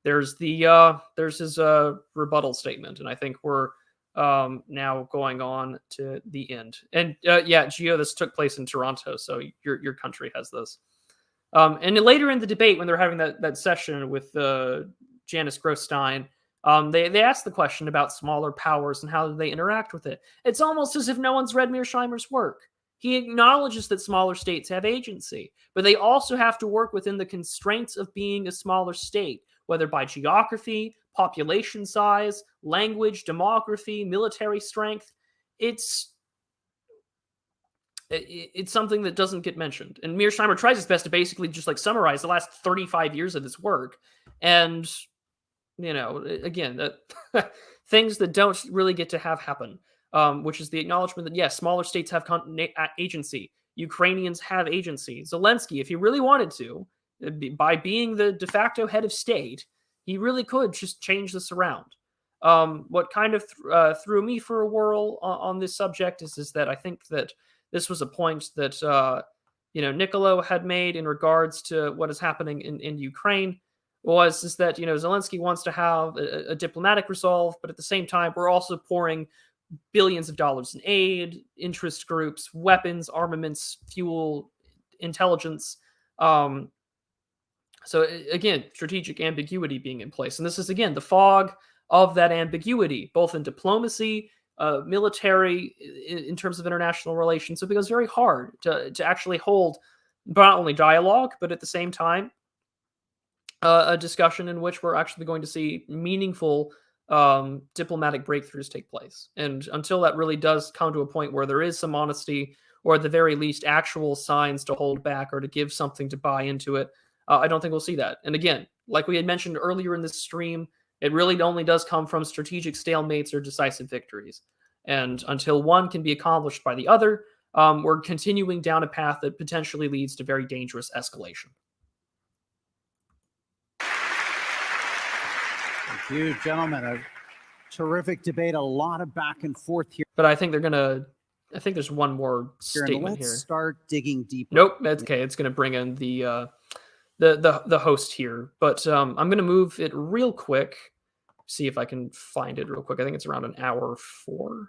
there's his rebuttal statement, and I think we're now going on to the end. And yeah, Gio, this took place in Toronto, so your country has this. And later in the debate, when they're having that session with Janice Gross-Stein, they asked the question about smaller powers and how they interact with it. It's almost as if no one's read Mearsheimer's work. He acknowledges that smaller states have agency, but they also have to work within the constraints of being a smaller state, whether by geography, population size, language, demography, military strength. It's something that doesn't get mentioned. And Mearsheimer tries his best to basically just like summarize the last 35 years of his work. And again, things that don't really get to have happen, which is the acknowledgement that, yes, smaller states have agency. Ukrainians have agency. Zelensky, if he really wanted to, by being the de facto head of state, he really could just change this around. What kind of threw me for a whirl on this subject is that I think that this was a point that, Niccolo had made in regards to what is happening in Ukraine. Is that Zelensky wants to have a diplomatic resolve, but at the same time, we're also pouring billions of dollars in aid, interest groups, weapons, armaments, fuel, intelligence. So again, strategic ambiguity being in place. And this is, again, the fog of that ambiguity, both in diplomacy, military, in terms of international relations. So it becomes very hard to actually hold not only dialogue, but at the same time, a discussion in which we're actually going to see meaningful diplomatic breakthroughs take place. And until that really does come to a point where there is some honesty, or at the very least actual signs to hold back or to give something to buy into it, I don't think we'll see that. And again, like we had mentioned earlier in this stream, it really only does come from strategic stalemates or decisive victories. And until one can be accomplished by the other, we're continuing down a path that potentially leads to very dangerous escalation. Thank you, gentlemen. A terrific debate, a lot of back and forth here. But I think they're gonna. I think there's one more statement Let's here. start digging deeper. Nope, that's okay. It's gonna bring in the host here, but I'm gonna move it real quick. See if I can find it real quick. I think it's around an hour 4.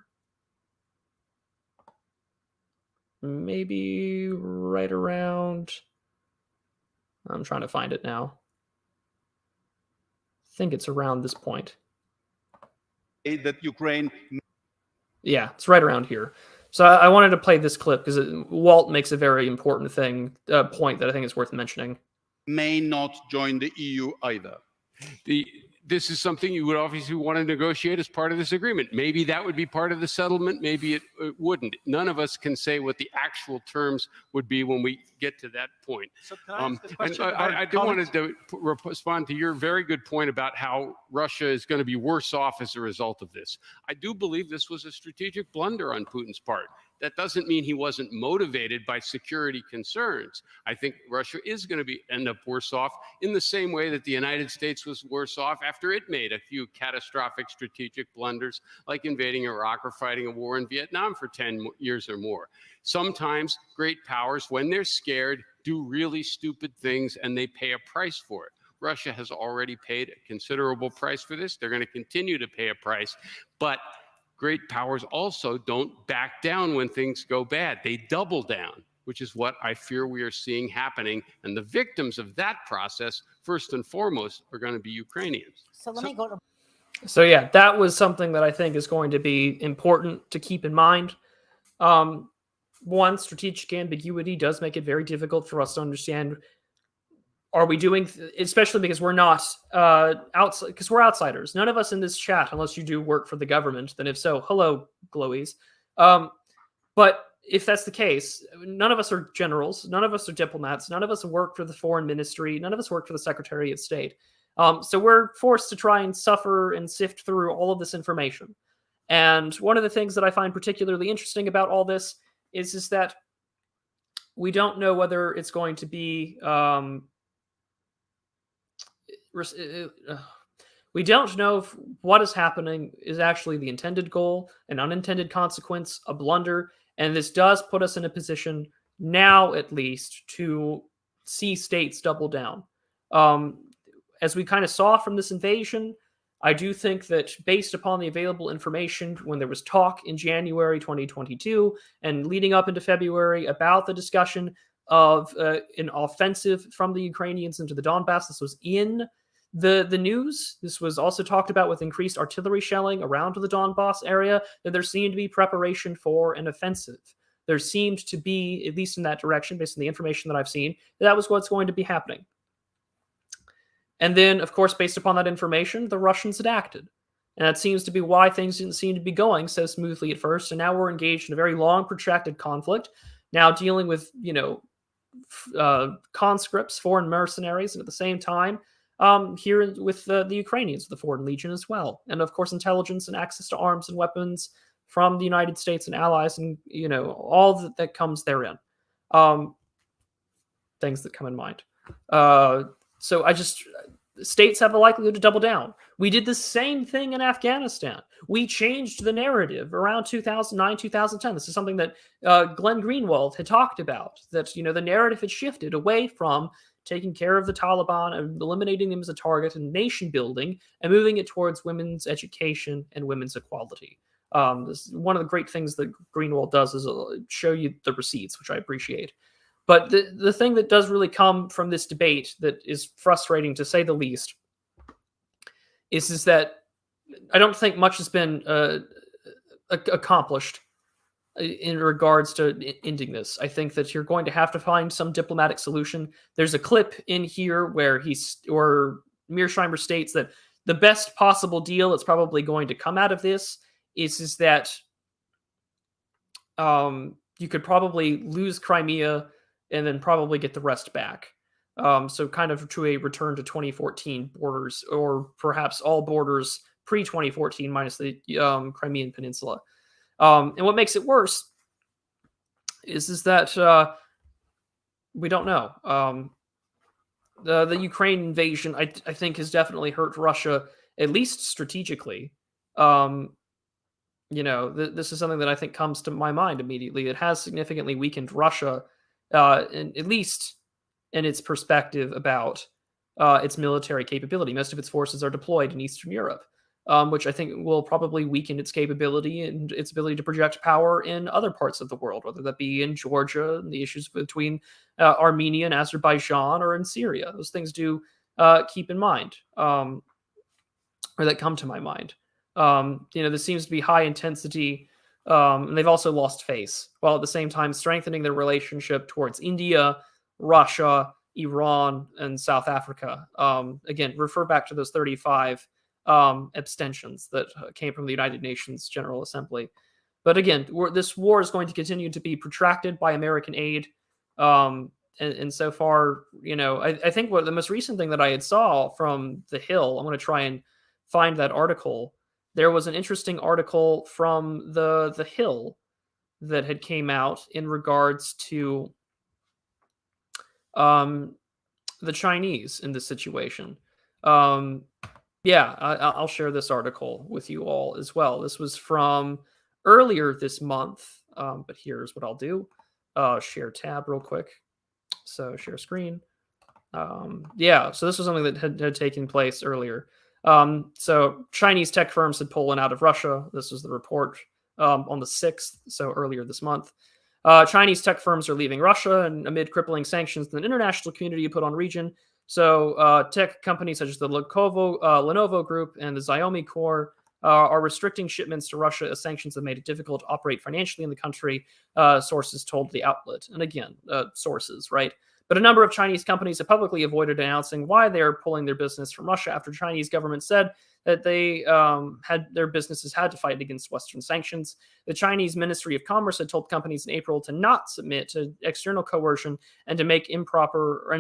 Maybe right around. I'm trying to find it now. I think it's around this point. That Ukraine Yeah, it's right around here. So I wanted to play this clip because Walt makes a very important point that I think is worth mentioning. may not join the EU either. This is something you would obviously want to negotiate as part of this agreement. Maybe that would be part of the settlement. Maybe it wouldn't. None of us can say what the actual terms would be when we get to that point. So can I ask a question? I do want to respond to your very good point about how Russia is going to be worse off as a result of this. I do believe this was a strategic blunder on Putin's part. That doesn't mean he wasn't motivated by security concerns. I think Russia is going to end up worse off in the same way that the United States was worse off after it made a few catastrophic strategic blunders, like invading Iraq or fighting a war in Vietnam for 10 years or more. Sometimes great powers, when they're scared, do really stupid things and they pay a price for it. Russia has already paid a considerable price for this. They're going to continue to pay a price, but great powers also don't back down when things go bad. They double down, which is what I fear we are seeing happening. And the victims of that process, first and foremost, are going to be Ukrainians. So let me go to. So yeah, that was something that I think is going to be important to keep in mind. One, strategic ambiguity does make it very difficult for us to understand. Are we doing, especially because we're not outside, because we're outsiders. None of us in this chat, unless you do work for the government, then if so, hello, glowies. But if that's the case, none of us are generals, none of us are diplomats, none of us work for the foreign ministry, none of us work for the Secretary of State. So we're forced to try and suffer and sift through all of this information. And one of the things that I find particularly interesting about all this is that we don't know whether it's going to be we don't know if what is happening is actually the intended goal, an unintended consequence, a blunder, and this does put us in a position now, at least, to see states double down. As we kind of saw from this invasion, I do think that based upon the available information, when there was talk in January 2022 and leading up into February about the discussion of an offensive from the Ukrainians into the Donbass, this was in the news. This was also talked about with increased artillery shelling around the Donbass area, that there seemed to be preparation for an offensive. There seemed to be, at least in that direction, based on the information that I've seen, that was what's going to be happening. And then, of course, based upon that information, the Russians had acted. And that seems to be why things didn't seem to be going so smoothly at first. And now we're engaged in a very long, protracted conflict, now dealing with, conscripts, foreign mercenaries, and at the same time, here with the Ukrainians, the Foreign Legion as well. And of course, intelligence and access to arms and weapons from the United States and allies, and, all that comes therein. Things that come in mind. So states have a likelihood to double down. We did the same thing in Afghanistan. We changed the narrative around 2009, 2010. This is something that Glenn Greenwald had talked about, that, the narrative had shifted away from taking care of the Taliban and eliminating them as a target and nation building, and moving it towards women's education and women's equality. This is one of the great things that Greenwald does is show you the receipts, which I appreciate. But the thing that does really come from this debate that is frustrating, to say the least, is that I don't think much has been accomplished in regards to ending this. I think that you're going to have to find some diplomatic solution. There's a clip in here where Mearsheimer states that the best possible deal that's probably going to come out of this is that you could probably lose Crimea and then probably get the rest back. So kind of to a return to 2014 borders, or perhaps all borders pre-2014 minus the Crimean Peninsula. And what makes it worse is that we don't know. The Ukraine invasion, I think, has definitely hurt Russia, at least strategically. This is something that I think comes to my mind immediately. It has significantly weakened Russia, at least in its perspective about its military capability. Most of its forces are deployed in Eastern Europe, which I think will probably weaken its capability and its ability to project power in other parts of the world, whether that be in Georgia and the issues between Armenia and Azerbaijan, or in Syria. Those things do keep in mind, or that come to my mind. There seems to be high intensity, and they've also lost face, while at the same time strengthening their relationship towards India, Russia, Iran, and South Africa. Again, refer back to those 35 abstentions that came from the United Nations General Assembly. But again, this war is going to continue to be protracted by American aid. And so far, I think what the most recent thing that I had saw from The Hill, I'm going to try and find that article. There was an interesting article from the Hill that had came out in regards to the Chinese in this situation. I'll share this article with you all as well. This was from earlier this month, but here's what I'll do. Share tab real quick. So share screen. So this was something that had taken place earlier. So Chinese tech firms had pulled out of Russia. This was the report on the 6th, so earlier this month. Chinese tech firms are leaving Russia, and amid crippling sanctions that the international community put on region. So tech companies such as the Lenovo Group and the Xiaomi Corps are restricting shipments to Russia as sanctions have made it difficult to operate financially in the country, sources told the outlet. And again, sources, right? But a number of Chinese companies have publicly avoided announcing why they are pulling their business from Russia after the Chinese government said that they their businesses had to fight against Western sanctions. The Chinese Ministry of Commerce had told companies in April to not submit to external coercion and to make improper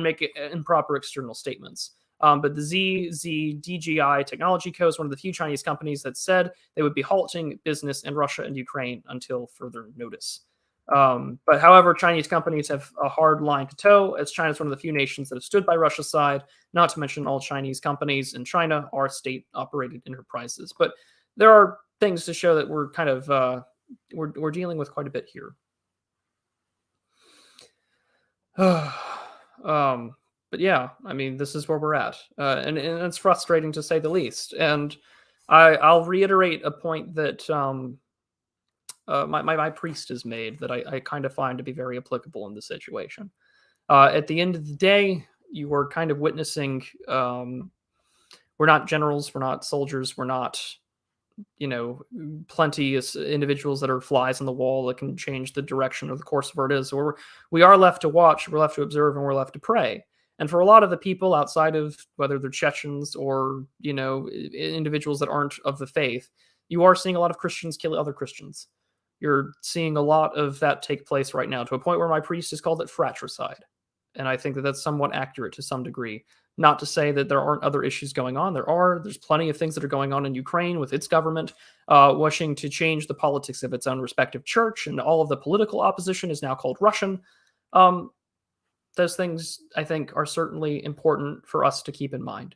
external statements. But the ZDGI Technology Co. is one of the few Chinese companies that said they would be halting business in Russia and Ukraine until further notice. But however, Chinese companies have a hard line to toe, as China is one of the few nations that have stood by Russia's side, not to mention all Chinese companies in China are state-operated enterprises. But there are things to show that we're kind of we're dealing with quite a bit here. But yeah, I mean, this is where we're at, and it's frustrating to say the least. And I'll reiterate a point that my priest has made that I kind of find to be very applicable in this situation. At the end of the day, you are kind of witnessing, we're not generals, we're not soldiers, we're not, plenty of individuals that are flies on the wall that can change the direction of the course of where it is. So we are left to watch, we're left to observe, and we're left to pray. And for a lot of the people outside of whether they're Chechens or, individuals that aren't of the faith, you are seeing a lot of Christians kill other Christians. You're seeing a lot of that take place right now, to a point where my priest has called it fratricide. And I think that that's somewhat accurate to some degree. Not to say that there aren't other issues going on. There's plenty of things that are going on in Ukraine with its government wishing to change the politics of its own respective church, and all of the political opposition is now called Russian. Those things, I think, are certainly important for us to keep in mind.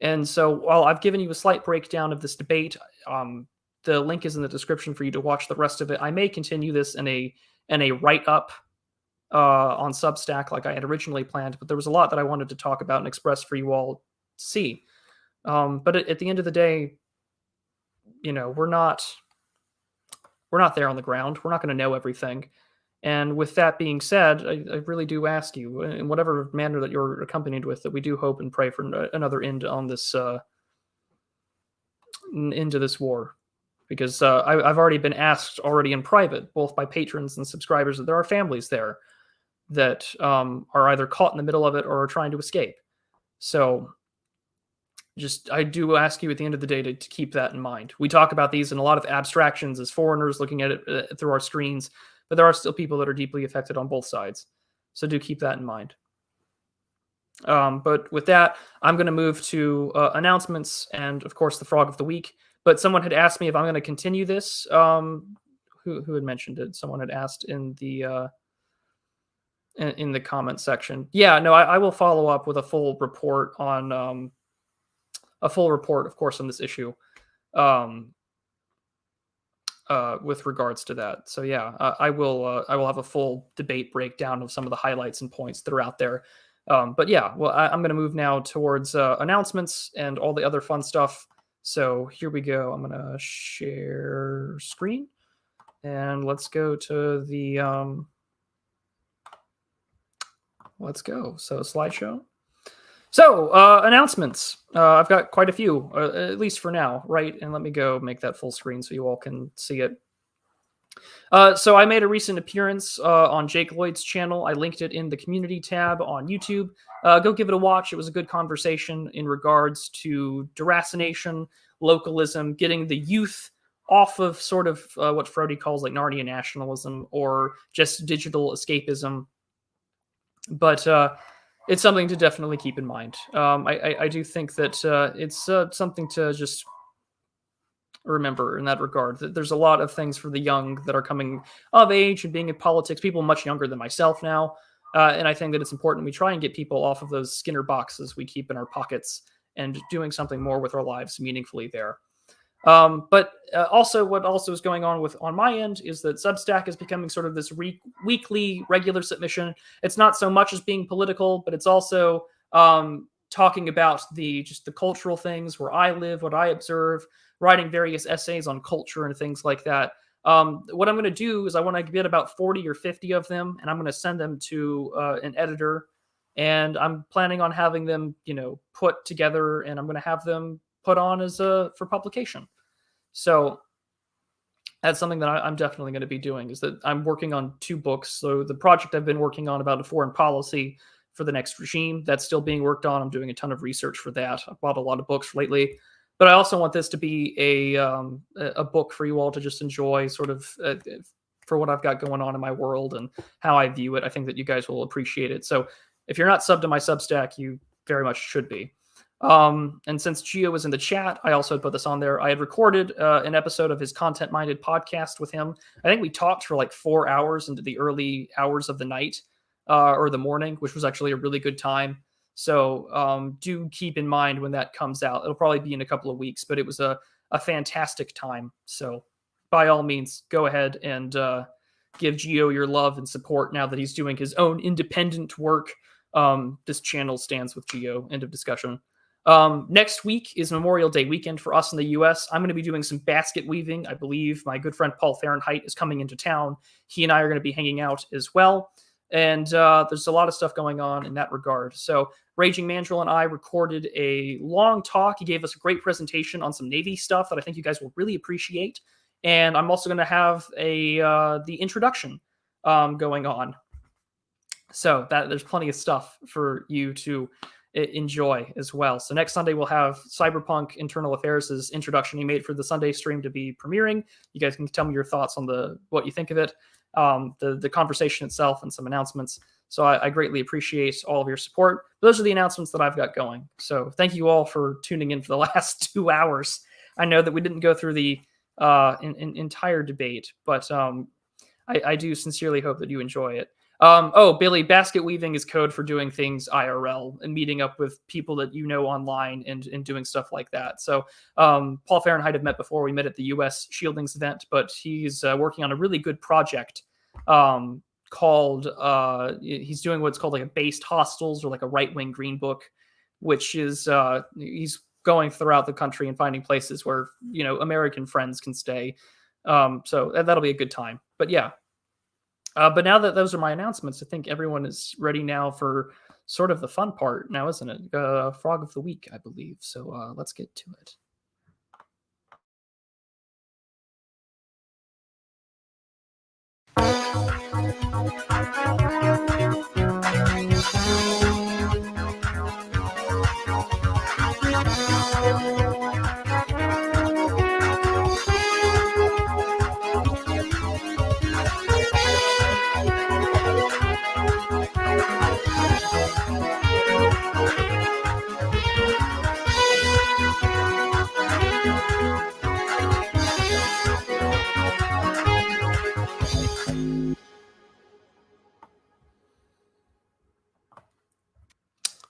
And so while I've given you a slight breakdown of this debate, the link is in the description for you to watch the rest of it. I may continue this in a write-up on Substack like I had originally planned, but there was a lot that I wanted to talk about and express for you all to see. But at the end of the day, we're not there on the ground. We're not going to know everything. And with that being said, I really do ask you, in whatever manner that you're accompanied with, that we do hope and pray for another end on this into this war, because I've already been asked already in private, both by patrons and subscribers, that there are families there that are either caught in the middle of it or are trying to escape. So I do ask you at the end of the day to keep that in mind. We talk about these in a lot of abstractions as foreigners looking at it through our screens, but there are still people that are deeply affected on both sides. So do keep that in mind. But with that, I'm going to move to announcements and, of course, the Frog of the Week. But someone had asked me if I'm going to continue this. Who had mentioned it? Someone had asked in the comment section. Yeah, no, I will follow up with a full report on of course, on this issue. With regards to that. So yeah, I will have a full debate breakdown of some of the highlights and points that are out there. But yeah, well, I'm going to move now towards announcements and all the other fun stuff. So here we go. I'm going to share screen, and let's go to the let's go. So slideshow. So announcements. I've got quite a few, at least for now, right? And let me go make that full screen so you all can see it. So I made a recent appearance on Jake Lloyd's channel. I linked it in the community tab on YouTube. Go give it a watch. It was a good conversation in regards to deracination, localism, getting the youth off of sort of what Frody calls like Narnia nationalism or just digital escapism. But it's something to definitely keep in mind. I do think that it's something to just remember in that regard, that there's a lot of things for the young that are coming of age and being in politics, people much younger than myself now. And I think that it's important we try and get people off of those Skinner boxes we keep in our pockets and doing something more with our lives meaningfully there. But also what also is going on on my end is that Substack is becoming sort of this weekly regular submission. It's not so much as being political, but it's also talking about just the cultural things where I live, what I observe, writing various essays on culture and things like that. What I'm going to do is I want to get about 40 or 50 of them, and I'm going to send them to an editor, and I'm planning on having them, put together, and I'm going to have them put on as for publication. So that's something that I'm definitely going to be doing, is that I'm working on 2 books. So the project I've been working on about a foreign policy for the next regime, that's still being worked on. I'm doing a ton of research for that. I've bought a lot of books lately, but I also want this to be a book for you all to just enjoy, sort of for what I've got going on in my world and how I view it. I think that you guys will appreciate it. So if you're not subbed to my Substack, you very much should be. And since Gio was in the chat, I also put this on there. I had recorded an episode of his Content Minded podcast with him. I think we talked for like 4 hours into the early hours of the night or the morning, which was actually a really good time. So do keep in mind when that comes out. It'll probably be in a couple of weeks, but it was a fantastic time. So by all means, go ahead and give Gio your love and support now that he's doing his own independent work. This channel stands with Gio. End of discussion. Next week is Memorial Day weekend for us in the US. I'm going to be doing some basket weaving. I believe my good friend Paul Fahrenheit is coming into town. He and I are going to be hanging out as well. And there's a lot of stuff going on in that regard. So Raging Mandrill and I recorded a long talk. He gave us a great presentation on some Navy stuff that I think you guys will really appreciate. And I'm also going to have the introduction going on. So there's plenty of stuff for you to enjoy as well. So next Sunday we'll have Cyberpunk Internal Affairs' introduction he made for the Sunday stream to be premiering. You guys can tell me your thoughts on what you think of it, the conversation itself, and some announcements. So I greatly appreciate all of your support. Those are the announcements that I've got going. So thank you all for tuning in for the last 2 hours. I know that we didn't go through the entire debate, but I do sincerely hope that you enjoy it. Billy, basket weaving is code for doing things IRL and meeting up with people that you know online and doing stuff like that. So Paul Fahrenheit have met before. We met at the US Shieldings event, but he's working on a really good project called, he's doing what's called like a based hostels or like a right-wing green book, which is, he's going throughout the country and finding places where, American friends can stay. So that'll be a good time. But yeah. But now that those are my announcements, I think everyone is ready now for sort of the fun part now, isn't it? Frog of the week, I believe. So let's get to it.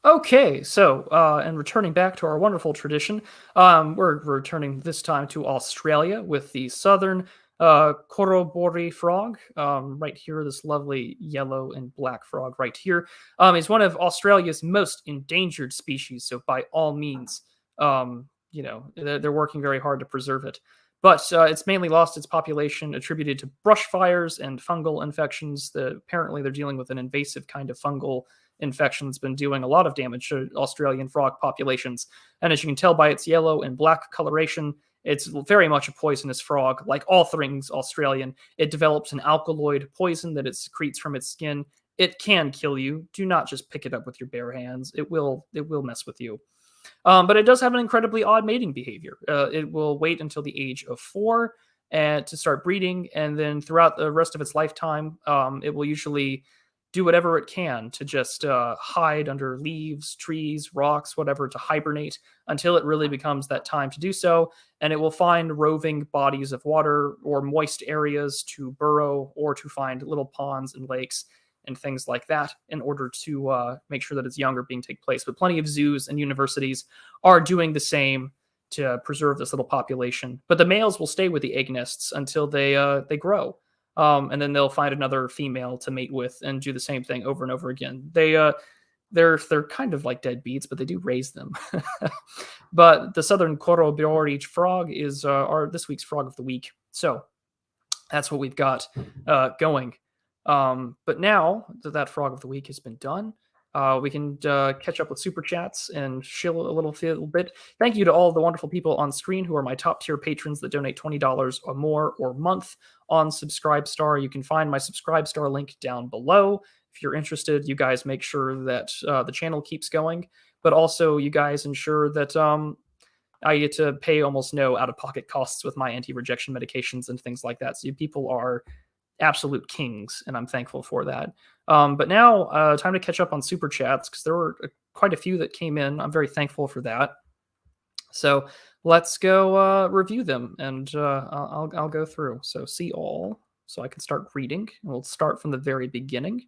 Okay, so and returning back to our wonderful tradition, we're returning this time to Australia with the southern Corobori frog. Right here, this lovely yellow and black frog right here is one of Australia's most endangered species. So by all means, they're working very hard to preserve it. But it's mainly lost its population attributed to brush fires and fungal infections. Apparently, they're dealing with an invasive kind of fungal infection that's been doing a lot of damage to Australian frog populations. And as you can tell by its yellow and black coloration, it's very much a poisonous frog. Like all things Australian, it develops an alkaloid poison that it secretes from its skin. It can kill you. Do not just pick it up with your bare hands. It will mess with you. But it does have an incredibly odd mating behavior. It will wait until the age of 4 and to start breeding, and then throughout the rest of its lifetime, it will usually do whatever it can to just hide under leaves, trees, rocks, whatever, to hibernate until it really becomes that time to do so. And it will find roving bodies of water or moist areas to burrow, or to find little ponds and lakes and things like that in order to make sure that its young are being take place. But plenty of zoos and universities are doing the same to preserve this little population. But the males will stay with the egg nests until they grow. And then they'll find another female to mate with and do the same thing over and over again. They're kind of like deadbeats, but they do raise them. But the southern Corobori frog is this week's frog of the week. So that's what we've got going. But now that frog of the week has been done, we can catch up with super chats and chill a little bit. Thank you to all the wonderful people on screen who are my top tier patrons that donate $20 or more or month on Subscribestar. You can find my Subscribestar link down below. If you're interested, you guys make sure that the channel keeps going, but also you guys ensure that I get to pay almost no out-of-pocket costs with my anti-rejection medications and things like that. So you people are absolute kings, and I'm thankful for that. But now, time to catch up on super chats, because there were quite a few that came in. I'm very thankful for that. So let's go review them, and I'll go through. So see all, so I can start reading. We'll start from the very beginning.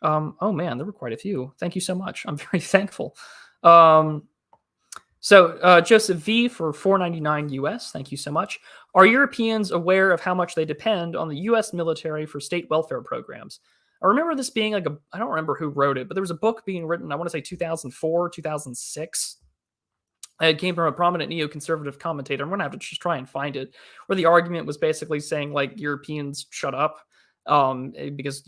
Oh man, there were quite a few. Thank you so much. I'm very thankful. So Joseph V for $4.99 US. Thank you so much. Are Europeans aware of how much they depend on the US military for state welfare programs? I remember this being like I don't remember who wrote it, but there was a book being written, I want to say 2004, 2006. It came from a prominent neoconservative commentator. I'm going to have to just try and find it, where the argument was basically saying, like, Europeans shut up, because,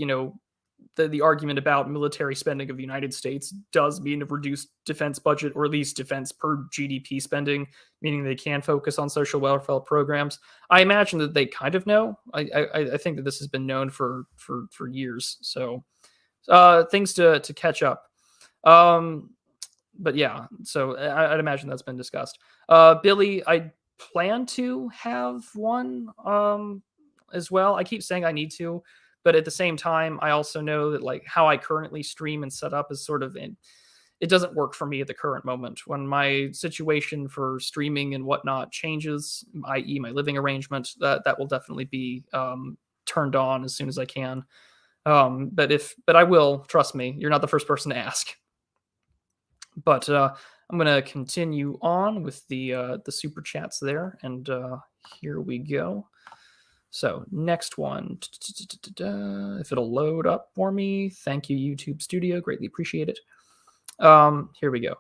the argument about military spending of the United States does mean a reduced defense budget, or at least defense per GDP spending, meaning they can focus on social welfare programs. I imagine that they kind of know. I think that this has been known for years. So things to catch up. But yeah, so I'd imagine that's been discussed. Billy, I plan to have one as well. I keep saying I need to, but at the same time, I also know that, like, how I currently stream and set up is sort of it doesn't work for me at the current moment. When my situation for streaming and whatnot changes, i.e. my living arrangement, that will definitely be turned on as soon as I can. But I will, trust me, you're not the first person to ask. But I'm going to continue on with the super chats there, and here we go. So next one, if it'll load up for me. Thank you, YouTube Studio. Greatly appreciate it. Here we go.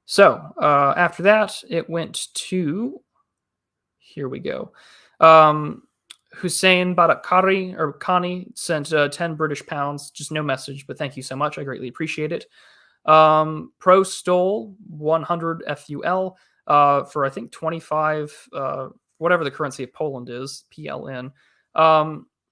So after that, it went to, here we go. Hussein Badakari or Khani sent 10 British pounds. Just no message, but thank you so much. I greatly appreciate it. Pro Stole 100 FUL for I think 25, whatever the currency of Poland is, PLN.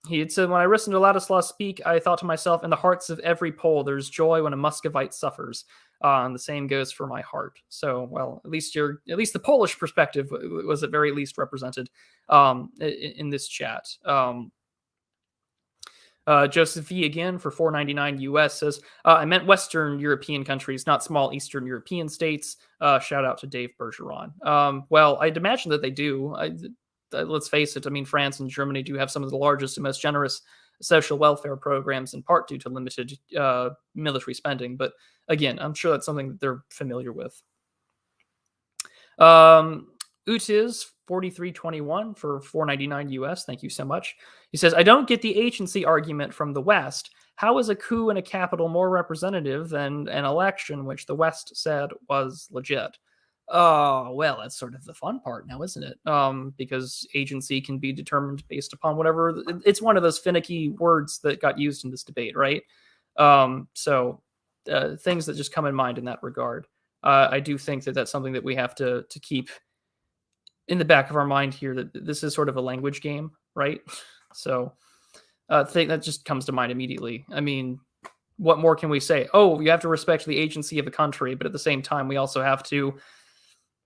He had said, when I listened to Radosław speak, I thought to myself, in the hearts of every Pole, there's joy when a Muscovite suffers. And the same goes for my heart. So, well, at least the Polish perspective was at very least represented in this chat. Joseph V again for $4.99 US says, I meant Western European countries, not small Eastern European states. Shout out to Dave Bergeron. Well, I'd imagine that they do. Let's face it. I mean, France and Germany do have some of the largest and most generous social welfare programs, in part due to limited military spending. But again, I'm sure that's something that they're familiar with. Utiz 4321 for $4.99 US. Thank you so much. He says, I don't get the agency argument from the West. How is a coup in a capital more representative than an election which the West said was legit? Oh, well, that's sort of the fun part now, isn't it? Because agency can be determined based upon whatever. It's one of those finicky words that got used in this debate, right? So things that just come in mind in that regard. I do think that that's something that we have to keep in the back of our mind here, that this is sort of a language game, right? So thing that just comes to mind immediately. I mean, what more can we say? Oh, you have to respect the agency of a country, but at the same time, we also have to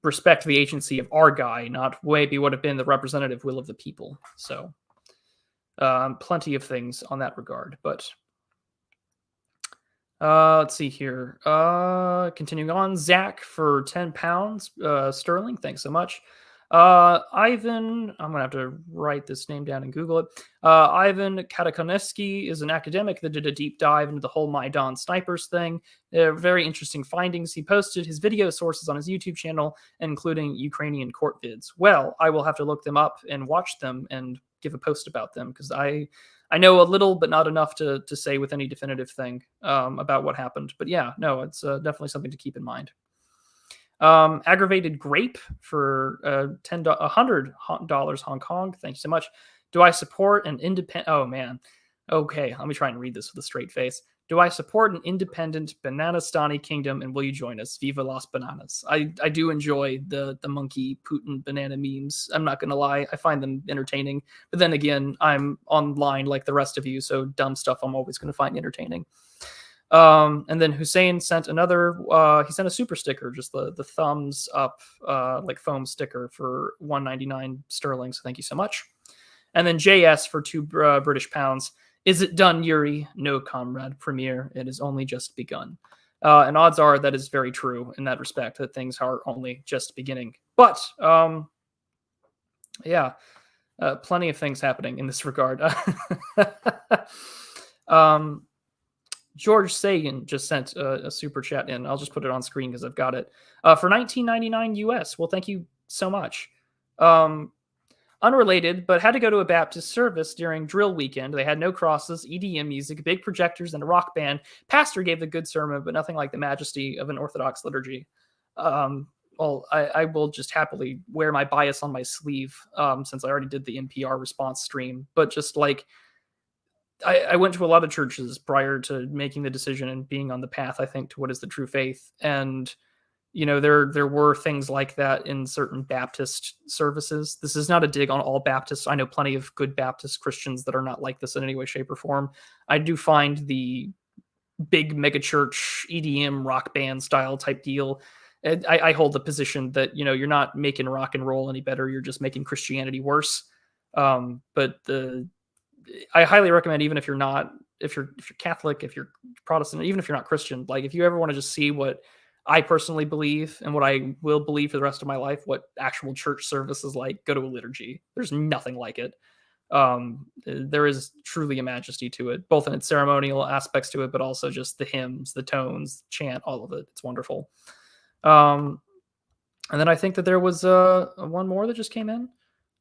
respect the agency of our guy, not maybe would have been the representative will of the people. So plenty of things on that regard. But let's see here. Continuing on, Zach for £10 sterling. Thanks so much. Ivan, I'm going to have to write this name down and Google it. Ivan Katakonevsky is an academic that did a deep dive into the whole Maidan snipers thing. Very interesting findings. He posted his video sources on his YouTube channel, including Ukrainian court vids. Well, I will have to look them up and watch them and give a post about them, because I know a little, but not enough to say with any definitive thing about what happened. But yeah, no, it's definitely something to keep in mind. Aggravated Grape for $100 Hong Kong. Thank you so much. Do I support an independent? Oh man. Okay, let me try and read this with a straight face. Do I support an independent Bananastani kingdom, and will you join us? Viva las bananas. I do enjoy the monkey Putin banana memes. I'm not gonna lie, I find them entertaining. But then again, I'm online like the rest of you, so dumb stuff I'm always gonna find entertaining. And then Hussein sent another, he sent a super sticker, just the thumbs up, like foam sticker for $1.99 sterling. So thank you so much. And then JS for £2 British pounds. Is it done, Yuri? No, comrade Premier. It has only just begun. And odds are that is very true in that respect, that things are only just beginning. But, yeah, plenty of things happening in this regard. George Sagan just sent a super chat in. I'll just put it on screen because I've got it. For $19.99 US. Well, thank you so much. Unrelated, but had to go to a Baptist service during drill weekend. They had no crosses, EDM music, big projectors, and a rock band. Pastor gave a good sermon, but nothing like the majesty of an Orthodox liturgy. Well, I will just happily wear my bias on my sleeve since I already did the NPR response stream. But just like, I went to a lot of churches prior to making the decision and being on the path, I think, to what is the true faith. And, you know, there were things like that in certain Baptist services. This is not a dig on all Baptists. I know plenty of good Baptist Christians that are not like this in any way, shape, or form. I do find the big megachurch EDM rock band style type deal. I hold the position that, you know, you're not making rock and roll any better. You're just making Christianity worse. But I highly recommend, even if you're not, if you're Catholic, if you're Protestant, even if you're not Christian, like if you ever want to just see what I personally believe and what I will believe for the rest of my life, what actual church service is like, go to a liturgy. There's nothing like it. There is truly a majesty to it, both in its ceremonial aspects to it, but also just the hymns, the tones, chant, all of it. It's wonderful. And then I think that there was one more that just came in.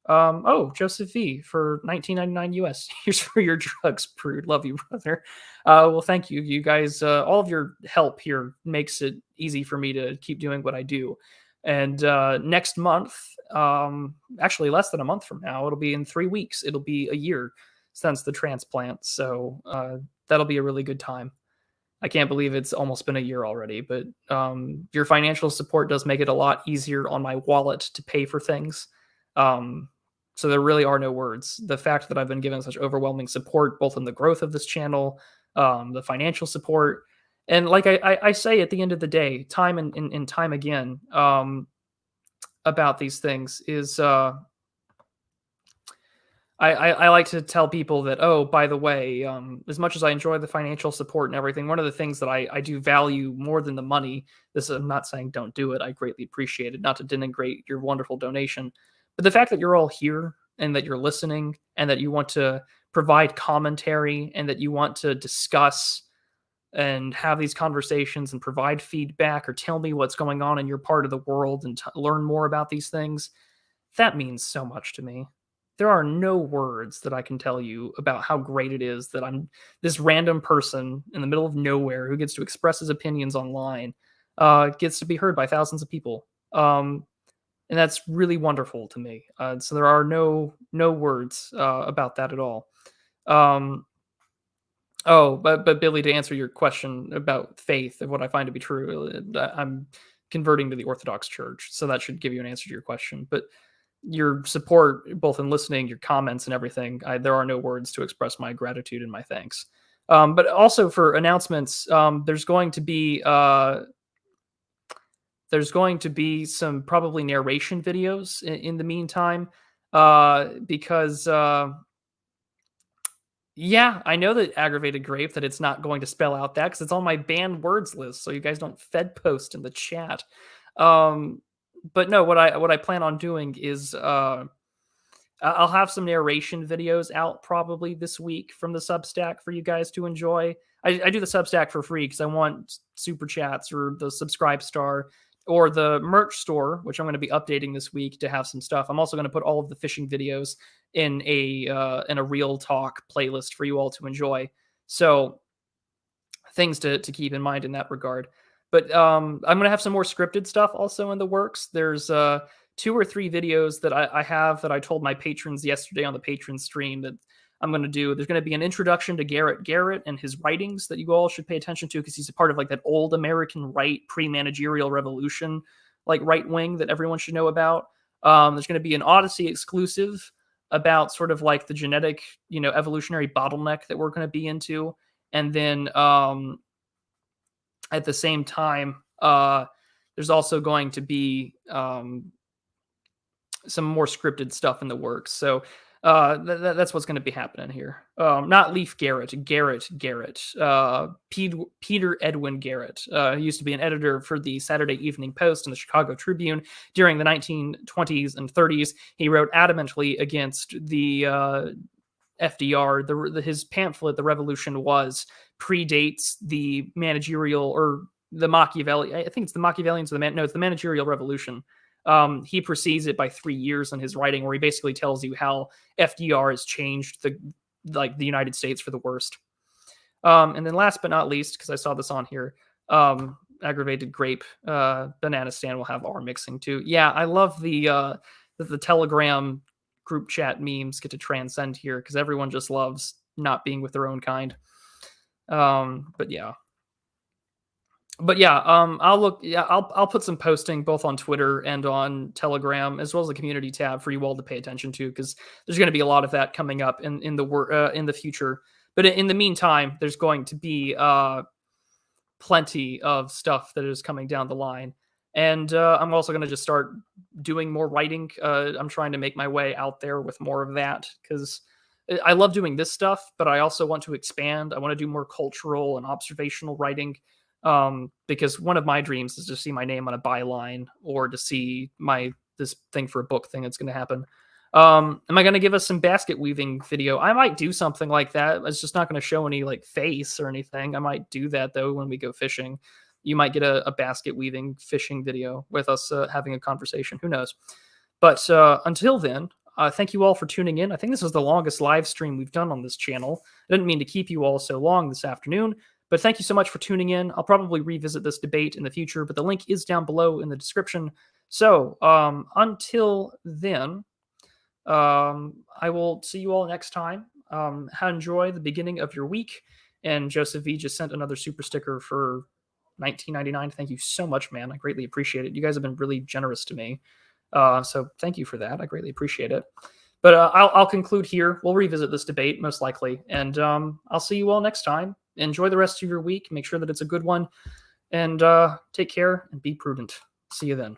Oh, Joseph V for $19.99 US. Here's for your drugs, Prude. Love you, brother. Well, thank you. You guys, all of your help here makes it easy for me to keep doing what I do. And next month, actually less than a month from now, it'll be in 3 weeks. It'll be a year since the transplant. So that'll be a really good time. I can't believe it's almost been a year already, but your financial support does make it a lot easier on my wallet to pay for things. So there really are no words. The fact that I've been given such overwhelming support, both in the growth of this channel, the financial support, and like I say at the end of the day, time and time again, about these things is I like to tell people that, oh, by the way, as much as I enjoy the financial support and everything, one of the things that I do value more than the money, this I'm not saying don't do it. I greatly appreciate it, not to denigrate your wonderful donation, but the fact that you're all here and that you're listening and that you want to provide commentary and that you want to discuss and have these conversations and provide feedback or tell me what's going on in your part of the world and learn more about these things, that means so much to me. There are no words that I can tell you about how great it is that I'm this random person in the middle of nowhere who gets to express his opinions online, gets to be heard by thousands of people. And that's really wonderful to me. So there are no words about that at all. But Billy, to answer your question about faith and what I find to be true, I'm converting to the Orthodox Church, so that should give you an answer to your question. But your support, both in listening, your comments, and everything, there are no words to express my gratitude and my thanks. But also for announcements, there's going to be some probably narration videos in the meantime, because yeah, I know that aggravated grape that it's not going to spell out that because it's on my banned words list, so you guys don't fed post in the chat. But no, what I plan on doing is I'll have some narration videos out probably this week from the Substack for you guys to enjoy. I do the Substack for free because I want super chats or the subscribe star or the merch store, which I'm going to be updating this week to have some stuff. I'm also going to put all of the fishing videos in a real talk playlist for you all to enjoy. So things to keep in mind in that regard. But I'm going to have some more scripted stuff also in the works. There's 2 or 3 videos that I have that I told my patrons yesterday on the patron stream that I'm going to do. There's going to be an introduction to Garrett and his writings that you all should pay attention to because he's a part of like that old American right pre-managerial revolution, like right wing that everyone should know about. There's going to be an Odyssey exclusive about sort of like the genetic, evolutionary bottleneck that we're going to be into. And then at the same time, there's also going to be some more scripted stuff in the works. So that's what's going to be happening here. Not Leif Garrett, Garrett. Peter Edwin Garrett. He used to be an editor for the Saturday Evening Post and the Chicago Tribune during the 1920s and 30s. He wrote adamantly against the FDR. His pamphlet, The Revolution Was, predates the managerial or the Machiavelli. I think it's the Machiavellians or it's the managerial revolution. He precedes it by 3 years in his writing, where he basically tells you how FDR has changed the United States for the worst. And then last but not least, because I saw this on here, aggravated grape, banana stand will have R mixing too. Yeah, I love the Telegram group chat memes get to transcend here because everyone just loves not being with their own kind. But yeah, I'll put some posting both on Twitter and on Telegram, as well as the community tab for you all to pay attention to, because there's going to be a lot of that coming up in the future. But in the meantime, there's going to be plenty of stuff that is coming down the line. And I'm also going to just start doing more writing. I'm trying to make my way out there with more of that, because I love doing this stuff, but I also want to expand. I want to do more cultural and observational writing. Because one of my dreams is to see my name on a byline or to see this thing for a book thing that's going to happen. Am I going to give us some basket weaving video? I might do something like that. It's just not going to show any like face or anything. I might do that though when we go fishing. You might get a basket weaving fishing video with us having a conversation. Who knows? But until then, thank you all for tuning in. I think this is the longest live stream we've done on this channel. I didn't mean to keep you all so long this afternoon. But thank you so much for tuning in. I'll probably revisit this debate in the future, but the link is down below in the description So until then, I will see you all next time. Enjoy the beginning of your week. And Joseph V just sent another super sticker for $19.99. Thank you so much, man. I greatly appreciate it. You guys have been really generous to me. So thank you for that. I greatly appreciate it. But I'll conclude here. We'll revisit this debate most likely. And I'll see you all next time. Enjoy the rest of your week. Make sure that it's a good one. And take care and be prudent. See you then.